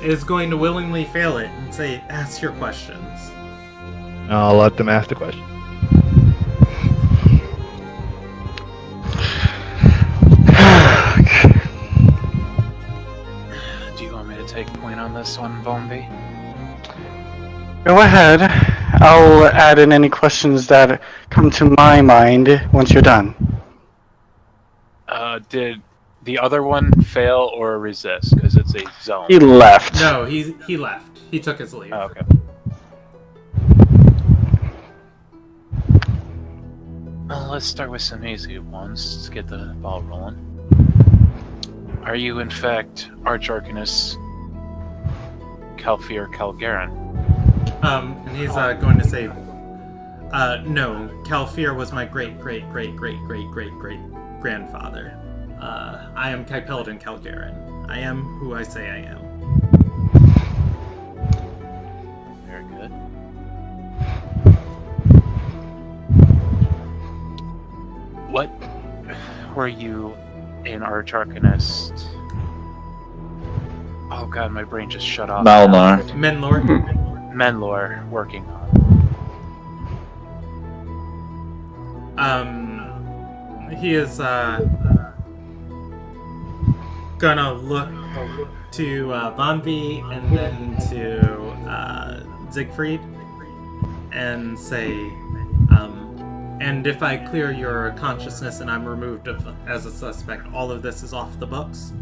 is going to willingly fail it and say, "Ask your questions." I'll let them ask the question. Do you want me to take point on this one, Bombi? Go ahead. I'll add in any questions that come to my mind once you're done. Did the other one fail or resist? Because it's a zone. He left. No, he left. He took his leave. Oh, okay. Well, let's start with some easy ones to get the ball rolling. Are you, in fact, Arch-Arcanist Calfir Calgaren? And he's going to say, "No, Calfir was my great-great-great-great-great-great-great-grandfather. I am Kypeldon Calgaren. I am who I say I am." Very good. What were you an Arch-Arcanist? Oh god, my brain just shut off. Malnar. Menlor. Menlor working on. He is gonna look to Bonvi and then to Siegfried and say, "And if I clear your consciousness and I'm removed as a suspect, all of this is off the books?"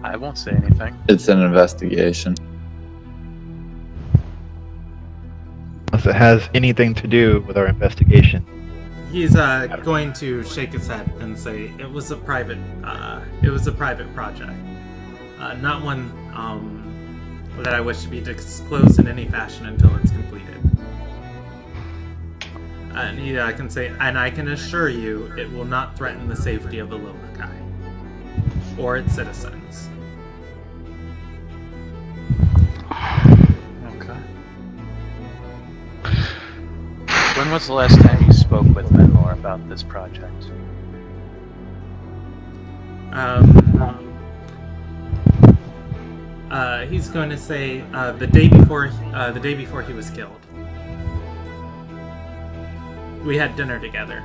I won't say anything. It's an investigation. Unless it has anything to do with our investigation. He's going to shake his head and say, "It was a private project, not one that I wish to be disclosed in any fashion until it's completed." And he can say, "And I can assure you, it will not threaten the safety of the Lomakai or its citizens." Okay. When was the last time you spoke with Menlor about this project? He's going to say the day before he was killed. We had dinner together.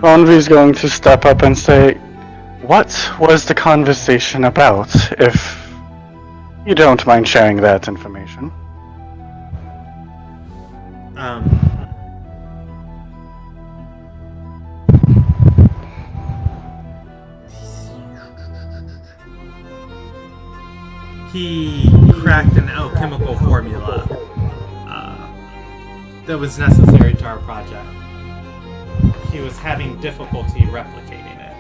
Bonvi's going to step up and say, "What was the conversation about, if you don't mind sharing that information?" He cracked an alchemical formula that was necessary to our project. He was having difficulty replicating it.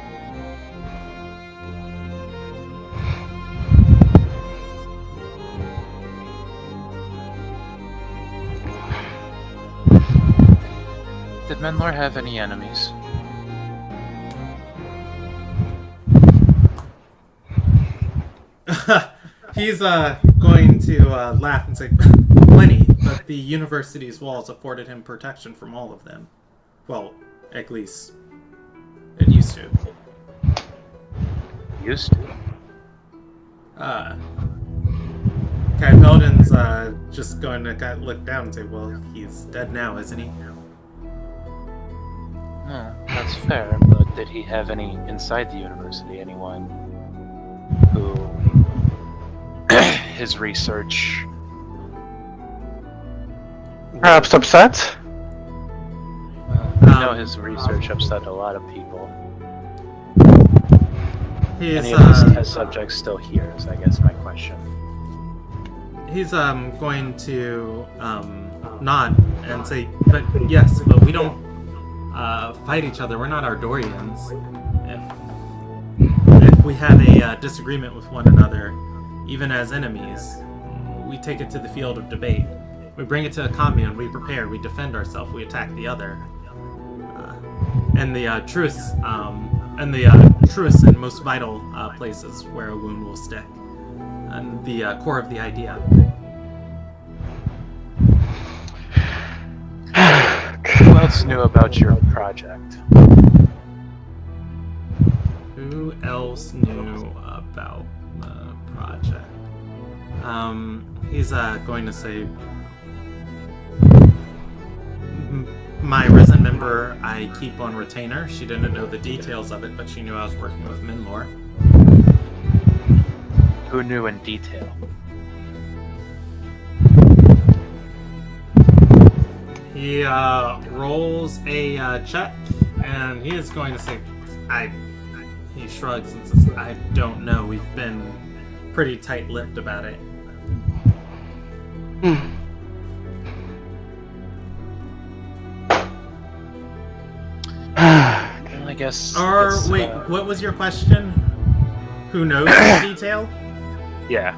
Did Menlor have any enemies? He's going to laugh and say, "Plenty, but the university's walls afforded him protection from all of them. Well, at least it used to." Used to? Kypeldon's just going to look down and say, "Well, he's dead now, isn't he?" No, that's fair, but did he have any inside the university? Anyone who his research Perhaps upset? I know his research upset a lot of people. He's Any of his test subjects still here is, I guess, my question. he's going to nod and say, but yes, but we don't fight each other. We're not Ardorians. If we have a disagreement with one another, even as enemies, we take it to the field of debate. We bring it to a commune, we prepare, we defend ourselves, we attack the other. And the truest and most vital places where a wound will stick. And the core of the idea. Who else knew about your project? Who else knew about the project? He's going to say, my risen member I keep on retainer. She didn't know the details of it, but she knew I was working with Minlor. Who knew in detail? He rolls a check, and he is going to say, he shrugs and says, I don't know. We've been pretty tight-lipped about it. Well, I guess. Wait, what was your question? Who knows the detail? Yeah.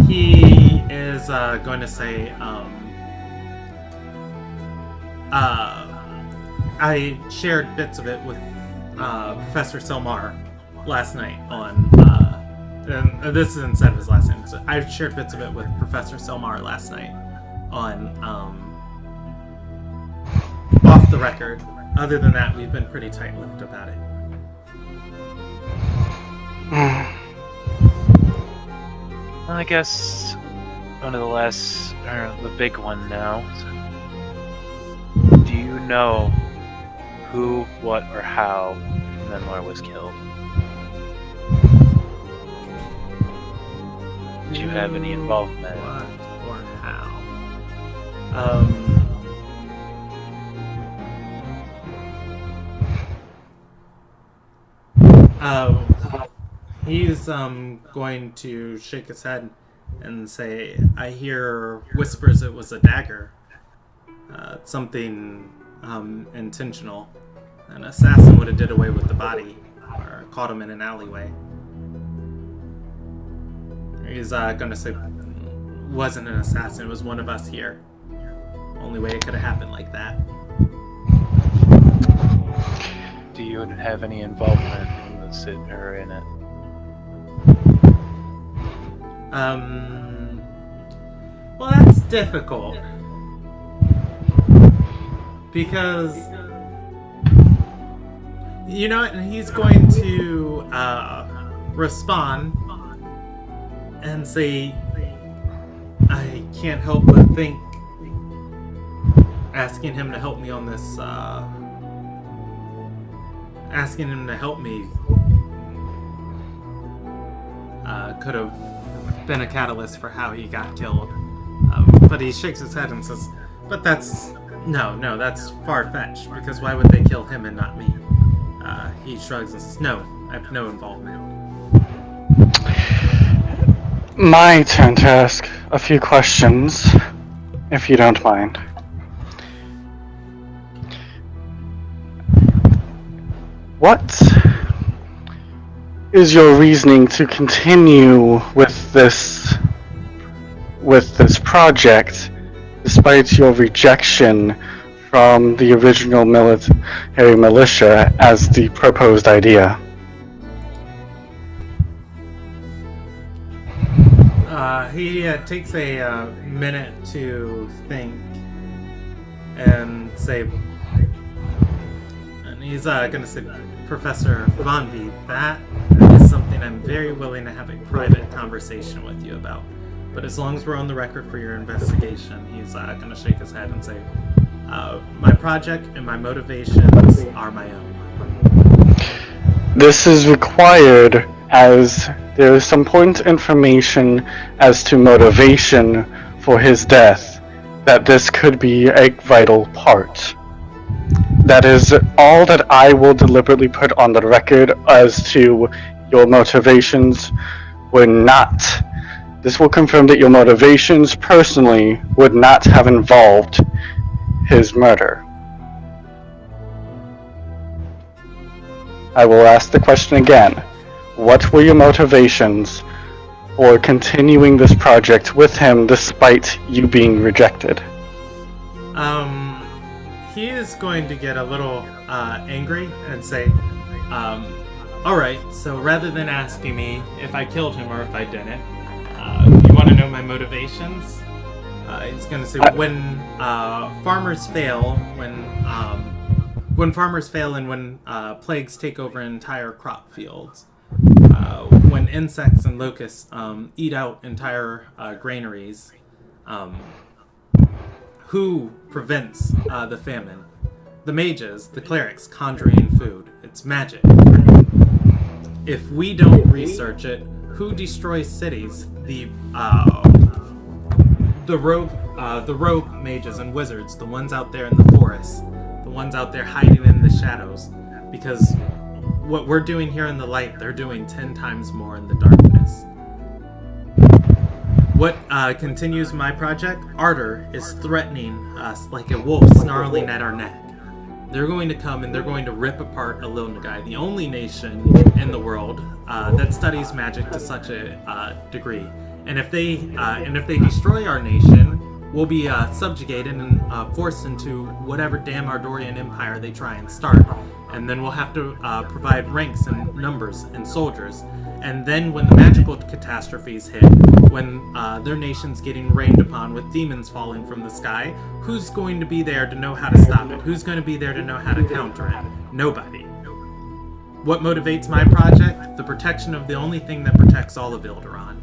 He is going to say, I shared bits of it with Professor Selmar last night on, and this is instead of his last name. So I shared bits of it with Professor Selmar last night on, off the record. Other than that, we've been pretty tight-lipped about it. Well, I guess one of the last, or the big one now. Do you know who, what, or how Menlar was killed? Do you have any involvement? What or how? He's going to shake his head and say, I hear whispers it was a dagger. Something intentional. An assassin would have did away with the body or caught him in an alleyway. He's going to say, wasn't an assassin, it was one of us here. Only way it could have happened like that. Do you have any involvement in the sit or in it? Well, that's difficult. Because, you know what, and he's going to respond and say, I can't help but think asking him to help me on this, asking him to help me could have been a catalyst for how he got killed. But he shakes his head and says, but that's, no, that's far-fetched, because why would they kill him and not me? He shrugs and says, no, I have no involvement. My turn to ask a few questions, if you don't mind. What is your reasoning to continue with this project, despite your rejection from the original military militia as the proposed idea? He takes a minute to think and say, and he's going to say, Professor Von V, that is something I'm very willing to have a private conversation with you about. But as long as we're on the record for your investigation, he's going to shake his head and say, my project and my motivations are my own. This is required as there is some point information as to motivation for his death, that this could be a vital part. That is all that I will deliberately put on the record as to your motivations were not. This will confirm that your motivations personally would not have involved his murder. I will ask the question again. What were your motivations for continuing this project with him despite you being rejected? He is going to get a little angry and say, alright, so rather than asking me if I killed him or if I didn't, you want to know my motivations? He's going to say, when farmers fail, when farmers fail and when plagues take over entire crop fields, when insects and locusts eat out entire granaries, who prevents the famine? The mages, the clerics, conjuring food. It's magic. If we don't research it, who destroys cities? The rogue mages and wizards, the ones out there in the forest, the ones out there hiding in the shadows. Because what we're doing here in the light, they're doing 10 times more in the darkness. What continues my project? Ardor is threatening us like a wolf snarling at our neck. They're going to come and they're going to rip apart Ilderon, the only nation in the world that studies magic to such a degree. And if they destroy our nation, we'll be subjugated and forced into whatever damn Ardorian empire they try and start. And then we'll have to provide ranks and numbers and soldiers. And then when the magical catastrophes hit, when their nation's getting rained upon with demons falling from the sky, who's going to be there to know how to stop it? Who's going to be there to know how to counter it? Nobody. What motivates my project? The protection of the only thing that protects all of Ilderon.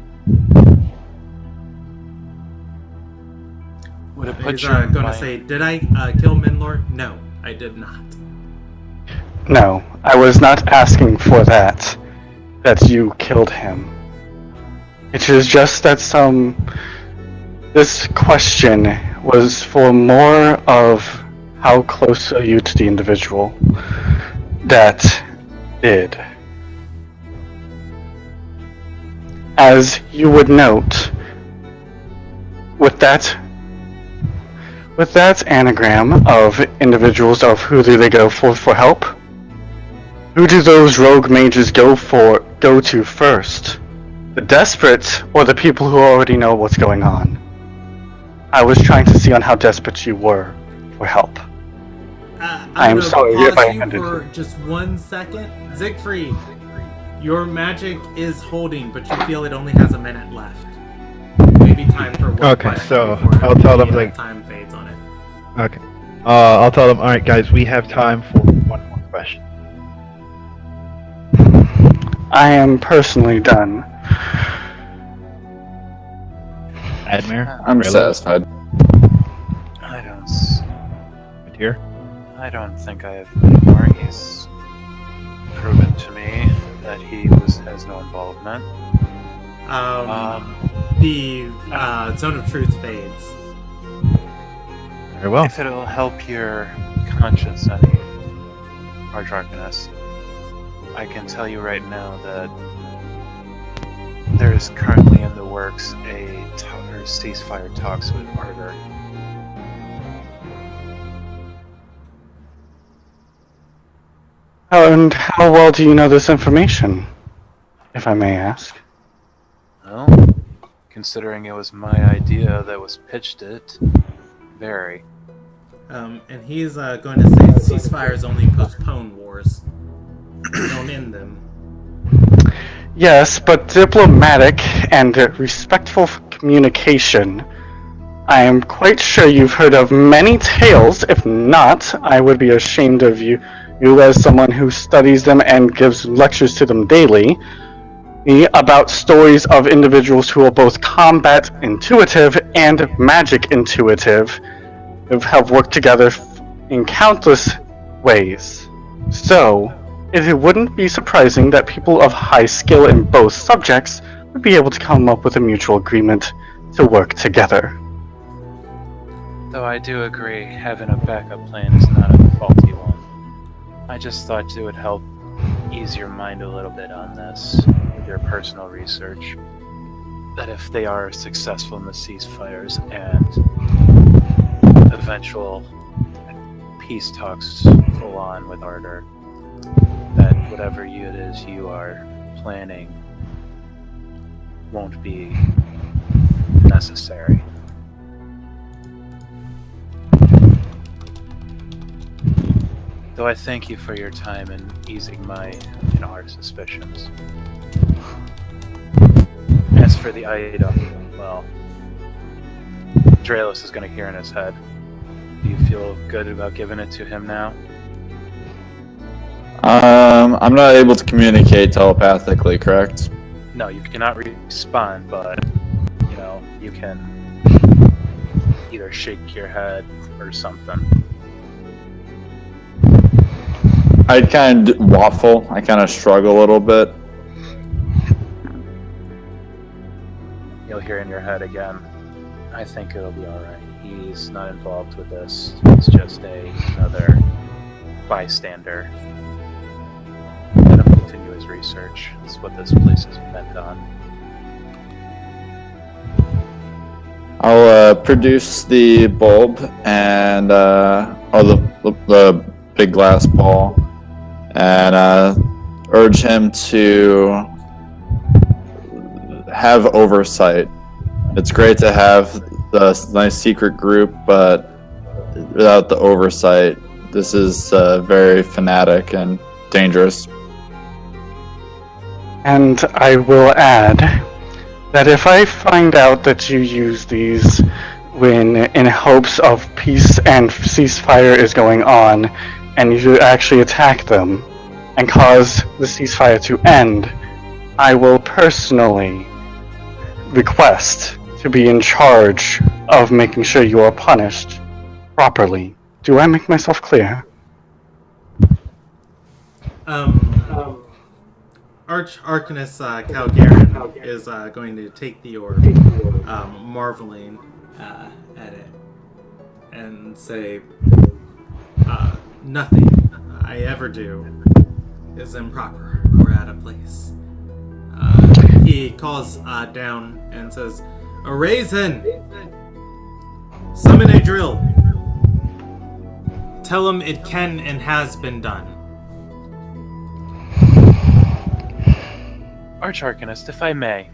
Would it He's put you going to mind- say, did I kill Minlor? No, I did not. No, I was not asking for that you killed him. It is just that this question was for more of how close are you to the individual that did. As you would note, with that anagram of individuals of who do they go for help, who do those rogue mages go to first? The desperate or the people who already know what's going on? I was trying to see on how desperate you were for help. I'm sorry if I offended for you. just 1 second. Siegfried, your magic is holding, but you feel it only has a minute left. Maybe time for one Okay, question so before I'll tell them, the, like- time fades on it. Okay. I'll tell them, alright guys, we have time for one more question. I am personally done. Admir? I'm Raylan? satisfied. Mateer? I don't think I have many more. He's proven to me that he has no involvement. The zone of truth fades. Very well. If it'll help your conscience any, or darkness, I can tell you right now that there is currently in the works a ceasefire talks with Ardor. And how well do you know this information, if I may ask? Well, considering it was my idea that was pitched it, very. And he's going to say ceasefires only postpone wars. Don't end them. Yes, but diplomatic and respectful communication. I am quite sure you've heard of many tales. If not, I would be ashamed of you as someone who studies them and gives lectures to them daily, about stories of individuals who are both combat intuitive and magic intuitive, who have worked together in countless ways. So, it wouldn't be surprising that people of high skill in both subjects would be able to come up with a mutual agreement to work together. Though I do agree, having a backup plan is not a faulty one. I just thought it would help ease your mind a little bit on this with your personal research. That if they are successful in the ceasefires and eventual peace talks full on with Ardor, that whatever it is you are planning won't be necessary. Though I thank you for your time in easing my our suspicions. As for the item, well, Draelos is going to hear in his head. Do you feel good about giving it to him now? I'm not able to communicate telepathically, correct? No, you cannot respond, but you can either shake your head or something. I kind of waffle. I kind of struggle a little bit. You'll hear in your head again. I think it'll be alright. He's not involved with this. He's just another bystander. Let him continue his research. That's what this place is bent on. I'll produce the bulb and the big glass ball, and urge him to have oversight. It's great to have the nice secret group, but without the oversight, this is very fanatic and dangerous. And I will add that if I find out that you use these when in hopes of peace and ceasefire is going on, and you actually attack them and cause the ceasefire to end, I will personally request to be in charge of making sure you are punished properly. Do I make myself clear? Arcanist Calgaren is going to take the orb, marveling at it, and say, nothing I ever do is improper or out of place. He calls down and says, "A raisin! Summon a drill! Tell him it can and has been done." Arch-Arcanist, if I may,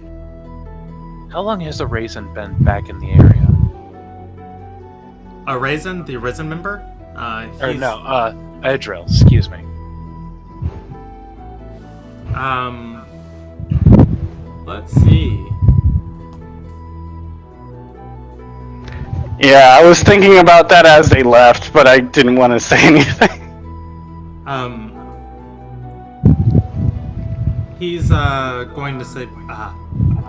how long has a raisin been back in the area? A raisin, the Arisen member? Adril, excuse me. Let's see. Yeah, I was thinking about that as they left, but I didn't want to say anything. He's going to say,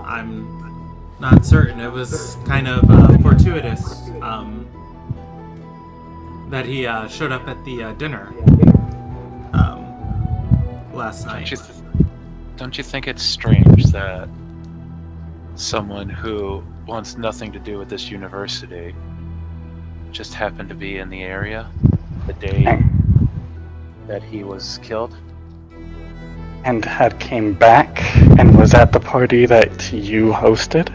I'm not certain. It was kind of fortuitous that he showed up at the dinner last night. Don't you think it's strange that someone who wants nothing to do with this university just happened to be in the area the day that he was killed? And had came back and was at the party that you hosted?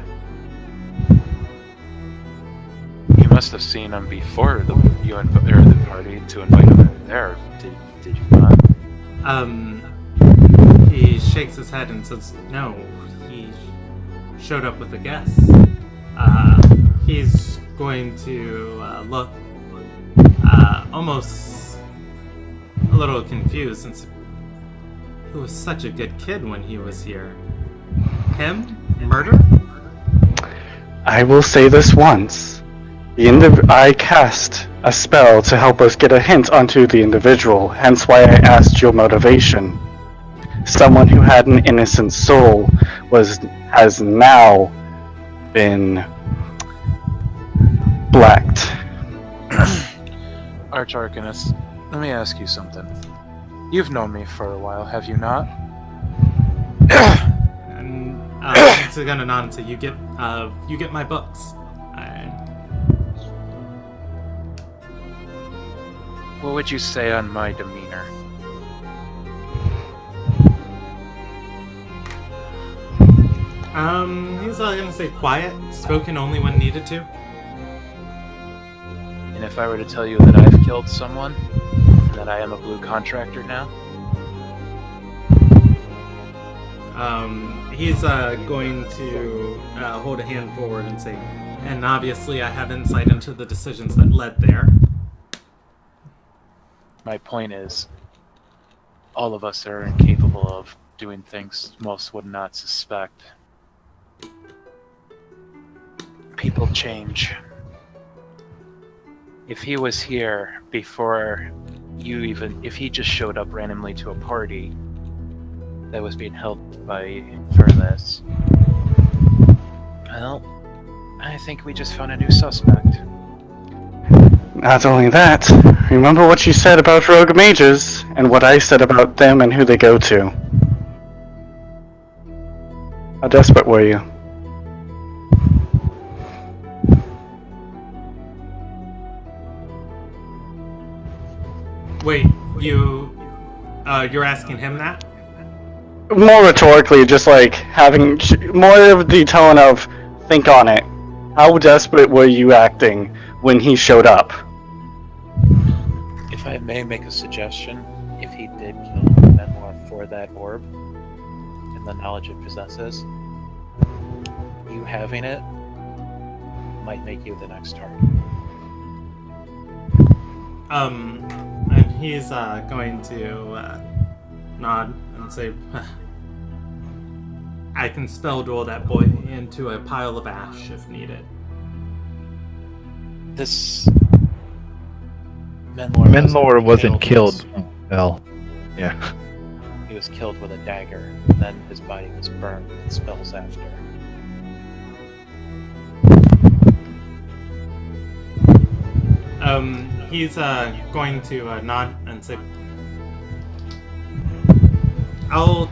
You must have seen him before the party to invite him there. Did you not? He shakes his head and says, no, he showed up with a guest. He's going to look almost a little confused since he was such a good kid when he was here. Him? Murder? I will say this once. I cast a spell to help us get a hint onto the individual, hence why I asked your motivation. Someone who had an innocent soul has now been blacked. Arch-Arcanist, let me ask you something. You've known me for a while, have you not? And he's gonna nod and say, "You get my books." What would you say on my demeanor? He's gonna say quiet, spoken only when needed to. And if I were to tell you that I've killed someone, and that I am a blue contractor now? He's going to hold a hand forward and say, and obviously I have insight into the decisions that led there. My point is, all of us are incapable of doing things most would not suspect. People change. If he was here before if he just showed up randomly to a party that was being held for this, well, I think we just found a new suspect. Not only that, remember what you said about rogue mages, and what I said about them and who they go to. How desperate were you? Wait, you're asking him that? More rhetorically, just like having more of the tone of, think on it. How desperate were you acting when he showed up? If I may make a suggestion, if he did kill Memoir for that orb, and the knowledge it possesses, you having it might make you the next target. And he's going to nod and say, I can spell duel that boy into a pile of ash if needed. This Menlor wasn't killed. Well, yeah. He was killed with a dagger, then his body was burned with spells after. He's going to nod and say, I'll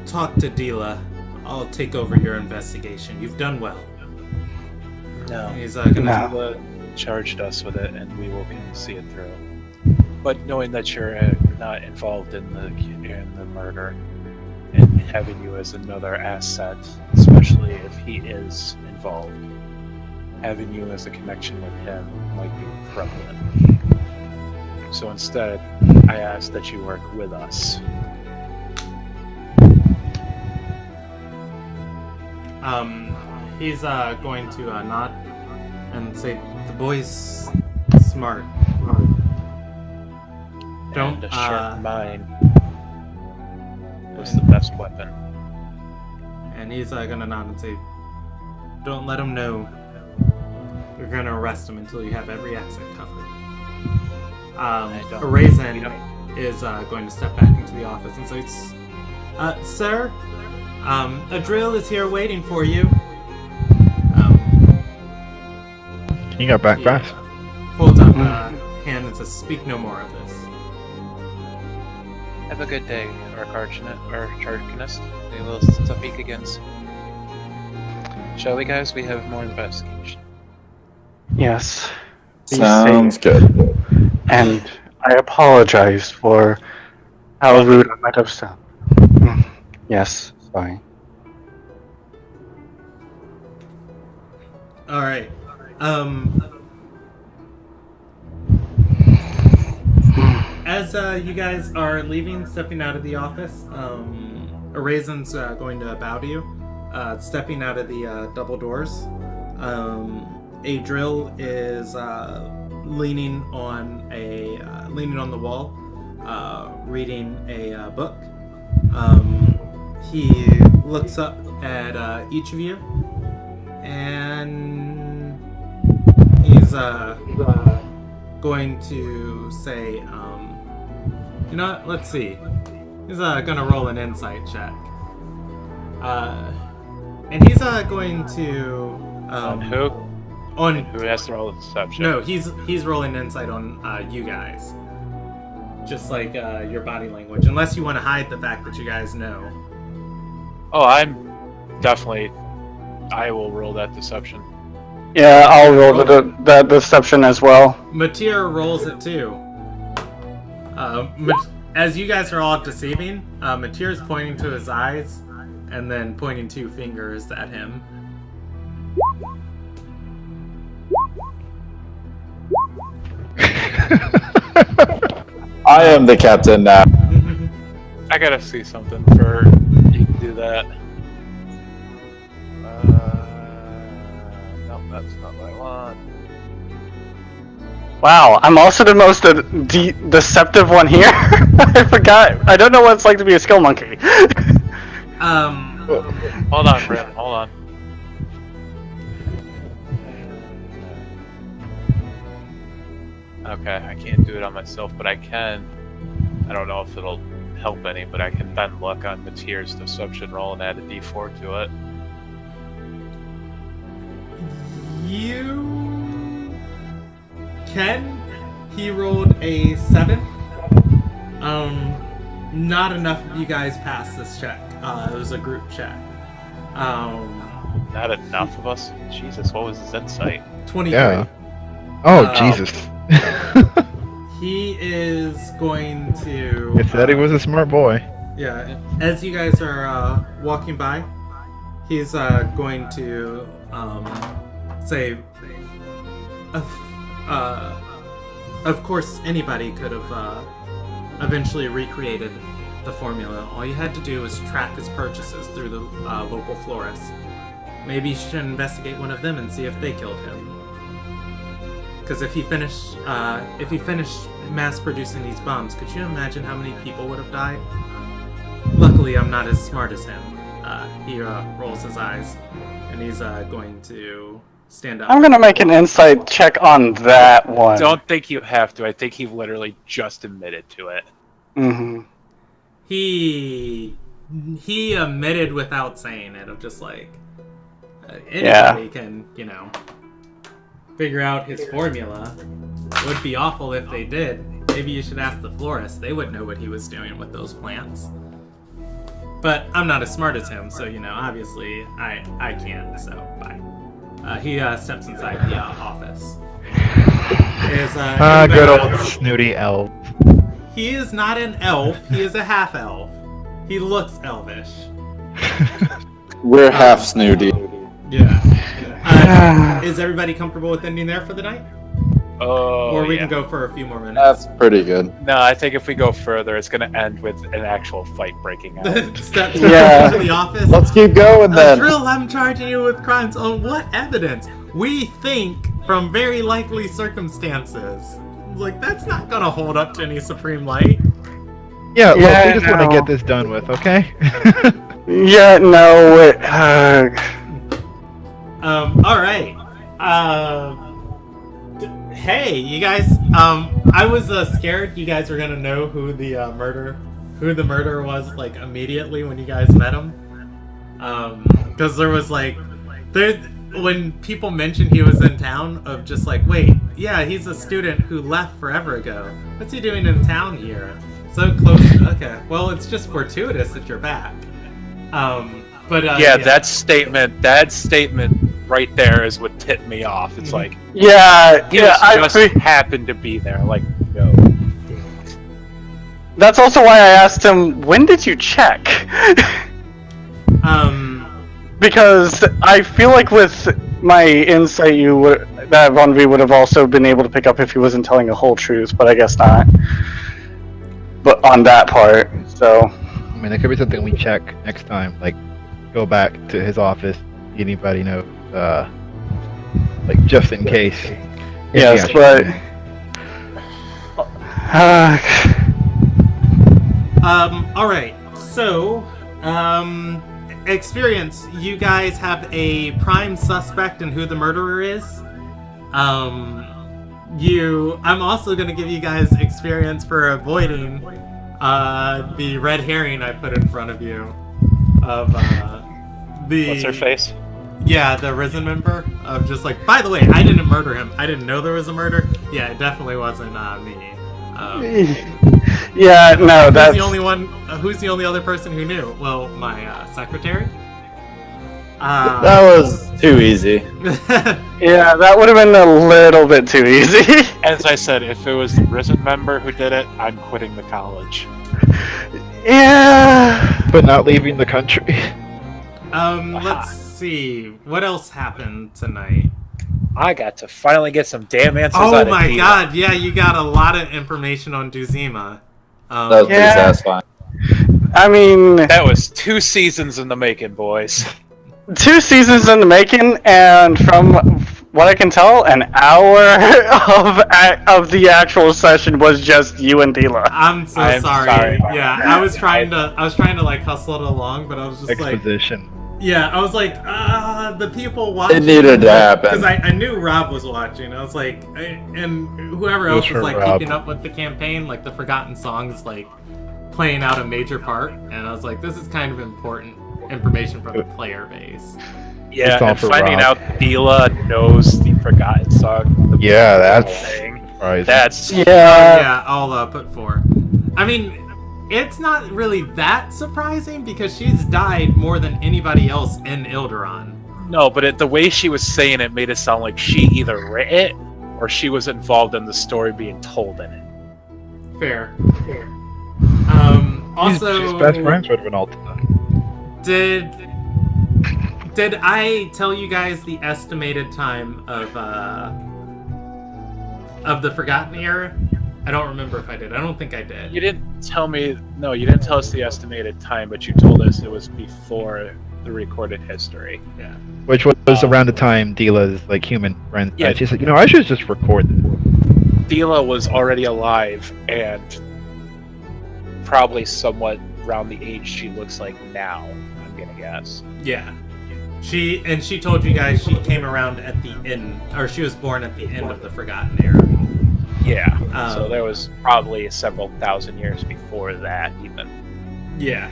talk to Dila. I'll take over your investigation. You've done well. No. He's gonna Dila charged us with it, and we will see it through. But knowing that you're not involved in the murder, and having you as another asset, especially if he is involved, having you as a connection with him might be prevalent. So instead, I ask that you work with us. He's going to nod and say, the boy's smart. Don't And a sharp mind was the best weapon. And he's gonna nod and say, don't let him know you're gonna arrest him until you have every exit covered. Raisin is going to step back into the office and say, sir, a drill is here waiting for you. You got back fast. Holds up a hand and says, speak no more of this. Have a good day, Arcanist. We will speak again soon. Shall we, guys? We have more investigation. Yes. Be Sounds safe. good. And I apologize for how rude I might have sounded. Yes, sorry. Alright. As you guys are leaving, stepping out of the office, Raisin's going to bow to you, stepping out of the double doors. Adriel is leaning on the wall, reading a book. He looks up at each of you, and he's going to say, you know what? Let's see. He's gonna roll an insight check. And he's going to On who? on Who has to roll the deception? no, he's rolling insight on you guys. Just like your body language, unless you want to hide the fact that you guys know. Oh, I will roll that deception. Yeah, I'll roll that deception as well. Matir rolls it too. As you guys are all deceiving, Matir's pointing to his eyes and then pointing 2 fingers at him. I am the captain now. I gotta see something for you to do that. No, that's not what I want. Wow, I'm also the most deceptive one here. I forgot. I don't know what it's like to be a skill monkey. Hold on, Brent. Hold on. Okay, I can't do it on myself, but I can. I don't know if it'll help any, but I can then look on Matir's deception roll and add a d4 to it. You can. He rolled a 7. Not enough of you guys passed this check. It was a group check. Not enough of us? Jesus, what was his insight? 23. Yeah. Oh, Jesus. He is going to... It said he was a smart boy. Yeah. As you guys are walking by, he's going to say... Of course, anybody could have eventually recreated the formula. All you had to do was track his purchases through the local florist. Maybe you should investigate one of them and see if they killed him. Because if he finished mass producing these bombs, could you imagine how many people would have died? Luckily, I'm not as smart as him. He rolls his eyes, and he's going to stand up. I'm gonna make an insight check on that one. Don't think you have to. I think he literally just admitted to it. Mm-hmm. He admitted without saying it, of just like anybody can, figure out his formula. It would be awful if they did. Maybe you should ask the florist. They would know what he was doing with those plants. But I'm not as smart as him, so obviously I can't. So bye. He steps inside the office. Good old snooty elf. He is not an elf. He is a half elf. He looks elvish. We're half snooty. Yeah. Is everybody comfortable with ending there for the night? Oh, Or we can go for a few more minutes. That's pretty good. No, I think if we go further, it's going to end with an actual fight breaking out. Step Yeah. to the office. Let's keep going then. Drill, I'm charging you with crimes. On what evidence? We think from very likely circumstances. Like, that's not gonna hold up to any supreme light. Yeah, look, Yeah, we just want to no. get this done with, okay? Yeah, no. Alright. Hey, you guys, I was scared you guys were gonna know who the murderer was, like, immediately when you guys met him. Because there was, like, when people mentioned he was in town, of just like, wait, yeah, he's a student who left forever ago. What's he doing in town here? So close. Okay, well, it's just fortuitous that you're back. That statement right there is what tipped me off. It's like, I just happened to be there. Like, no. That's also why I asked him, when did you check? Because I feel like with my insight, that Von V would have also been able to pick up if he wasn't telling the whole truth, but I guess not. But on that part, so. I mean, it could be something we check next time. Like, go back to his office, see anybody knows, like, just in case. Yes, but. Alright, so, experience, you guys have a prime suspect in who the murderer is. I'm also going to give you guys experience for avoiding the red herring I put in front of you of What's her face? Yeah, the Risen member, of just like, by the way, I didn't murder him. I didn't know there was a murder. Yeah, it definitely wasn't me. Yeah, no, that's... Who's the only other person who knew? Well, my secretary. That was Too easy. Yeah, that would have been a little bit too easy. As I said, if it was the Risen member who did it, I'm quitting the college. Yeah. But not leaving the country. Let's see. What else happened tonight? I got to finally get some damn answers Oh out of my Dila. god, yeah, you got a lot of information on Duzima. That was pretty Yeah. satisfying. I mean, That was 2 seasons in the making, boys. 2 seasons in the making, and from what I can tell, an hour of the actual session was just you and Dila. I'm I'm sorry. sorry. Yeah, I was trying to like hustle it along, but I was just like, Exposition. yeah, I was like, the people watching. It needed to happen. Because I knew Rob was watching. I was like, and whoever else was like Rob. keeping up with the campaign, like the Forgotten Songs, like playing out a major part, and I was like, this is kind of important information from the player base. Yeah, It's all and for finding Rob. out Dila knows the Forgotten Song. The Yeah, that's thing. surprising. That's Yeah, I'll put 4. I mean, it's not really that surprising because she's died more than anybody else in Ilderon. no, but the way she was saying it made it sound like she either wrote it or she was involved in the story being told in it. Fair. She's Also, best friends with Renalta. Did I tell you guys the estimated time of the Forgotten Era? I don't remember if I did. I don't think I did. You didn't tell me. No, you didn't tell us the estimated time, but you told us it was before the recorded history. Yeah. Which was around the time Dila's like human friend Yeah. died. She's like, I should just record this. Dila was already alive and probably somewhat around the age she looks like now. I'm gonna guess. Yeah. She told you guys she came around at the end, or she was born at the end of the Forgotten Era. Yeah. So Um, there was probably several thousand years before that, even. Yeah.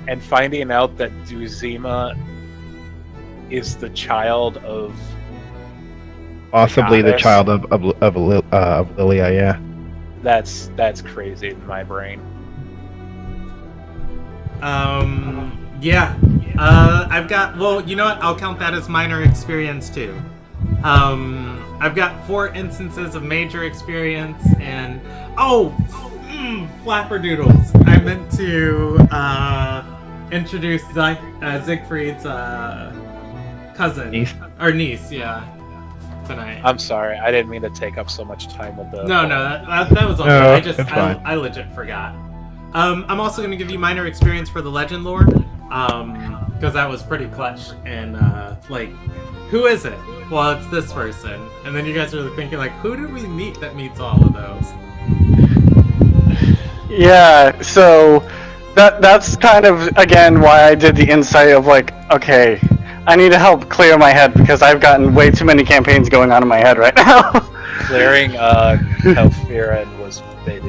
And finding out that Duzima is the child of Possibly the Goddess. child of Lilia, yeah. that's crazy in my brain. Yeah. I've got, well, you know what? I'll count that as minor experience too. I've got 4 instances of major experience and, flapperdoodles. I meant to, introduce Siegfried's, cousin. Niece. Or niece, yeah. Tonight. I'm sorry, I didn't mean to take up so much time with the. No, that was all No, good. it's fine. I legit forgot. I'm also gonna give you minor experience for the legend lore, because that was pretty clutch. And like, who is it? Well, it's this person. And then you guys are thinking like, who did we meet that meets all of those? Yeah, so that's kind of again why I did the insight of like, okay, I need to help clear my head because I've gotten way too many campaigns going on in my head right now. Clearing Kelfiran was big.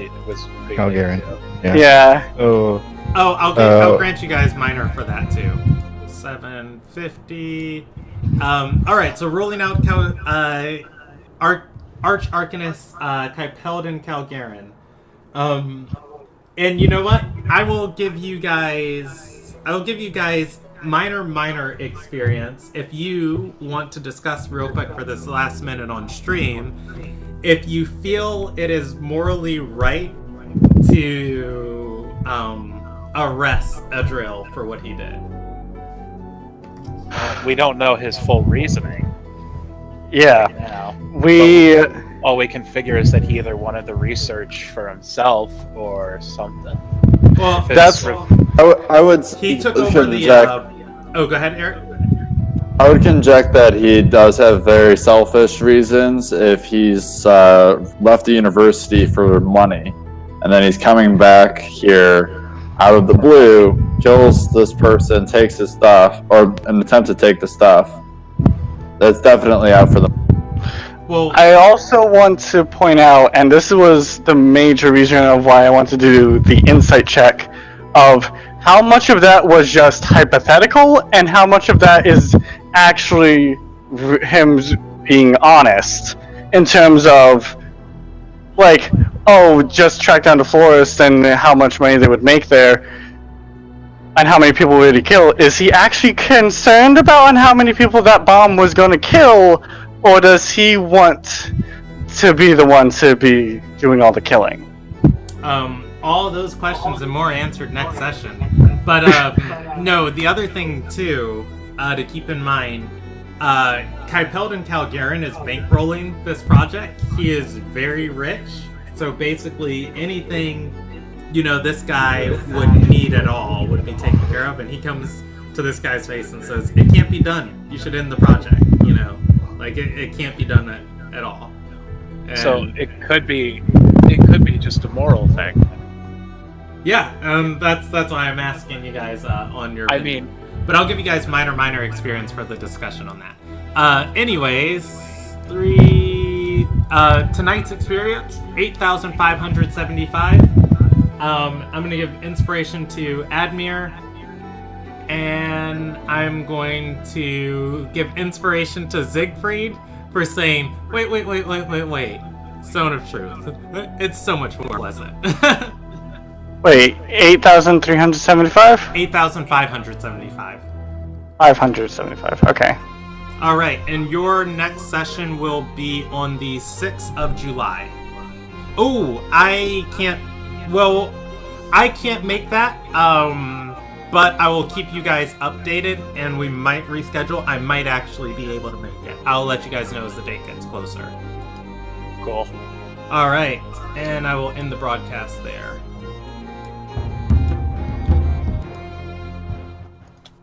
Calgarian. too. Yeah. Yeah. Oh, I'll grant you guys minor for that too. 750. All right, so rolling out Arch Arcanist Kypeldin Calgarin. And you know what? I will give you guys minor experience if you want to discuss real quick for this last minute on stream. If you feel it is morally right to arrest Adriel for what he did. We don't know his full reasoning Yeah. now. We All we can figure is that he either wanted the research for himself or something. Well, If it's That's- I would. he took over the. Oh, go ahead, Eric. I would conject that he does have very selfish reasons if he's left the university for money, and then he's coming back here out of the blue, kills this person, takes his stuff, or an attempt to take the stuff. That's definitely out for the. Well, I also want to point out, and this was the major reason of why I want to do the insight check of how much of that was just hypothetical and how much of that is actually him being honest in terms of like, oh, just track down the forest and how much money they would make there. on how many people would he kill. Is he actually concerned about on how many people that bomb was going to kill, or does he want to be the one to be doing all the killing? All those questions and more answered next session. But no, the other thing too to keep in mind, Kaipeldon Calgarin is bankrolling this project. He is very rich, so basically anything this guy would need at all would be taken care of, and he comes to this guy's face and says, "It can't be done. You should end the project." Like it can't be done at all. And so it could be just a moral thing. Yeah, that's why I'm asking you guys on your. But I'll give you guys minor experience for the discussion on that. Anyways, tonight's experience 8,575. I'm gonna give inspiration to Admir, and I'm going to give inspiration to Siegfried for saying, wait. Stone of Truth. It's so much more pleasant. Wait, 8,375? 8,575. 575, okay. Alright, and your next session will be on the 6th of July. Oh, I can't make that, but I will keep you guys updated, and we might reschedule. I might actually be able to make it. I'll let you guys know as the date gets closer. Cool. Alright, and I will end the broadcast there.